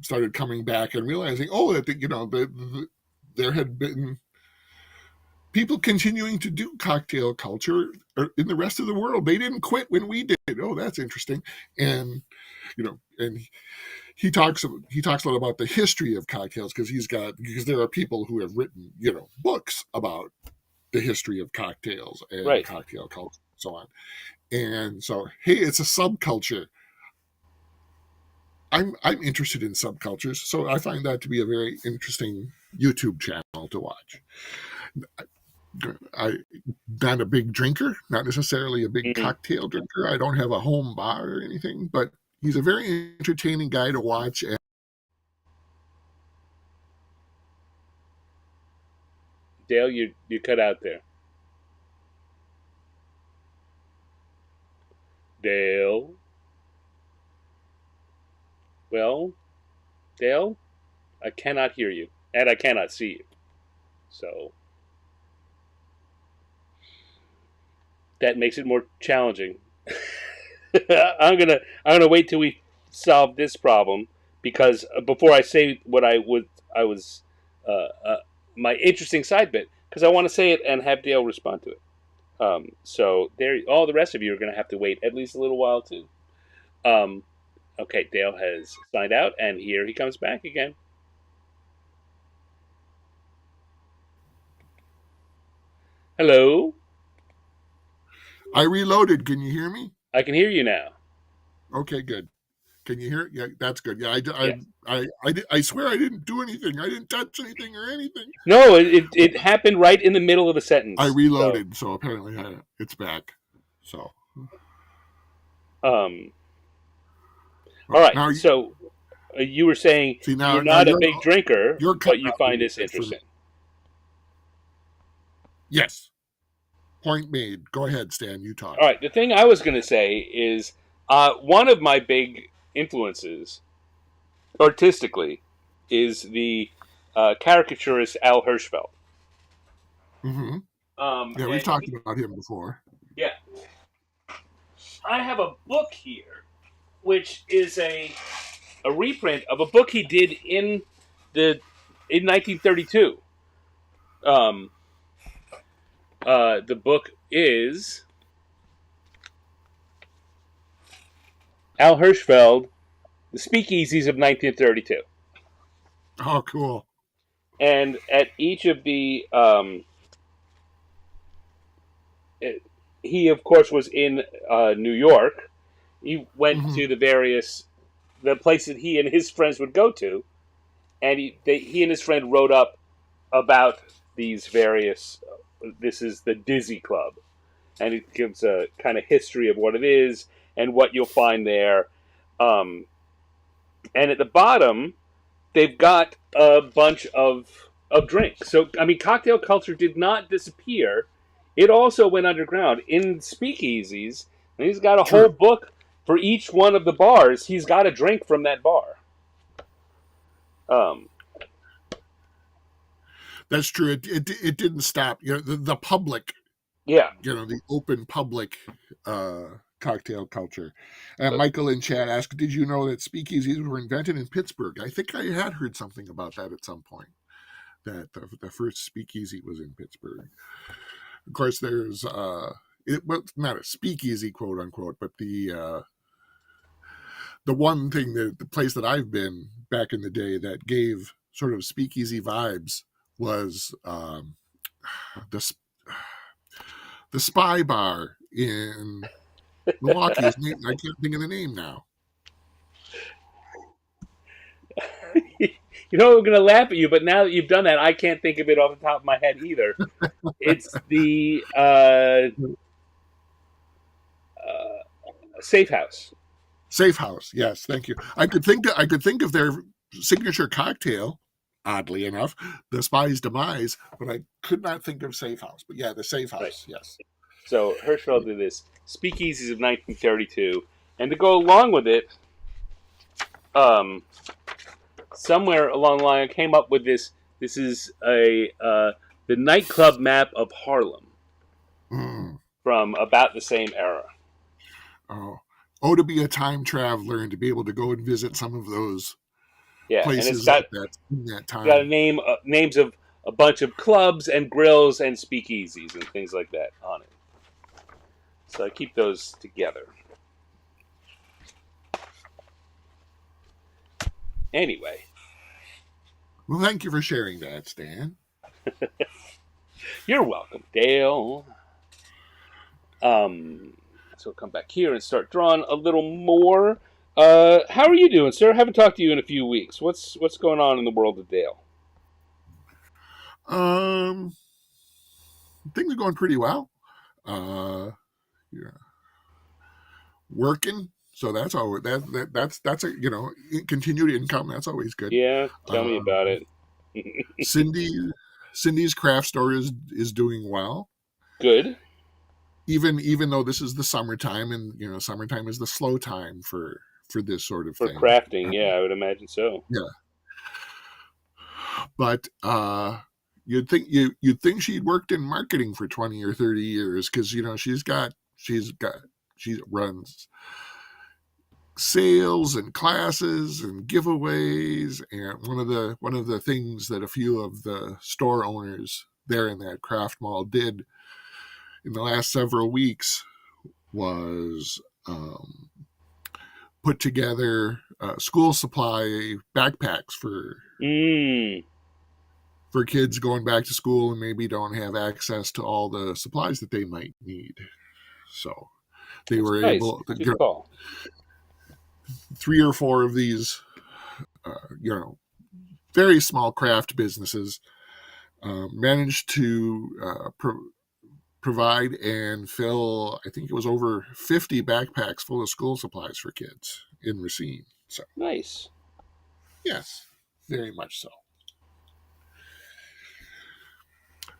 started coming back and realizing, that there had been people continuing to do cocktail culture in the rest of the world. They didn't quit when we did. Oh, that's interesting. And and he talks a lot about the history of cocktails because there are people who have written books about the history of cocktails and cocktail culture and so on. And so, hey, it's a subculture. I'm interested in subcultures, so I find that to be a very interesting YouTube channel to watch. I'm not a big drinker, not necessarily a big cocktail drinker. I don't have a home bar or anything, but he's a very entertaining guy to watch. And Dale, you cut out there. Dale? Well, Dale, I cannot hear you, and I cannot see you. So that makes it more challenging. I'm gonna wait till we solve this problem, because before I say what I was my interesting side bit, because I want to say it and have Dale respond to it. So there, all the rest of you are going to have to wait at least a little while too. Okay, Dale has signed out, and here he comes back again. Hello? I reloaded. Can you hear me? I can hear you now. Okay, good. Can you hear it? Yeah, that's good. Yeah, I swear I didn't do anything. I didn't touch anything or anything. No, it happened right in the middle of a sentence. I reloaded, so apparently it's back. So. All right. So you were saying you're not a big drinker, but you find this interesting. Yes. Point made. Go ahead, Stan. You talk. All right. The thing I was going to say is one of my big influences artistically is the caricaturist Al Hirschfeld. Mm-hmm. Yeah, we've talked about him before. Yeah. I have a book here, which is a reprint of a book he did in 1932. The book is Al Hirschfeld, The Speakeasies of 1932. Oh, cool. And at each of the he of course was in New York. He went to the places he and his friends would go to, and he and his friend wrote up about these various. This is the Dizzy Club, and it gives a kind of history of what it is and what you'll find there. And at the bottom, they've got a bunch of drinks. So, I mean, cocktail culture did not disappear. It also went underground in speakeasies. And he's got a whole book for each one of the bars. He's got a drink from that bar. That's true. It didn't stop. The public. Yeah. The open public cocktail culture. Michael in chat asked, "Did you know that speakeasies were invented in Pittsburgh?" I think I had heard something about that at some point. That the first speakeasy was in Pittsburgh. Of course, there's not a speakeasy, quote unquote, but the one thing the place that I've been back in the day that gave sort of speakeasy vibes was the Spy Bar in Milwaukee. I can't think of the name now. You know, we're going to laugh at you, but now that you've done that, I can't think of it off the top of my head either. It's the Safe House. Safe House, yes, thank you. I could think of their signature cocktail, oddly enough, the Spy's Demise, but I could not think of Safe House. But yeah, the Safe House, yes. So Hirschfeld did this Speakeasies of 1932, and to go along with it, somewhere along the line, I came up with this. This is the nightclub map of Harlem from about the same era. Oh, to be a time traveler and to be able to go and visit some of those places and it's got, in that time. Got a names of a bunch of clubs and grills and speakeasies and things like that on it. So I keep those together. Anyway. Well, thank you for sharing that, Stan. You're welcome, Dale. So we'll come back here and start drawing a little more. How are you doing, sir? I haven't talked to you in a few weeks. What's going on in the world of Dale? Things are going pretty well. Yeah. Working, so that's always that's a continued income. That's always good. Yeah, tell me about it. Cindy's craft store is doing well. Good. Even though this is the summertime, and summertime is the slow time for this sort of thing. For crafting, yeah, I would imagine so. Yeah. But you'd think she'd worked in marketing for 20 or 30 years, because she runs sales and classes and giveaways, and one of the things that a few of the store owners there in that craft mall did in the last several weeks was put together school supply backpacks for kids going back to school and maybe don't have access to all the supplies that they might need. So they were able to get 3 or 4 of these, very small craft businesses managed to provide and fill, I think it was over 50 backpacks full of school supplies for kids in Racine. So nice. Yes, very much so.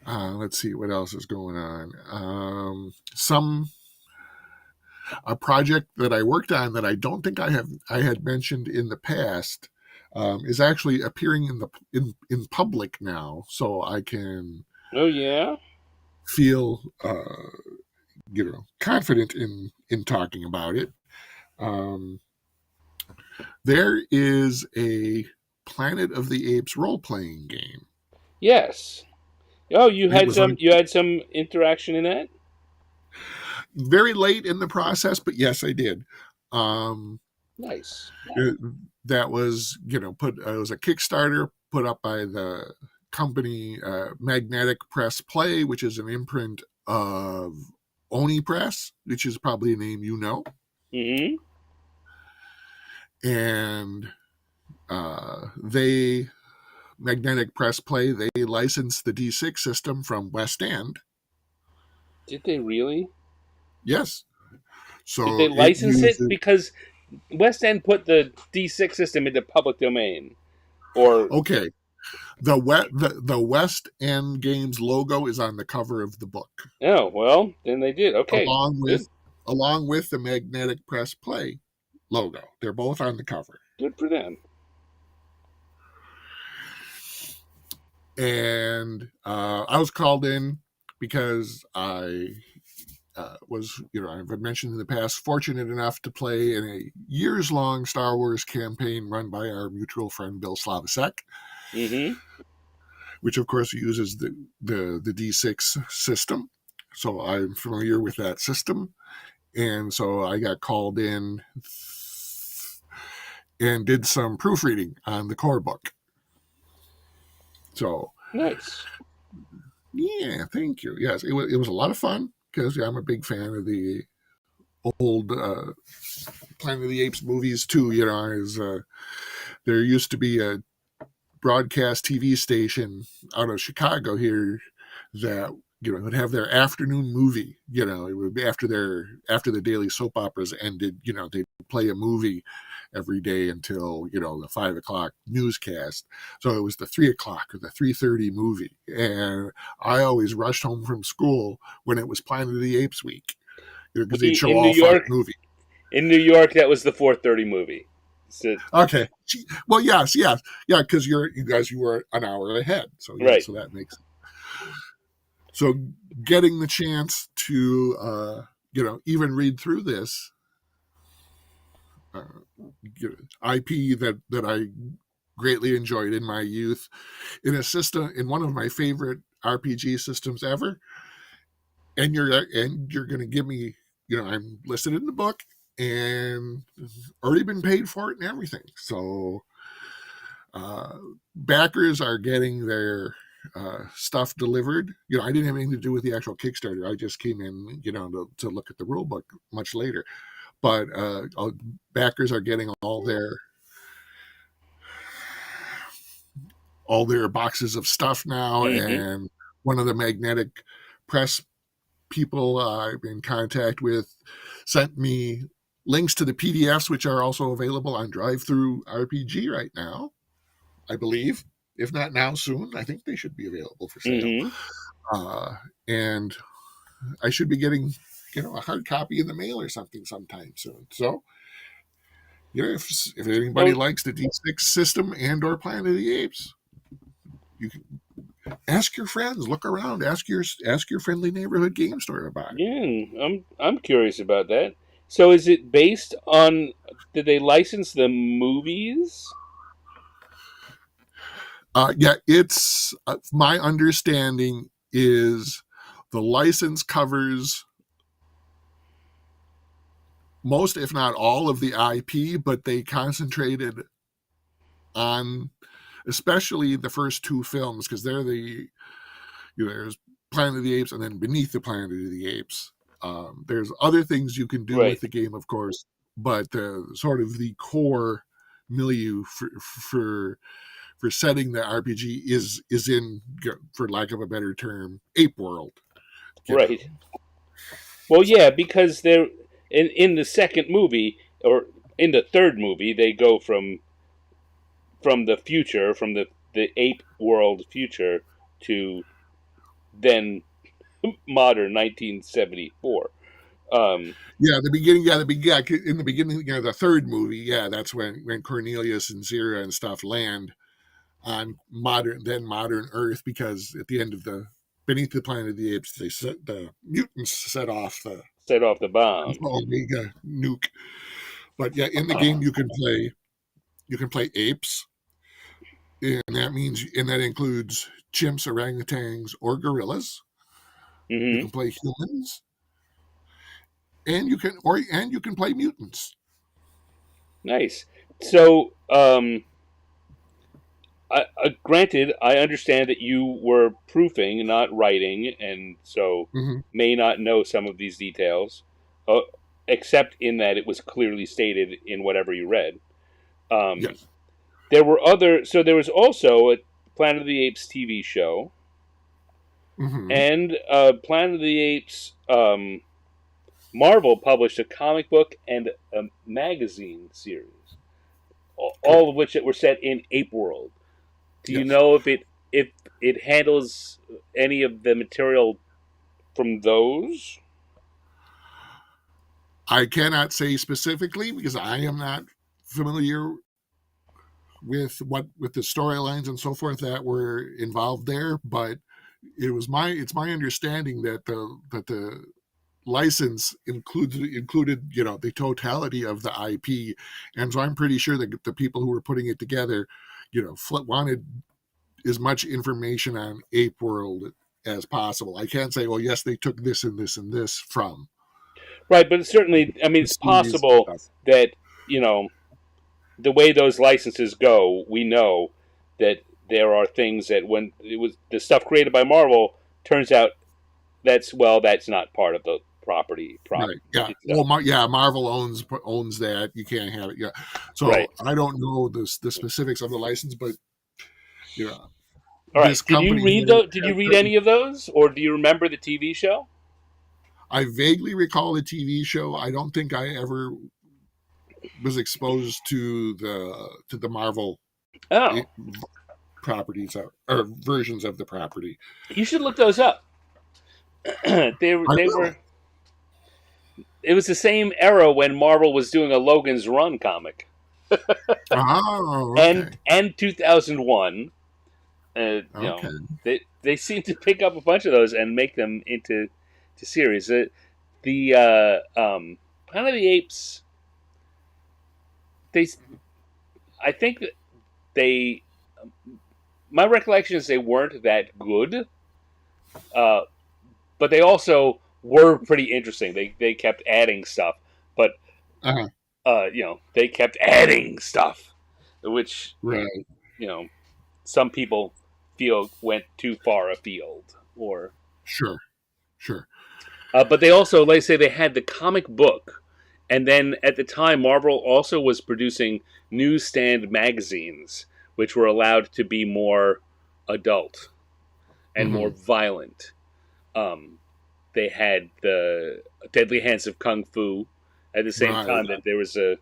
Let's see what else is going on. A project that I worked on that I don't think I had mentioned in the past is actually appearing in public now, so I can. Oh yeah. Feel confident in talking about it. There is a Planet of the Apes role-playing game. Yes. Oh, you had some interaction in that? Very late in the process, but yes, I did. Nice. That was it was a Kickstarter put up by the company Magnetic Press Play, which is an imprint of Oni Press, which is probably a name you know. Mm-hmm. And Magnetic Press Play, they licensed the D6 system from West End. Did they really? Yes. So did they license it? Because West End put the D6 system into public domain? Or okay. The West End Games logo is on the cover of the book. Oh, well, then they did. Okay. Along with the Magnetic Press Play logo. They're both on the cover. Good for them. And I was called in because I was, I've mentioned in the past, fortunate enough to play in a years-long Star Wars campaign run by our mutual friend Bill Slavasek. Mm-hmm. Which of course uses the D6 system. So I'm familiar with that system. And so I got called in and did some proofreading on the core book. So nice. Yeah, thank you. Yes, it was a lot of fun because I'm a big fan of the old Planet of the Apes movies too. There used to be a broadcast TV station out of Chicago here that would have their afternoon movie. It would be after the daily soap operas ended. They'd play a movie every day until the 5 o'clock newscast. So it was the 3 o'clock or the 3:30 movie, and I always rushed home from school when it was Planet of the Apes week because they'd show all 5 movies. In New York, that was the 4:30 movie. So, okay. Well, yes, yeah, because you were an hour ahead, so right. So that makes sense. So getting the chance to even read through this IP that I greatly enjoyed in my youth, in one of my favorite RPG systems ever. And you're going to give me, I'm listed in the book and already been paid for it and everything. So backers are getting their stuff delivered. I didn't have anything to do with the actual Kickstarter. I just came in, to look at the rule book much later. But backers are getting all their boxes of stuff now, and one of the magnetic press people I've been in contact with sent me links to the PDFs, which are also available on Drive-Thru RPG right now, I believe. If not now, soon. I think they should be available for sale. And I should be getting, a hard copy in the mail or something sometime soon. So, if anybody likes the D6 system and or Planet of the Apes, you can ask your friends, look around, ask your friendly neighborhood game store about it. Yeah, I'm curious about that. So is it based on, did they license the movies? Yeah, it's my understanding is the license covers most, if not all, of the IP, but they concentrated on especially the first two films, because they're there's Planet of the Apes and then Beneath the Planet of the Apes. There's other things you can do with the game, of course, but sort of the core milieu for setting the RPG is in, for lack of a better term, ape world. Right. Well, yeah, because they're in the second movie, or in the third movie, they go from the future, from the ape world future, to then modern 1974. Yeah, the beginning. Yeah, in the beginning. The third movie. Yeah, that's when Cornelius and Zira and stuff land on modern Earth, because at the end of the Beneath the Planet of the Apes, the mutants set off the bomb, Omega nuke. But yeah, in the game you can play apes, and that includes chimps, orangutans, or gorillas. You can play humans, and you can play mutants. Nice. So, granted, I understand that you were proofing, not writing, and so may not know some of these details, except in that it was clearly stated in whatever you read. Yes. There was also a Planet of the Apes TV show, and Planet of the Apes. Marvel published a comic book and a magazine series, all of which that were set in Ape World. Do you know if it handles any of the material from those? I cannot say specifically, because I am not familiar with the storylines and so forth that were involved there, but it's my understanding that the license included the totality of the IP, and so I'm pretty sure that the people who were putting it together, wanted as much information on Ape World as possible. I can't say, well, yes, they took this and this and this from. Right, but certainly, I mean, it's possible that, the way those licenses go, we know that there are things that when it was the stuff created by Marvel, turns out that's not part of the property. Right. Yeah. Well, Marvel owns that. You can't have it. Yeah. So I don't know the specifics of the license, but all right. Did you read any of those, or do you remember the TV show? I vaguely recall the TV show. I don't think I ever was exposed to the Marvel properties or versions of the property. You should look those up. They were. It was the same era when Marvel was doing a Logan's Run comic. Okay. And 2001. They seem to pick up a bunch of those and make them into series. The Planet of the Apes. I think that my recollection is they weren't that good, but they also were pretty interesting. They kept adding stuff, but Uh-huh. They kept adding stuff, which Right. Some people feel went too far afield, or Sure. but they also, like I say, they had the comic book, and then at the time, Marvel also was producing newsstand magazines, which were allowed to be more adult and more Mm-hmm. violent. Um, they had the Deadly Hands of Kung Fu. At the same Right. time that there was a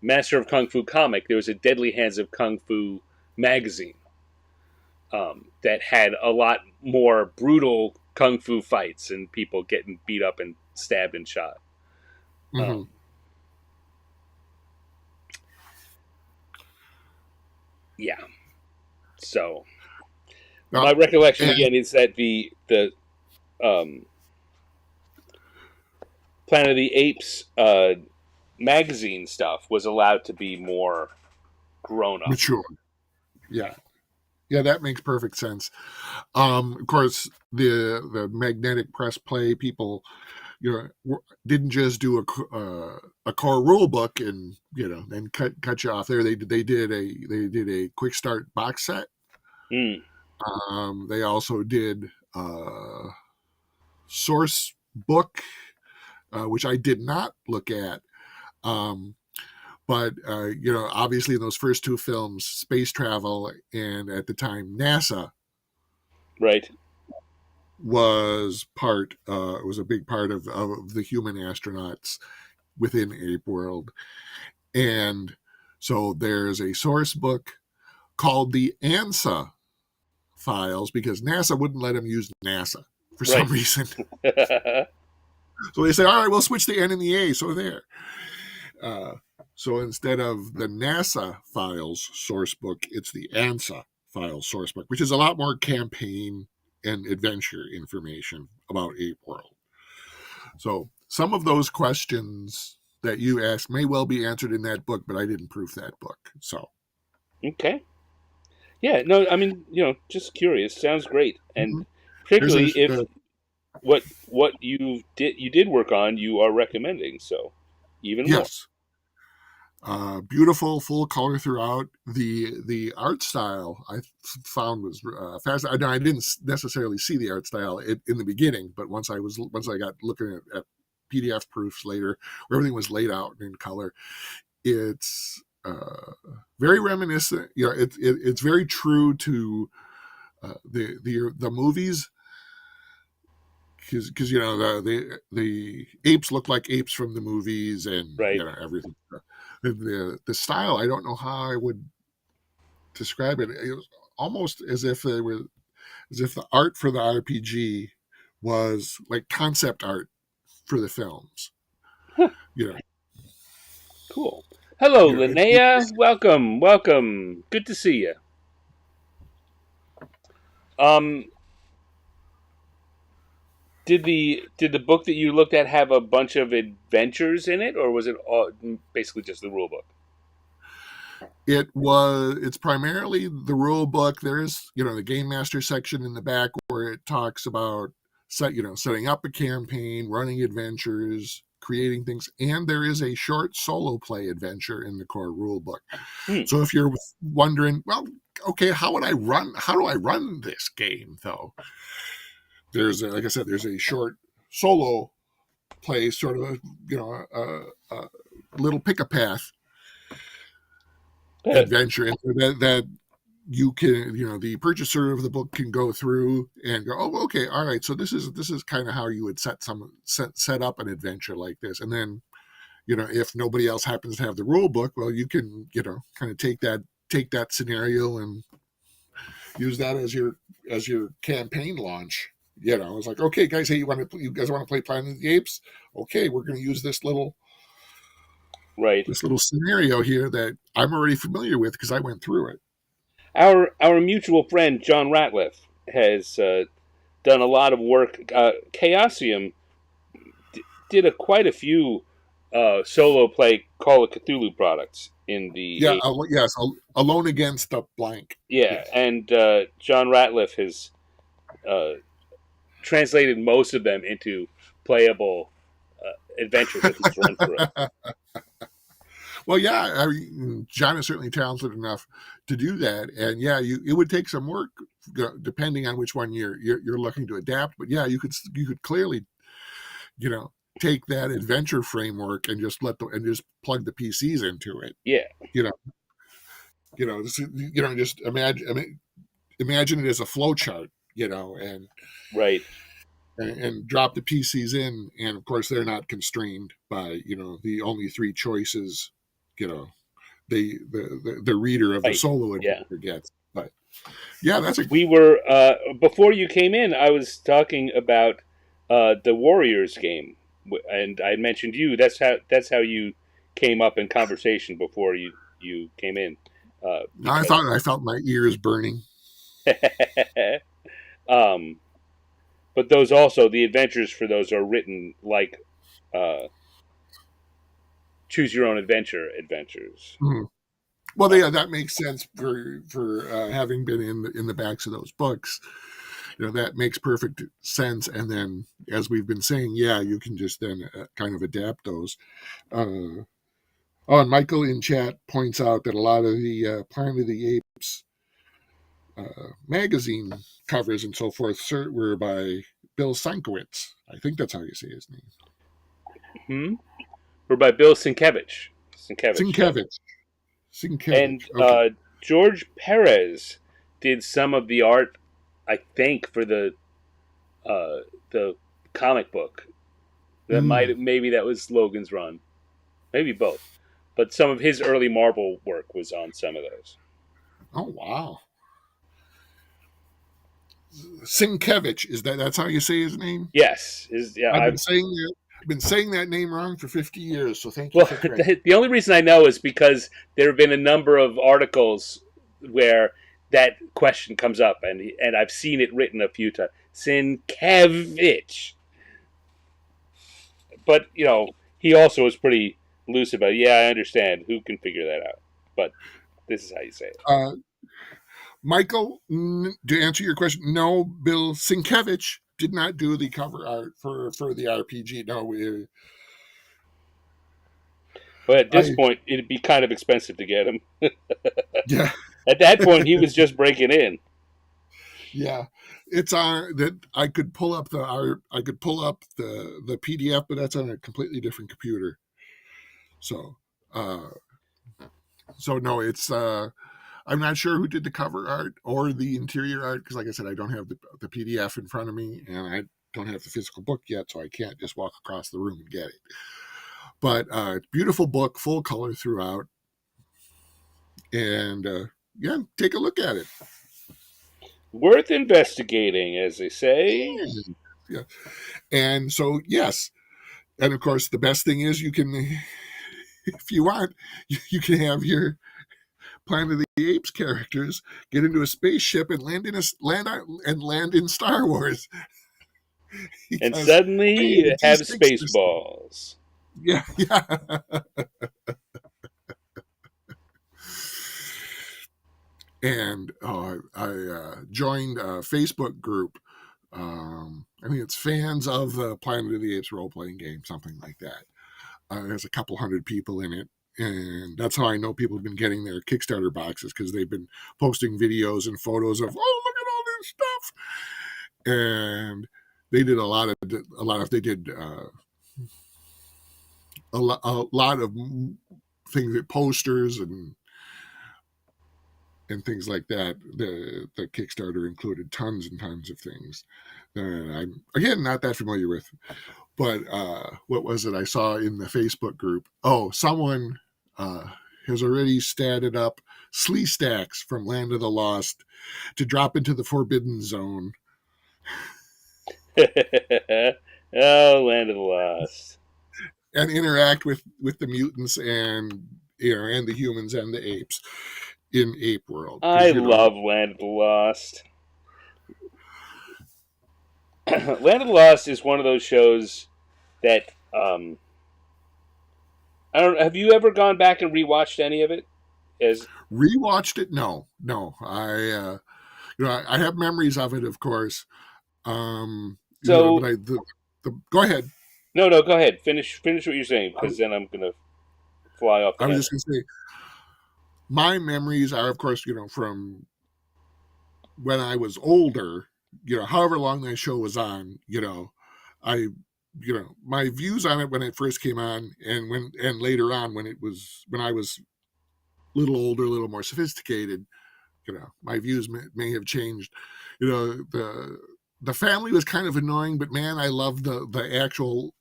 Master of Kung Fu comic, there was a Deadly Hands of Kung Fu magazine that had a lot more brutal kung fu fights and people getting beat up and stabbed and shot. Mm-hmm. Yeah. So my Well, recollection and again is that the um, Planet of the Apes magazine stuff was allowed to be more grown up. mature. Yeah. Yeah, that makes perfect sense. Of course, the magnetic press play people, didn't just do a core rule book and then cut you off there. They did a quick start box set. Mm, They also did source book, which I did not look at. Um, but obviously in those first two films, space travel and at the time NASA right. was a big part of the human astronauts within Ape World. And so there's a source book called the ANSA files because NASA wouldn't let them use NASA for some Right. reason. So they say, all right, we'll switch the N and the A. So there. So instead of the NASA files source book, it's the ANSA files source book, which is a lot more campaign and adventure information about Ape World. So some of those questions that you asked may well be answered in that book, but I didn't proof that book. So Okay. Yeah. No. I mean, just curious. Sounds great, and there's particularly if what you did work on, you are recommending. So even more. yes, beautiful full color throughout. The art style I found was fascinating. I didn't necessarily see the art style in the beginning, but once I got looking at PDF proofs later, where everything was laid out in color, it's very reminiscent. It's very true to the movies. Because the apes look like apes from the movies, and Right. everything. The style, I don't know how I would describe it. It was almost as if the art for the RPG was like concept art for the films. Huh. You know, Cool. Hello, it's Linnea. Welcome. Good to see you. Um, did the book that you looked at have a bunch of adventures in it, or was it all, basically just the rule book? it's primarily the rule book. There is the game master section in the back where it talks about setting up a campaign, running adventures, creating things, and there is a short solo play adventure in the core rule book. So if you're wondering, well, okay, how do I run this game though? Like I said, there's a short solo play, sort of a little pick a path adventure that you can, the purchaser of the book can go through and go, oh, okay, all right, so this is kind of how you would set up an adventure like this. And then if nobody else happens to have the rule book, well, you can kind of take that scenario and use that as your campaign launch. It's like, okay, guys, hey, you guys want to play Planet of the Apes? Okay, we're going to use this little scenario here that I'm already familiar with because I went through it. Our mutual friend John Ratliff has done a lot of work. Chaosium did quite a few solo play Call of Cthulhu products in the Yeah, yes, Alone Against the Blank. yeah, Yes. and John Ratliff has uh, translated most of them into playable adventures that he's run through. Well, yeah, I mean, John is certainly talented enough to do that, and yeah, it would take some work depending on which one you're looking to adapt. But yeah, you could clearly, take that adventure framework and just just plug the PCs into it. Yeah, You know, just imagine it as a flow chart. And right. and drop the PCs in, and of course they're not constrained by the only three choices. You know, the reader of the Right. solo Yeah. adventure gets. But yeah, that's a We were before you came in. I was talking about the Warriors game, and I mentioned you. That's how you came up in conversation before you came in. I Because thought I felt my ears burning. um, but those also the adventures for those are written like uh, choose your own adventures. Mhm. Well, Uh, yeah, that makes sense for having been in the backs of those books. That makes perfect sense. And then, as we've been saying, yeah, you can just then kind of adapt those. Uh, and Michael in chat points out that a lot of the Planet of the Apes magazine covers and so forth were by Bill Sienkiewicz. I think that's how you say his name. hmm? We're by Bill Sienkiewicz. Sienkiewicz, yeah. Sienkiewicz. And Sienkiewicz. Okay. George Perez did some of the art, I think, for the comic book. That Mm. maybe that was Logan's run, maybe both. But some of his early Marvel work was on some of those. Oh wow. Sienkiewicz, that's how you say his name? Yes, I've been saying that name wrong for 50 years, so thank you well, for correcting. the only reason I know is because there have been a number of articles where that question comes up, and I've seen it written a few times. Sienkiewicz. But he also was pretty loose about it. Yeah, I understand. Who can figure that out? But this is how you say it. Michael, to answer your question, no, Bill Sienkiewicz did not do the cover art for the RPG. No, But at this I point, it'd be kind of expensive to get him. yeah. At that point, he was just breaking in. Yeah, it's on that. I could pull up the PDF, but that's on a completely different computer. So, uh, no, it's I'm not sure who did the cover art or the interior art because, like I said, I don't have the PDF in front of me, and I don't have the physical book yet, so I can't just walk across the room and get it. But beautiful book, full color throughout, and yeah, take a look at it. Worth investigating, as they say. Yeah, and so yes, and of course the best thing is you can, if you want, you can have your Planet of the Apes characters get into a spaceship and land in Star Wars. And Because suddenly hey, the you have G6 system. Spaceballs. Yeah, yeah. And I joined a Facebook group. I think it's fans of the Planet of the Apes role playing game, something like that. There's a couple hundred people in it, and that's how I know people have been getting their Kickstarter boxes because they've been posting videos and photos of, oh, look at all this stuff, and they did they did a lot of things, posters and things like that. The Kickstarter included tons and tons of things that I'm again not that familiar with. But what was it I saw in the Facebook group? Oh, someone has already statted up slee stacks from Land of the Lost to drop into the Forbidden Zone Oh, Land of the Lost. and interact with the mutants and and the humans and the apes in Ape World I because love Land of the Lost. Land of the Lost is one of those shows that I don't. Have you ever gone back and rewatched any of it? Rewatched it? No. I have memories of it, of course. But So go ahead. no, go ahead. Finish what you're saying, because then I'm gonna fly off the I was handle. just going to say, my memories are, of course, from when I was older. However long that show was on. I, my views on it when it first came on, and later on when I was a little older, a little more sophisticated. My views may have changed. The family was kind of annoying, but man, I love the actual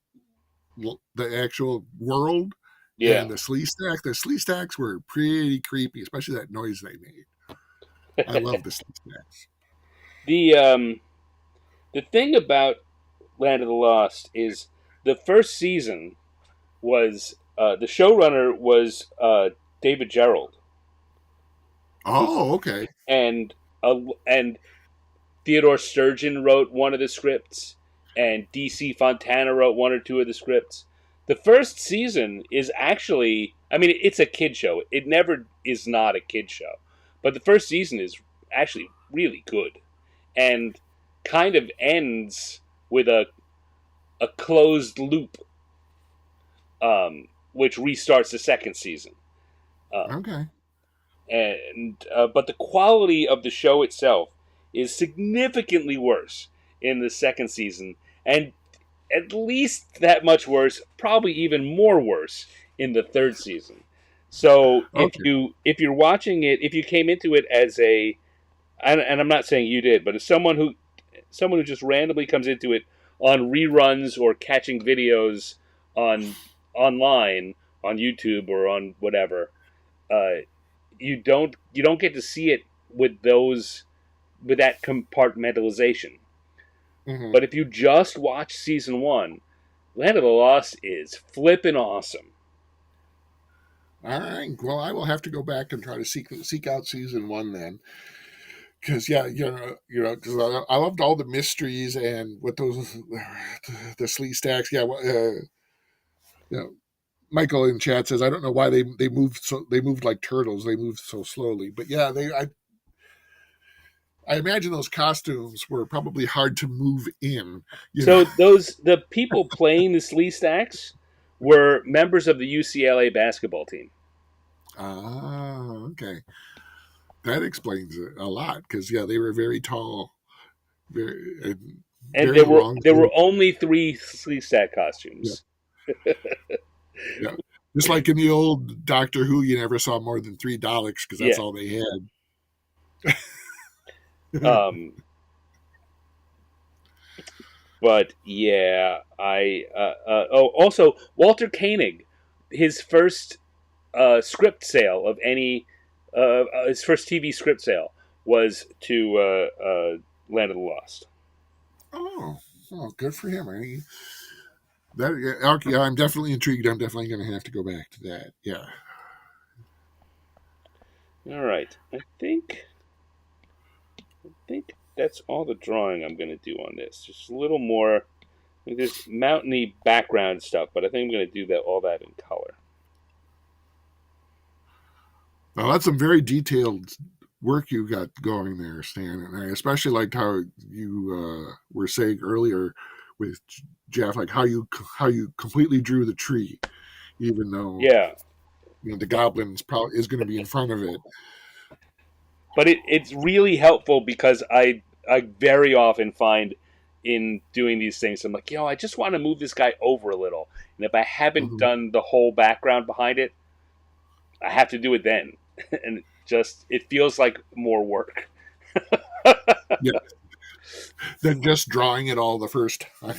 world Yeah. and the slee stack. The slee stacks were pretty creepy, especially that noise they made. I love the slee stacks. The the thing about Land of the Lost is the first season was the showrunner was David Gerald, Oh, okay. and and Theodore Sturgeon wrote one of the scripts, and DC Fontana wrote one or two of the scripts. The first season is actually, I mean, it's a kid show. It never is not a kid show, but the first season is actually really good, and kind of ends with a closed loop, which restarts the second season. Okay. And but the quality of the show itself is significantly worse in the second season, and at least that much worse, probably even more worse in the third season. So Okay. if you're watching it, if you came into it as and I'm not saying you did, but as someone who just randomly comes into it on reruns or catching videos on online on YouTube or on whatever, uh, you don't get to see it with that compartmentalization. Mm-hmm. But if you just watch season one, Land of the Lost is flippin' awesome. All right. Well, I will have to go back and try to seek out season one then, because yeah, because I loved all the mysteries and what those the slee stacks. Yeah, you know, Michael in chat says I don't know why they moved like turtles. They moved so slowly, but yeah, I imagine those costumes were probably hard to move in. So the people playing the Slee Stacks were members of the UCLA basketball team. Ah, okay. That explains it a lot because yeah, they were very tall, very And very long. there were only 3 Slee Stack Yeah, costumes. yeah. Just like in the old Doctor Who, you never saw more than 3 Daleks because that's Yeah. all they had. Um, but yeah, also Walter Koenig, his first script sale of any his first TV script sale was to Land of the Lost. Oh, good for him. Okay, I'm definitely intrigued. I'm definitely going to have to go back to that. Yeah. All right, I think that's all the drawing I'm going to do on this. Just a little more. There's mountainy background stuff, but I think I'm going to do all that in color. Well, that's some very detailed work you got going there, Stan. And I especially liked how you were saying earlier with Jeff, like how you completely drew the tree, even though Yeah, the goblin's probably is going to be in front of it. but it's really helpful because I very often find in doing these things, I'm like, I just want to move this guy over a little, and if I haven't Mm-hmm. done the whole background behind it, I have to do it then, and it feels like more work. Yeah, than just drawing it all the first time.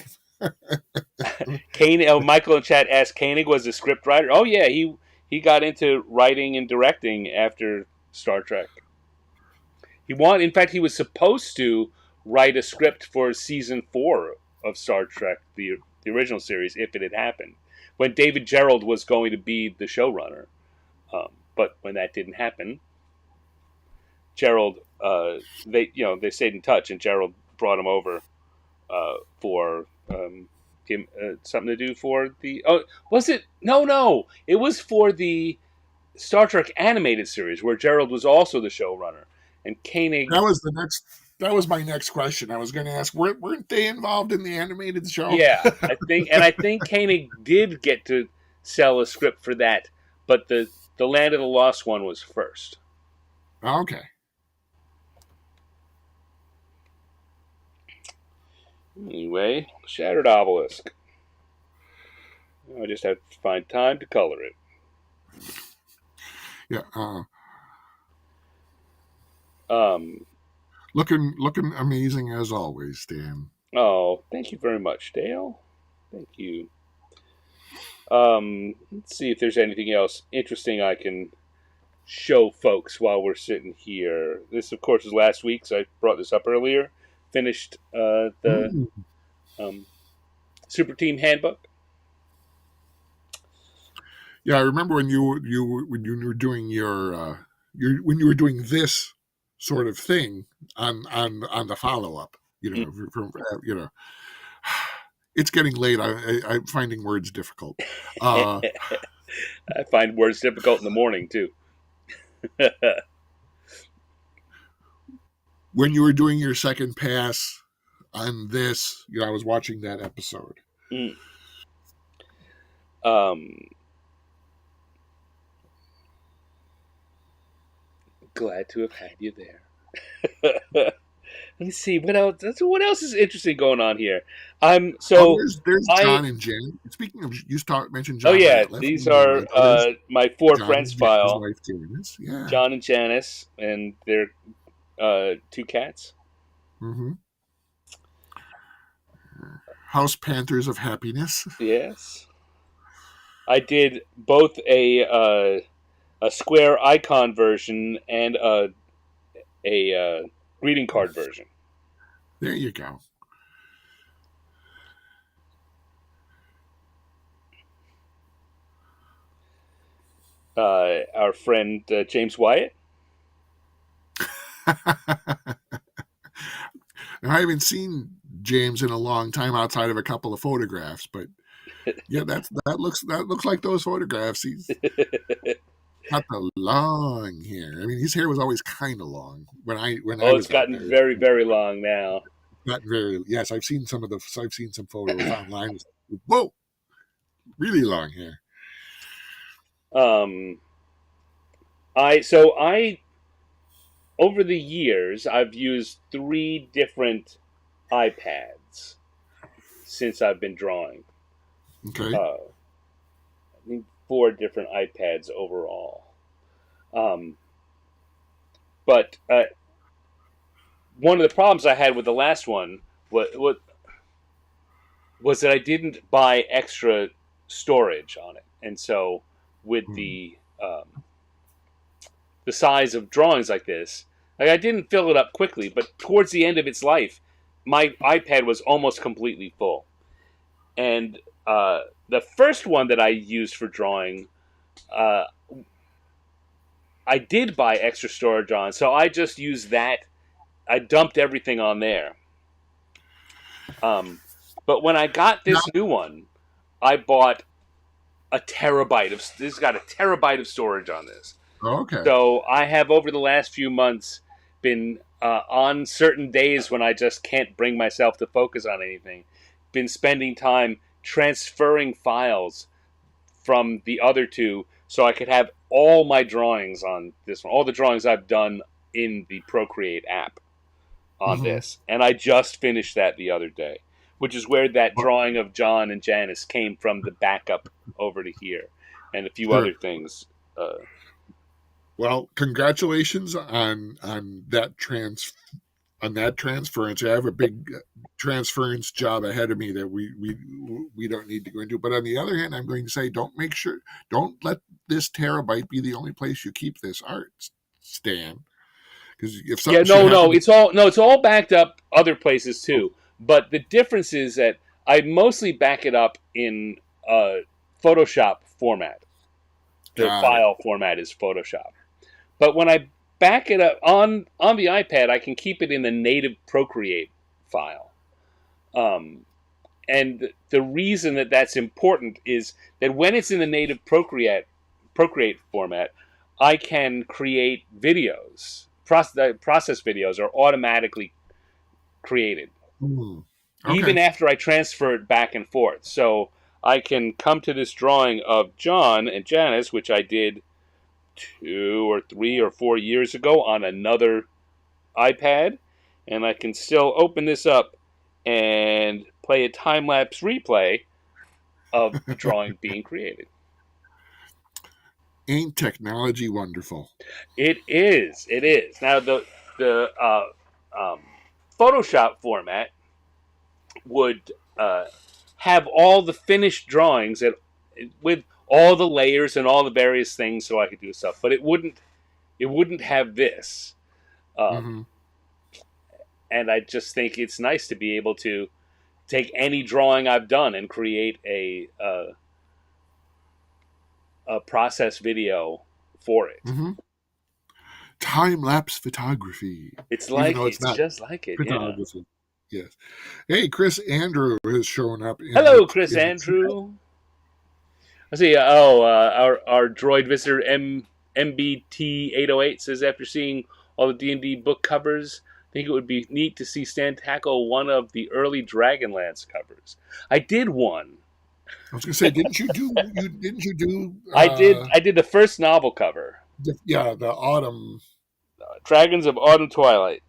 Michael in chat asked, Koenig was a script writer. Oh yeah, he got into writing and directing after Star Trek. In fact, he was supposed to write a script for season 4 of Star Trek, the original series, if it had happened, when David Gerald was going to be the showrunner. But when that didn't happen, Gerald, they stayed in touch, and Gerald brought him over for something to do for the. Oh, was it? No. It was for the Star Trek animated series where Gerald was also the showrunner, and Koenig. That was my next question. I was going to ask, weren't they involved in the animated show? Yeah, I think Koenig did get to sell a script for that, but the Land of the Lost one was first. Okay. Anyway, Shattered Obelisk. I just have to find time to color it. Yeah. Um. Looking amazing as always, Dan. Oh, thank you very much, Dale. Thank you. Let's see if there's anything else interesting I can show folks while we're sitting here. This, of course, is last week, so I brought this up earlier. Finished the Super Team Handbook. Yeah, I remember when you were doing when you were doing this sort of thing on the follow up. It's getting late. I'm finding words difficult. I find words difficult in the morning too. When you were doing your second pass on this, I was watching that episode. Glad to have had you there. Let me see what else. What else is interesting going on here? There's John and Jen. Speaking of, you mentioned John. Oh yeah, these are my four John friends file. Wife, Janice. Yeah. John and Janice and their two cats. Mm-hmm. House Panthers of Happiness. Yes, I did both a square icon version and a greeting card version. There you go. Our friend James Wyatt. I haven't seen James in a long time outside of a couple of photographs, but yeah, that looks like those photographs. He's got the long hair. I mean, his hair was always kind of long when I was. It's gotten very, very long now. Not very. Yes, I've seen some photos online. Whoa, really long hair. I over the years I've used 3 different iPads since I've been drawing. Okay. I think 4 different iPads overall. But one of the problems I had with the last one was that I didn't buy extra storage on it, and so with the size of drawings like this, I didn't fill it up quickly. But towards the end of its life, my iPad was almost completely full, and the first one that I used for drawing, I did buy extra storage on, so I just used that. I dumped everything on there. But when I got this new one, I bought a terabyte of. This has got a terabyte of storage on this. Okay. So I have over the last few months been on certain days when I just can't bring myself to focus on anything, been spending time transferring files from the other two so I could have all my drawings on this one, all the drawings I've done in the Procreate app on this. And I just finished that the other day, which is where that drawing of John and Janice came from, the backup over to here, and a few other things. Well, congratulations on that transference. I have a big transference job ahead of me that we don't need to go into. But on the other hand, I'm going to say don't let this terabyte be the only place you keep this art, Stan. Because if it's all backed up other places too. But the difference is that I mostly back it up in Photoshop format. The file format is Photoshop. But when I back it up on the iPad, I can keep it in the native Procreate file. and the reason that that's important is that when it's in the native Procreate format, I can create videos. Process videos are automatically created, even Okay. after I transfer it back and forth. So I can come to this drawing of John and Janice, which I did 2 or 3 or 4 years ago on another iPad, and I can still open this up and play a time-lapse replay of the drawing being created. Ain't technology wonderful? It is. It is. Now the Photoshop format would have all the finished drawings with all the layers and all the various things, so I could do stuff. But it wouldn't have this. Mm-hmm. And I just think it's nice to be able to take any drawing I've done and create a process video for it. Mm-hmm. Time-lapse photography. It's like it's not just like it. photography. Yeah. Yes. Hey, Chris Andrew has shown up. Hello, Chris Andrew. I see. Our droid visitor MBT 808 says, after seeing all the D&D book covers, I think it would be neat to see Stan tackle one of the early Dragonlance covers. I did one. I was going to say, didn't you do? I did the first novel cover. The Autumn. Dragons of Autumn Twilight.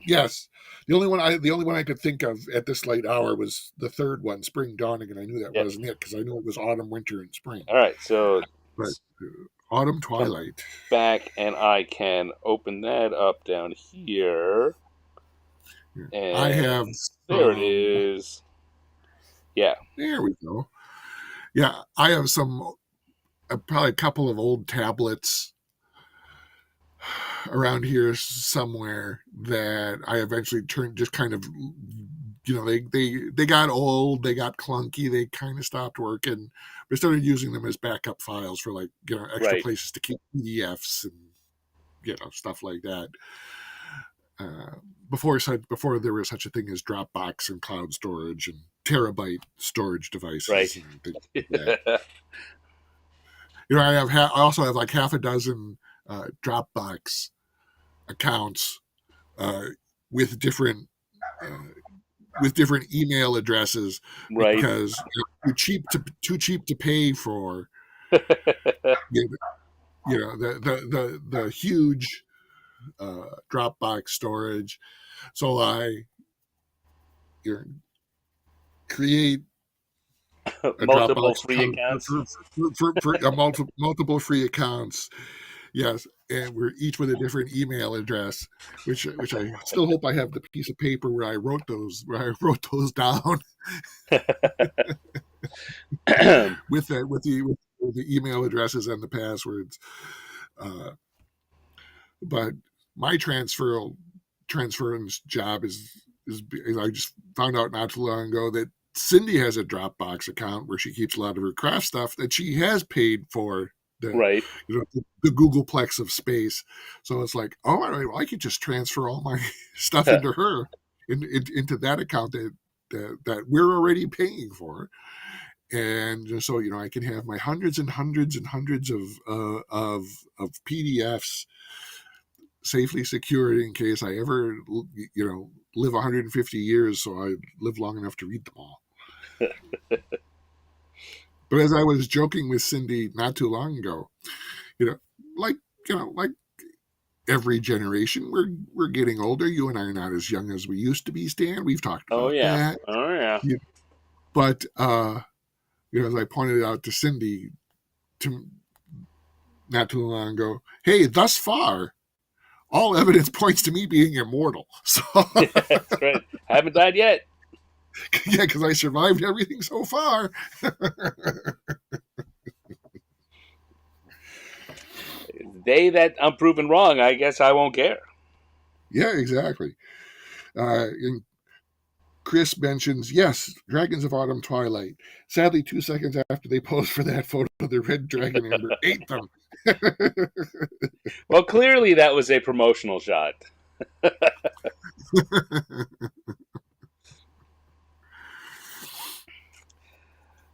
Yes, the only one I could think of at this late hour was the third one, Spring Dawning, and I knew that wasn't it because I knew it was autumn, winter, and spring. All right, so but Autumn Twilight. Back, and I can open that up down here. And I have. There it is. Yeah. There we go. Yeah, I have probably a couple of old tablets around here somewhere that I eventually just kind of, they got old, they got clunky, they kind of stopped working. We started using them as backup files for extra places to keep PDFs and stuff like that. Before there was such a thing as Dropbox and cloud storage and terabyte storage devices. Right. And things like that. I also have like half a dozen Dropbox accounts with different email addresses, right? Because too cheap to pay for the huge Dropbox storage. So I create multiple free accounts for multiple free accounts. Yes, and we're each with a different email address, which I still hope I have the piece of paper where I wrote those down with the email addresses and the passwords. But my transference job is I just found out not too long ago that Cindy has a Dropbox account where she keeps a lot of her craft stuff that she has paid for. The Googleplex of space. So it's like, all right, well, I could just transfer all my stuff into her, into that account that we're already paying for. And so, I can have my hundreds and hundreds and hundreds of PDFs safely secured in case I ever, live 150 years. So I live long enough to read them all. But as I was joking with Cindy not too long ago, like every generation, we're getting older. You and I are not as young as we used to be, Stan. We've talked about that. Oh yeah. But as I pointed out to Cindy not too long ago, hey, thus far, all evidence points to me being immortal. So that's great. I haven't died yet. Yeah, because I survived everything so far. The day that I'm proven wrong, I guess I won't care. Yeah, exactly. And Chris mentions, yes, Dragons of Autumn Twilight. Sadly, 2 seconds after they posed for that photo, the red dragon ember ate them. Well, clearly that was a promotional shot.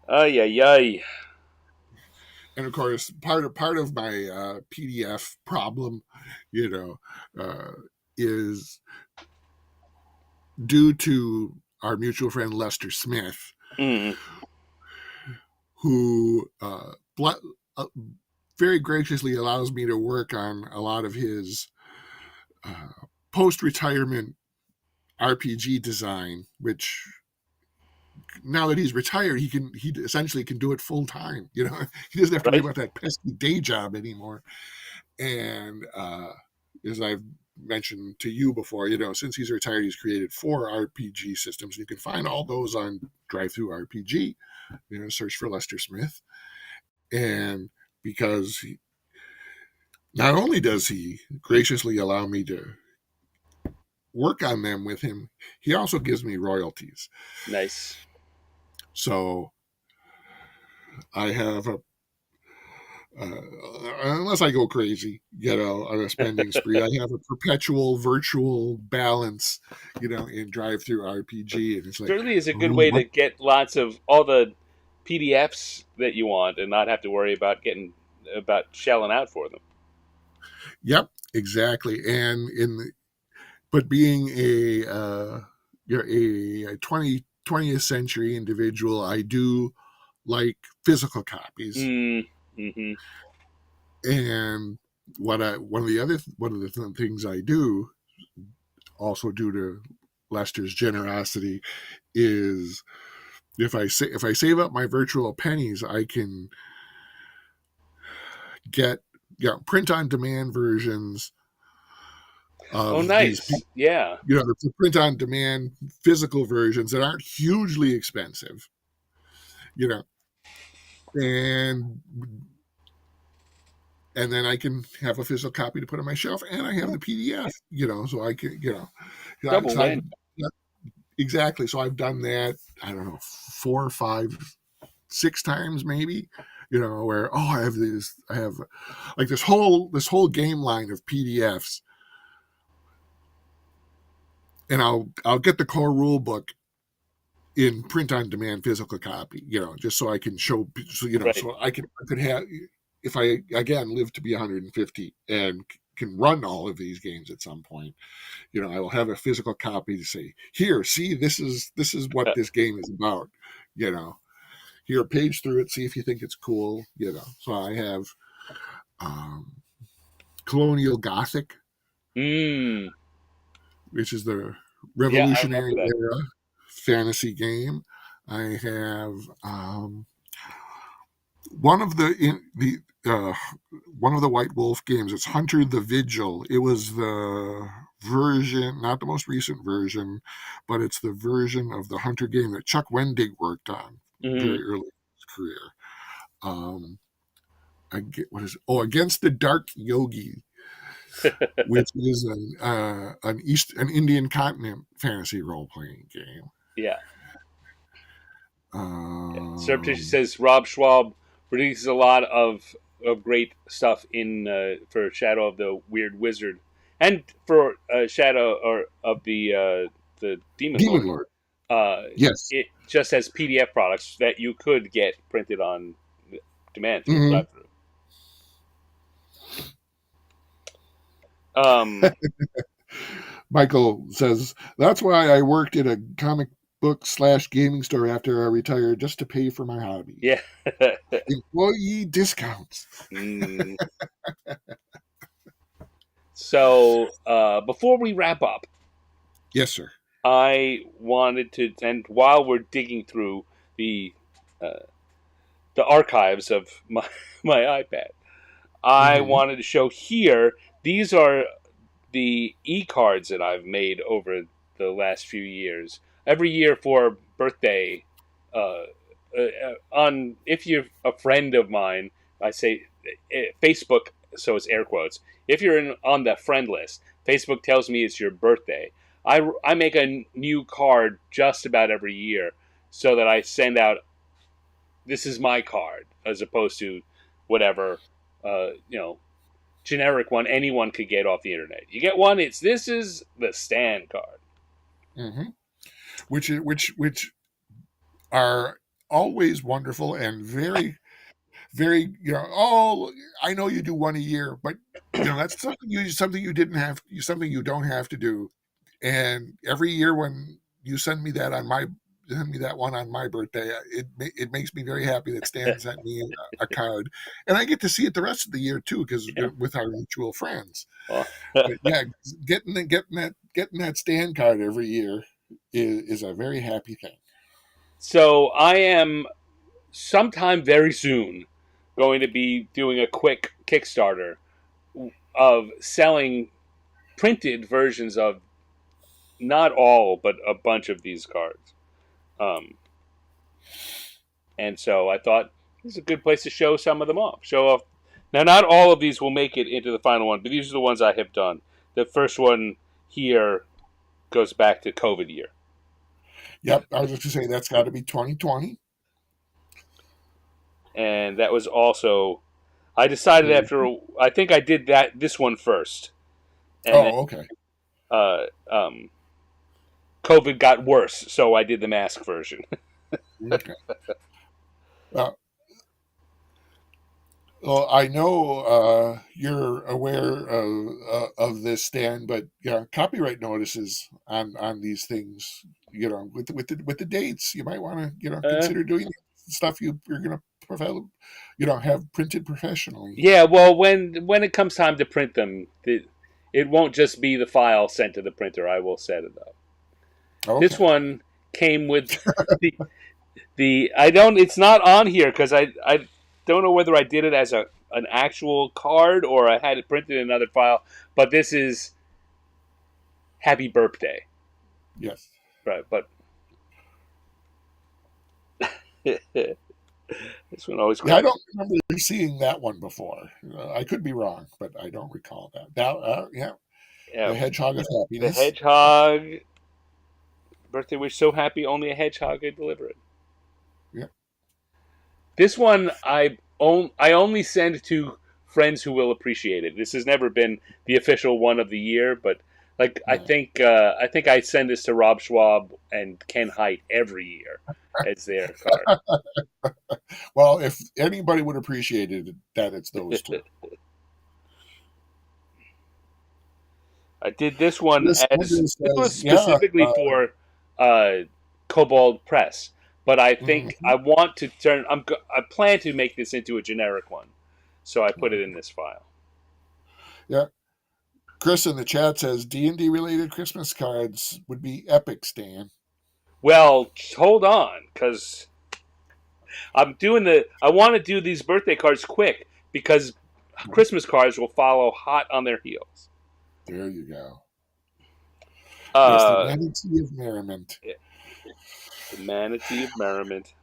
Ay, ay, ay. And of course, part of my PDF problem, you know, is due to our mutual friend Lester Smith, Mm. who very graciously allows me to work on a lot of his post-retirement RPG design, which now that he's retired, he essentially can do it full time. You know, he doesn't have to worry Right? about that pesky day job anymore. And as I've mentioned to you before, you know, since he's retired, he's created 4 RPG systems. You can find all those on Drive-Thru RPG. You know, search for Lester Smith, and because not only does he graciously allow me to work on them with him, he also gives me royalties. Nice. So I have unless I go crazy, you know, on a spending spree, I have a perpetual virtual balance, you know, in Drive-Thru RPG, and it's like, Certainly is a good oh, way what? to get lots of all the PDFs that you want and not have to worry about shelling out for them. Yep, exactly. And but being a 20th century individual, I do like physical copies. Mm-hmm. And one of the things I do, also due to Lester's generosity, is if I save up my virtual pennies, I can get print on demand versions Oh, of these, nice. Yeah. you know, the print on demand physical versions that aren't hugely expensive, you know, and then I can have a physical copy to put on my shelf, and I have the PDF, you know, so I can, you know, Double so I've, win. yeah, exactly. So I've done that. I don't know, 4, 5, 6 times maybe, you know, where I have like this whole game line of PDFs, and I'll get the core rule book in print on demand physical copy, you know, just so I can show, so, you know, Right. so I could have, if I again live to be 150 and can run all of these games at some point, you know, I will have a physical copy to say, here, see, this is what this game is about, you know. Here, page through it, see if you think it's cool, you know. So I have um, Colonial Gothic, Mm. which is the Yeah, I remember Revolutionary that. era fantasy game. I have one of the one of the White Wolf games. It's Hunter the Vigil. It was the version, not the most recent version, but it's the version of the Hunter game that Chuck Wendig worked on Mm-hmm. very early in his career. Um, I get what is oh Against the Dark Yogi, which is an Indian continent fantasy role playing game. Yeah. Surreptitious Um, says Rob Schwab releases a lot of great stuff in for Shadow of the Weird Wizard and for Shadow or of the Demon Demon Lord. Lord, yes. It just has PDF products that you could get printed on demand through Hmm. drive-through. Um, Michael says that's why I worked at a comic book / gaming store after I retired, just to pay for my hobby. yeah. Employee discounts. Mm. So before we wrap up, Yes, sir. I wanted to, and while we're digging through the uh, the archives of my my iPad, I Hmm. wanted to show here. These are the e-cards that I've made over the last few years. Every year for birthday, on if you're a friend of mine, I say Facebook, so it's air quotes. If you're on the friend list, Facebook tells me it's your birthday. I make a new card just about every year so that I send out this is my card as opposed to whatever generic one anyone could get off the internet. You get one, this is the stand card. Hmm. Which are always wonderful and very, very, oh, I know you do one a year, but that's something you didn't have, something you don't have to do. And every year when you send me that one on my birthday, it makes me very happy that Stan sent me a card, and I get to see it the rest of the year too, because with our mutual friends. But yeah, getting that Stan card every year is a very happy thing. So I am sometime very soon going to be doing a quick Kickstarter of selling printed versions of not all, but a bunch of these cards. And so I thought this is a good place to show some of them off. Show off. Now, not all of these will make it into the final one, but these are the ones I have done. The first one here goes back to COVID year. Yep, I was just going to say that's got to be 2020. And that was also, I decided after, I think I did this one first. And okay. COVID got worse, so I did the mask version. Okay. Well, I know you're aware of this, Stan, but copyright notices on these things, with the dates, you might want to consider doing stuff you're going to have printed professionally. Yeah, well, when it comes time to print them, it won't just be the file sent to the printer. I will set it up. Okay. This one came with the I don't. It's not on here because I don't know whether I did it as an actual card or I had it printed in another file. But this is Happy Birthday. Yes. Right, but this one always. Yeah, I don't remember seeing that one before. I could be wrong, but I don't recall that. Yeah. The Hedgehog of Happiness. The Hedgehog. Birthday wish so happy, only a hedgehog could deliver it. Yeah. This one I only send to friends who will appreciate it. This has never been the official one of the year, but I think I send this to Rob Schwab and Ken Hite every year as their card. Well, if anybody would appreciate it, that it's those two. I did this one this was specifically for Kobold Press, but I think I want to I plan to make this into a generic one, so I put it in this file. Yeah, Chris in the chat says D&D related Christmas cards would be epic, Stan. Well, hold on, because I want to do these birthday cards quick because Christmas cards will follow hot on their heels. There you go. Yes, the Manatee of Merriment. Yeah. The Manatee of Merriment.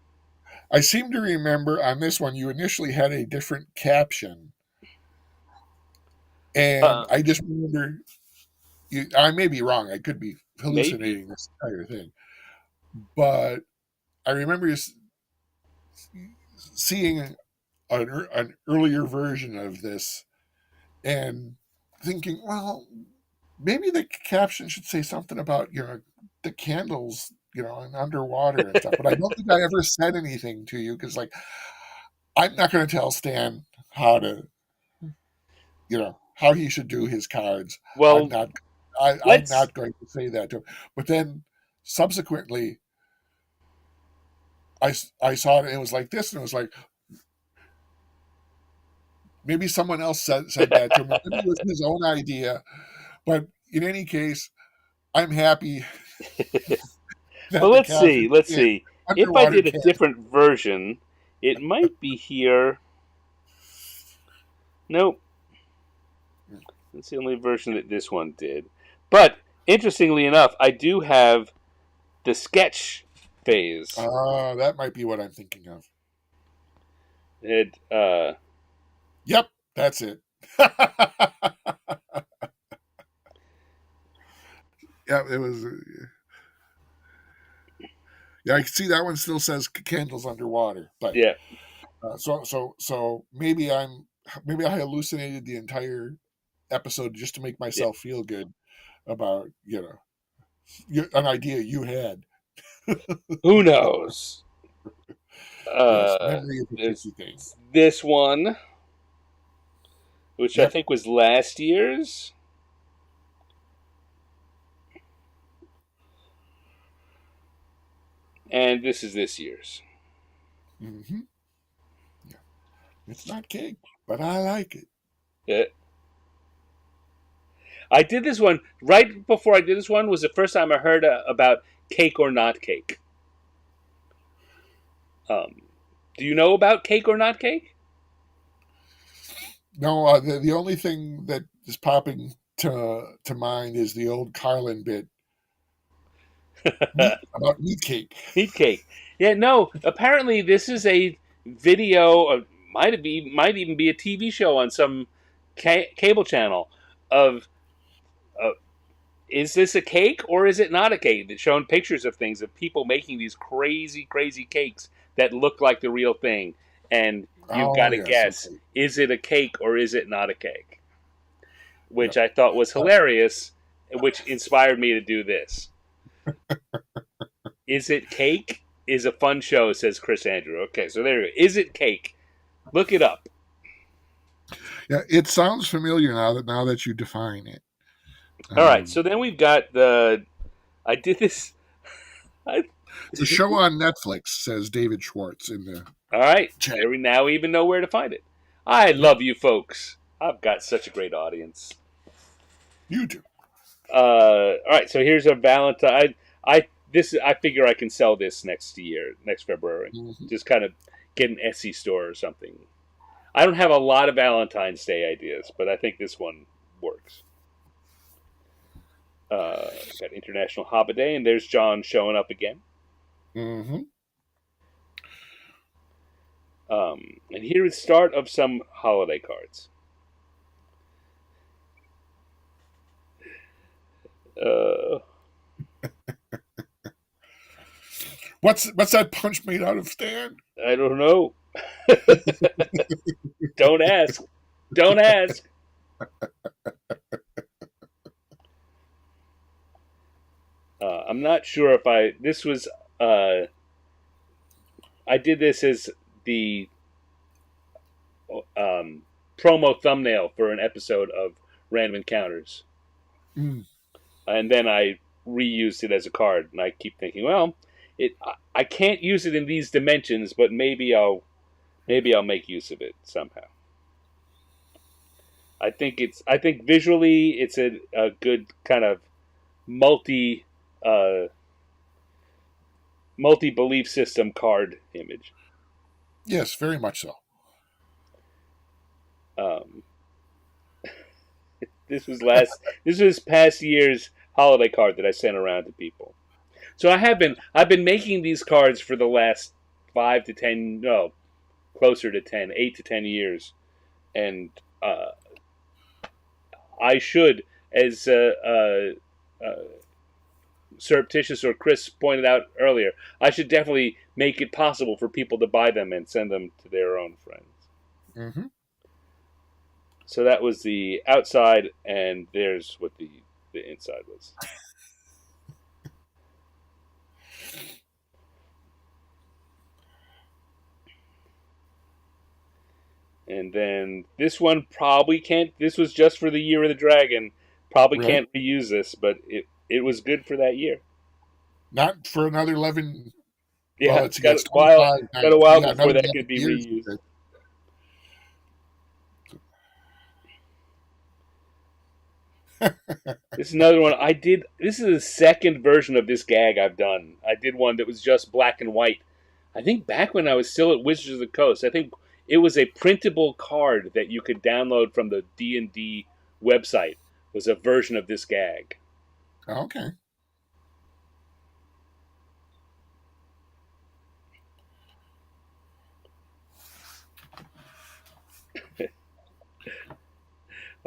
I seem to remember on this one you initially had a different caption. And I just remember, I may be wrong, I could be hallucinating this entire thing. But I remember seeing an earlier version of this and thinking, well, maybe the caption should say something about, the candles, and underwater and stuff. But I don't think I ever said anything to you because, I'm not going to tell Stan how to, how he should do his cards. Well, I'm not going to say that to him. But then subsequently, I saw it and it was like this, and it was like, maybe someone else said that to him. Maybe it was his own idea. But in any case, I'm happy. Well, let's see. If I did a different version, it might be here. Nope. That's the only version that this one did. But interestingly enough, I do have the sketch phase. That might be what I'm thinking of. Yep, that's it. Yeah, it was. Yeah, I can see that one still says candles underwater, but yeah. So maybe I hallucinated the entire episode just to make myself feel good about an idea you had. Who knows? Yes, memory is a There's tricky thing. this one, which I Yep. think was last year's. And this is this year's. Mm-hmm. Yeah. It's not cake, but I like it. Yeah. I did this one right before I did this one was the first time I heard about cake or not cake. Um, do you know about cake or not cake? No, the only thing that is popping to mind is the old Carlin bit meat about meat cake. Meat cake. Yeah, no. Apparently, this is a video. Might even be a TV show on some cable channel. Of is this a cake or is it not a cake? That's showing pictures of things of people making these crazy, crazy cakes that look like the real thing, and you've got Oh to yes, guess: okay. is it a cake or is it not a cake? Which Yep. I thought was hilarious, which inspired me to do this. Is it cake? Is a fun show, says Chris Andrew. Okay, so there you go. Is it cake? Look it up. Yeah, it sounds familiar now that you define it. All right, Um, so then we've got the. I did this. I, it's a show on Netflix, says David Schwartz in the all right, chat. there we now even know where to find it. I Yep, love you folks. I've got such a great audience. you do. All right, so here's a Valentine. I figure I can sell this next year, next February. Mm-hmm. Just kind of get an Etsy store or something. I don't have a lot of Valentine's Day ideas, but I think this one works. Got International Hobbit Day, and there's John showing up again. Mm-hmm. And here is the start of some holiday cards. Uh, What's that punch made out of, Stan? I don't know. Don't ask. Don't ask. I'm not sure if I. This was. I did this as the um, promo thumbnail for an episode of Random Encounters, Mm. and then I reused it as a card. And I keep thinking, well, I can't use it in these dimensions, but maybe I'll make use of it somehow. I think visually it's a good kind of multi uh, multi belief system card image. Yes, very much so. Um, this was past year's holiday card that I sent around to people. So I've been making these cards for the last 5 to 10, no, closer to 10, 8 to 10 years, and I should, as surreptitious or Chris pointed out earlier, I should definitely make it possible for people to buy them and send them to their own friends. Mm-hmm. So that was the outside, and there's what the inside was. And then this one probably can't. This was just for the Year of the Dragon. Probably Right. can't reuse this, but it was good for that year. Not for another 11. Yeah, Well, it's it's 25. got a while Yeah, before another that 11 could be years. reused. This is another one I did. This is the second version of this gag I've done. I did one that was just black and white. I think back when I was still at Wizards of the Coast. I think it was a printable card that you could download from the D&D website. Was a version of this gag. Okay.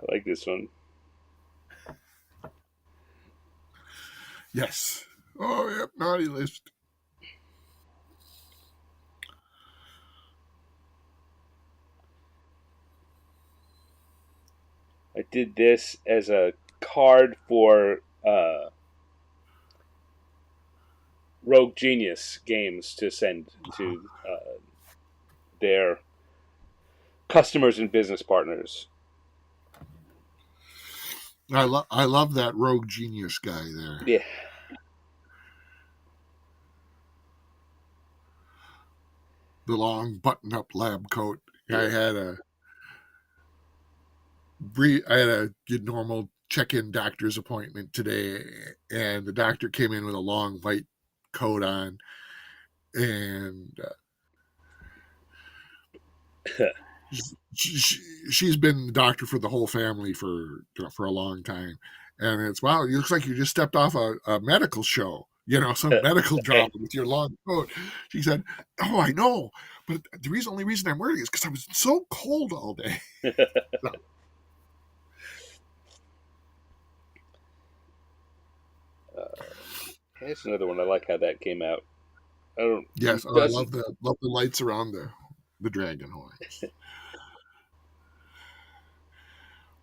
I like this one. Yes. Oh, yep. Naughty list. I did this as a card for Rogue Genius games to send to their customers and business partners. I love that Rogue Genius guy there. Yeah. The long button-up lab coat. Yeah. I had a normal check-in doctor's appointment today, and the doctor came in with a long white coat on, and she's been the doctor for the whole family for a long time, and it's, wow, it looks like you just stepped off a medical show, some medical drama with your long coat. She said, "Oh, I know, but the only reason I'm wearing it is because I was so cold all day." Here's another one. I like how that came out. Yes, I love the lights around the dragon horns.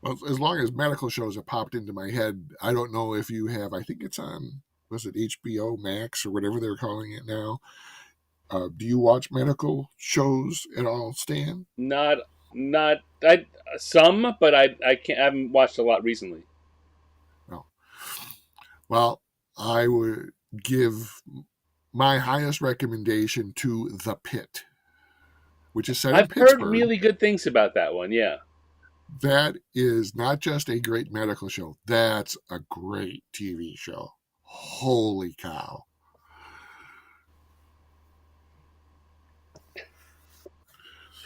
Well, as long as medical shows have popped into my head, I don't know if you have. I think it's on, was it HBO Max or whatever they're calling it now? Do you watch medical shows at all, Stan? Not some, but I haven't watched a lot recently. No. Well, I would give my highest recommendation to The Pit, which is set in Pittsburgh. I've heard really good things about that one. Yeah. That is not just a great medical show. That's a great TV show. Holy cow.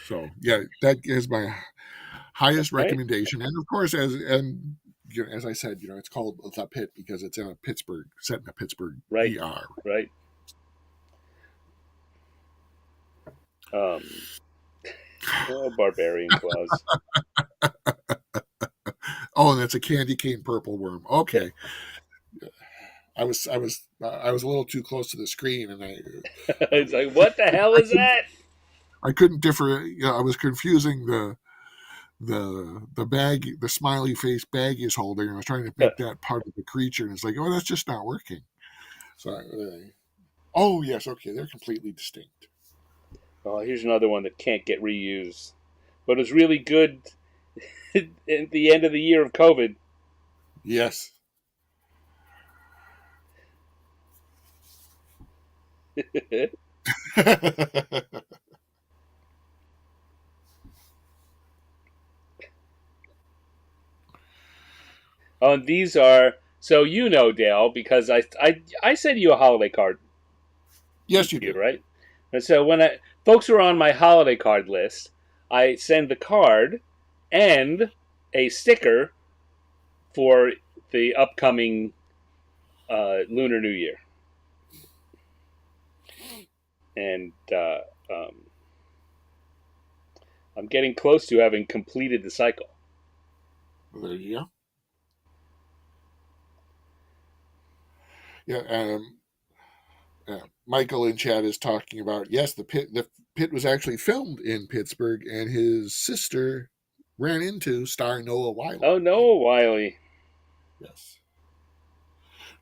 So, yeah, that is my highest recommendation. And of course, as I said, it's called The Pit because it's in set in a Pittsburgh right. ER. Right. Barbarian claws. Oh, and that's a candy cane purple worm. Okay. I was a little too close to the screen, and it's like, what the hell is that? I couldn't differ. I was confusing the bag, the smiley face bag he's holding, and I was trying to make that part of the creature, and it's like, oh, that's just not working. So, oh yes, okay, they're completely distinct. Oh, here's another one that can't get reused, but it's really good at the end of the year of COVID. Yes. These are, so Dale, because I sent you a holiday card. Yes, you do. Right? And so when folks are on my holiday card list, I send the card and a sticker for the upcoming Lunar New Year. And I'm getting close to having completed the cycle. There you go. Yeah, Michael in chat is talking about, yes, the pit was actually filmed in Pittsburgh, and his sister ran into star Noah Wyle. Oh, Noah Wyle. Yes.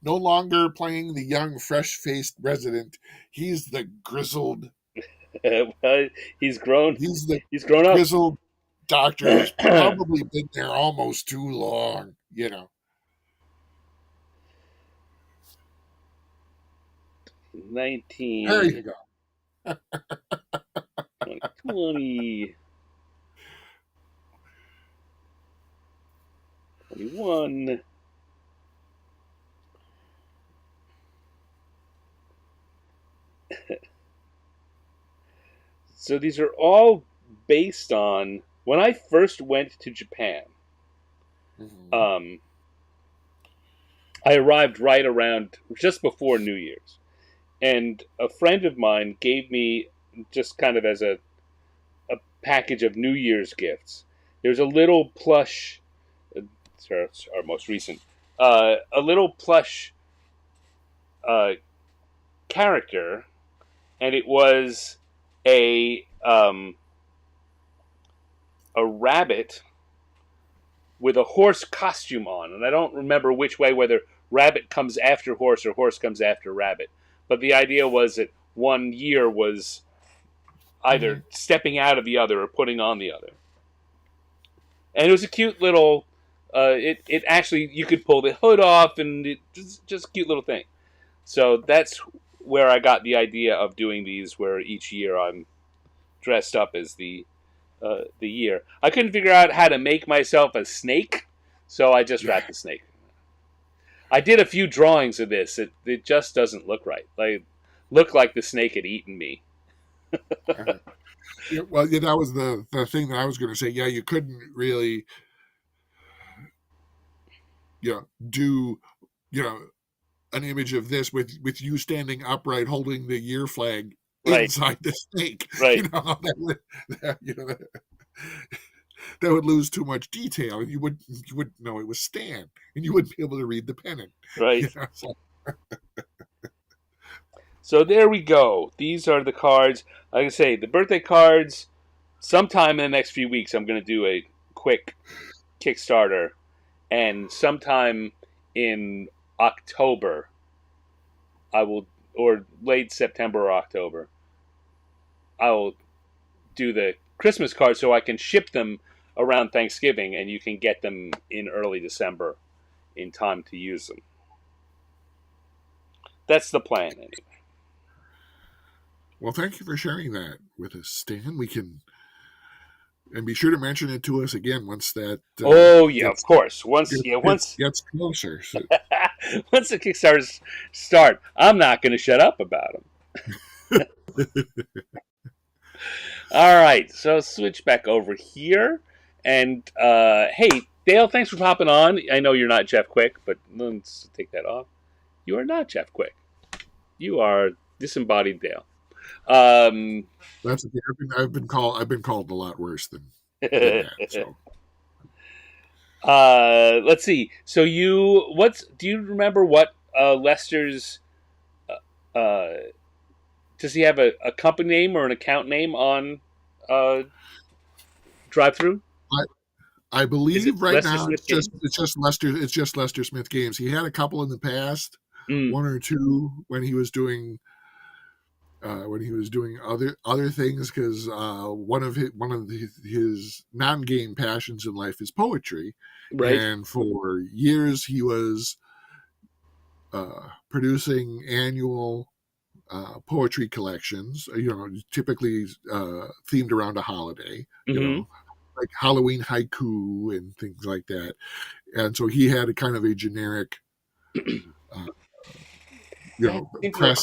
No longer playing the young, fresh-faced resident. He's the grizzled. He's grown. He's the grown up. Grizzled doctor who's probably been there almost too long. 19. There you go. 20. 21. So these are all based on when I first went to Japan. Mm-hmm. I arrived right around just before New Year's. And a friend of mine gave me, just kind of as a package of New Year's gifts, there's a little plush, it's our most recent, a little plush character, and it was a rabbit with a horse costume on. And I don't remember which way, whether rabbit comes after horse or horse comes after rabbit. but the idea was that one year was either stepping out of the other or putting on the other. And it was a cute little. It actually, you could pull the hood off, and it just a cute little thing. So that's where I got the idea of doing these, where each year I'm dressed up as the year. I couldn't figure out how to make myself a snake, so I just wrapped the snake. I did a few drawings of this. It just doesn't look right. Like, looked like the snake had eaten me. Yeah, well, yeah, that was the thing that I was going to say. Yeah, you couldn't really, do, an image of this with you standing upright, holding the year flag inside the snake. Right. That would lose too much detail, and you wouldn't know it was Stan, and you wouldn't be able to read the pennant. Right. So there we go. These are the cards. Like I say, the birthday cards. Sometime in the next few weeks, I'm going to do a quick Kickstarter, and sometime in October, I will, or late September or October, I will do the Christmas cards so I can ship them around Thanksgiving, and you can get them in early December in time to use them. That's the plan, anyway. Well, thank you for sharing that with us, Stan. We can, and be sure to mention it to us again once that. Of course. Once gets closer. So. Once the Kickstarters start, I'm not going to shut up about them. All right, so switch back over here, and hey, Dale, thanks for popping on. I know you're not Jeff Quick, but let's take that off. You are not Jeff Quick. You are disembodied Dale. That's okay. I've been called a lot worse than that. So. Let's see. So do you remember what Lester's? Does he have a company name or an account name on Drive-Thru? I believe right now it's just Lester Smith Games. He had a couple in the past, one or two when he was doing other things, because one of his non-game passions in life is poetry, right? And for years he was producing annual poetry collections, typically themed around a holiday, like Halloween haiku and things like that. And so he had a kind of a generic press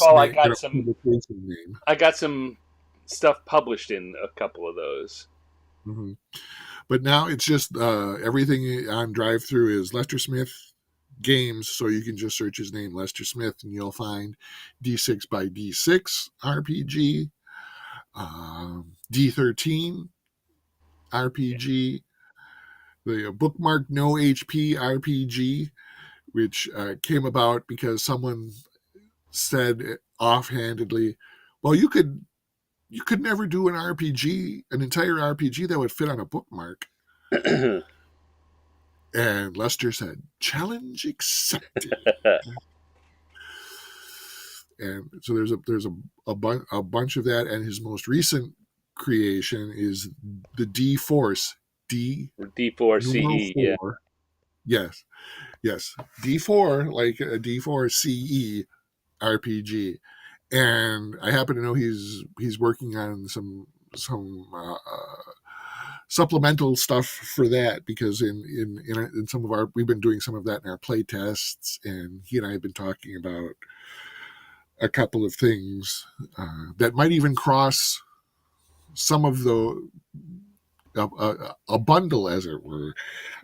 name, I got some stuff published in a couple of those. Mm-hmm. But now it's just everything on Drive-Thru is Lester Smith Games, so you can just search his name, Lester Smith, and you'll find D6 by D6 RPG, D13 RPG, the Bookmark No HP RPG, which came about because someone said offhandedly, well, you could never do an entire RPG that would fit on a bookmark. And Lester said, challenge accepted. And so there's a bunch of that, and his most recent creation is the D-Force. D4 CE, yeah. Yes. D4, like a D4 CE RPG. And I happen to know he's working on some supplemental stuff for that, because in some of we've been doing some of that in our play tests, and he and I have been talking about a couple of things that might even cross some of a bundle, as it were,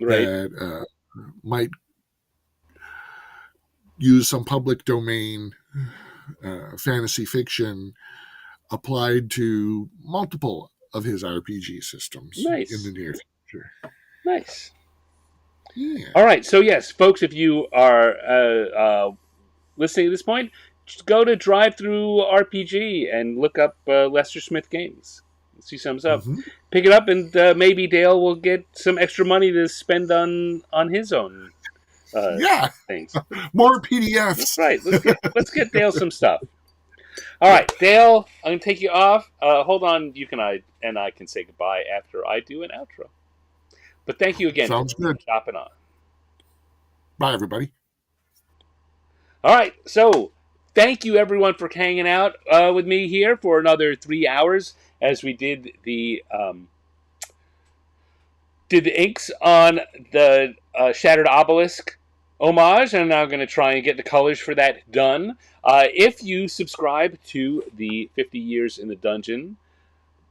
right, that might use some public domain fantasy fiction applied to multiple of his RPG systems in the near future. Nice. Yeah. All right. So yes, folks, if you are listening at this point, just go to Drive-Thru RPG and look up Lester Smith Games. See some stuff. Mm-hmm. Pick it up, and maybe Dale will get some extra money to spend on his own things. More PDFs. That's right. Let's get Dale some stuff. All right, Dale, I'm going to take you off. Hold on, I can say goodbye after I do an outro. But thank you again Sounds for good. stopping on. Bye, everybody. All right, so thank you everyone for hanging out with me here for another 3 hours as we did the inks on the Shattered Obelisk homage, and I'm going to try and get the colors for that done. If you subscribe to the 50 Years in the Dungeon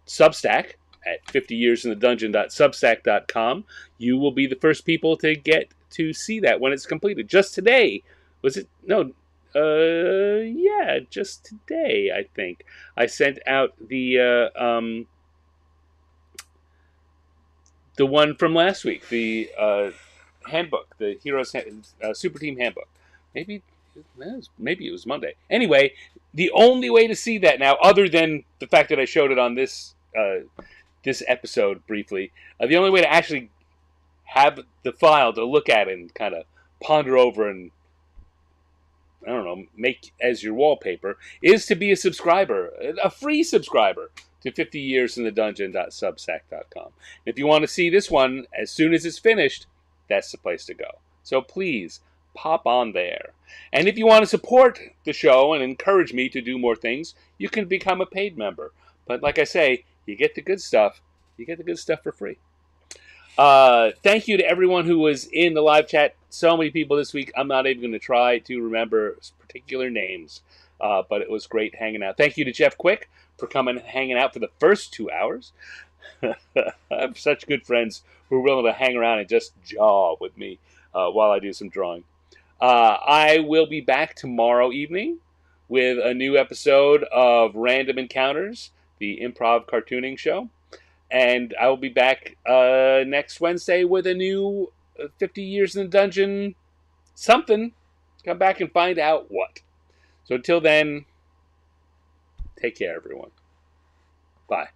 Substack at 50yearsinthedungeon.substack.com, you will be the first people to get to see that when it's completed. Just today, was it? No, yeah, just today, I think. I sent out the one from last week, the handbook, the Heroes Super Team Handbook. Maybe it was Monday. Anyway, the only way to see that now, other than the fact that I showed it on this this episode briefly, the only way to actually have the file to look at and kind of ponder over and, I don't know, make as your wallpaper is to be a subscriber, a free subscriber to 50yearsinthedungeon.substack.com. If you want to see this one as soon as it's finished, that's the place to go. So please pop on there. And if you want to support the show and encourage me to do more things, you can become a paid member. But like I say, you get the good stuff. You get the good stuff for free. Thank you to everyone who was in the live chat. So many people this week. I'm not even going to try to remember particular names, but it was great hanging out. Thank you to Jeff Quick for coming and hanging out for the first 2 hours. I have such good friends who are willing to hang around and just jaw with me while I do some drawing. I will be back tomorrow evening with a new episode of Random Encounters, the improv cartooning show. And I will be back next Wednesday with a new 50 Years in the Dungeon something. Come back and find out what. So until then, take care, everyone. Bye.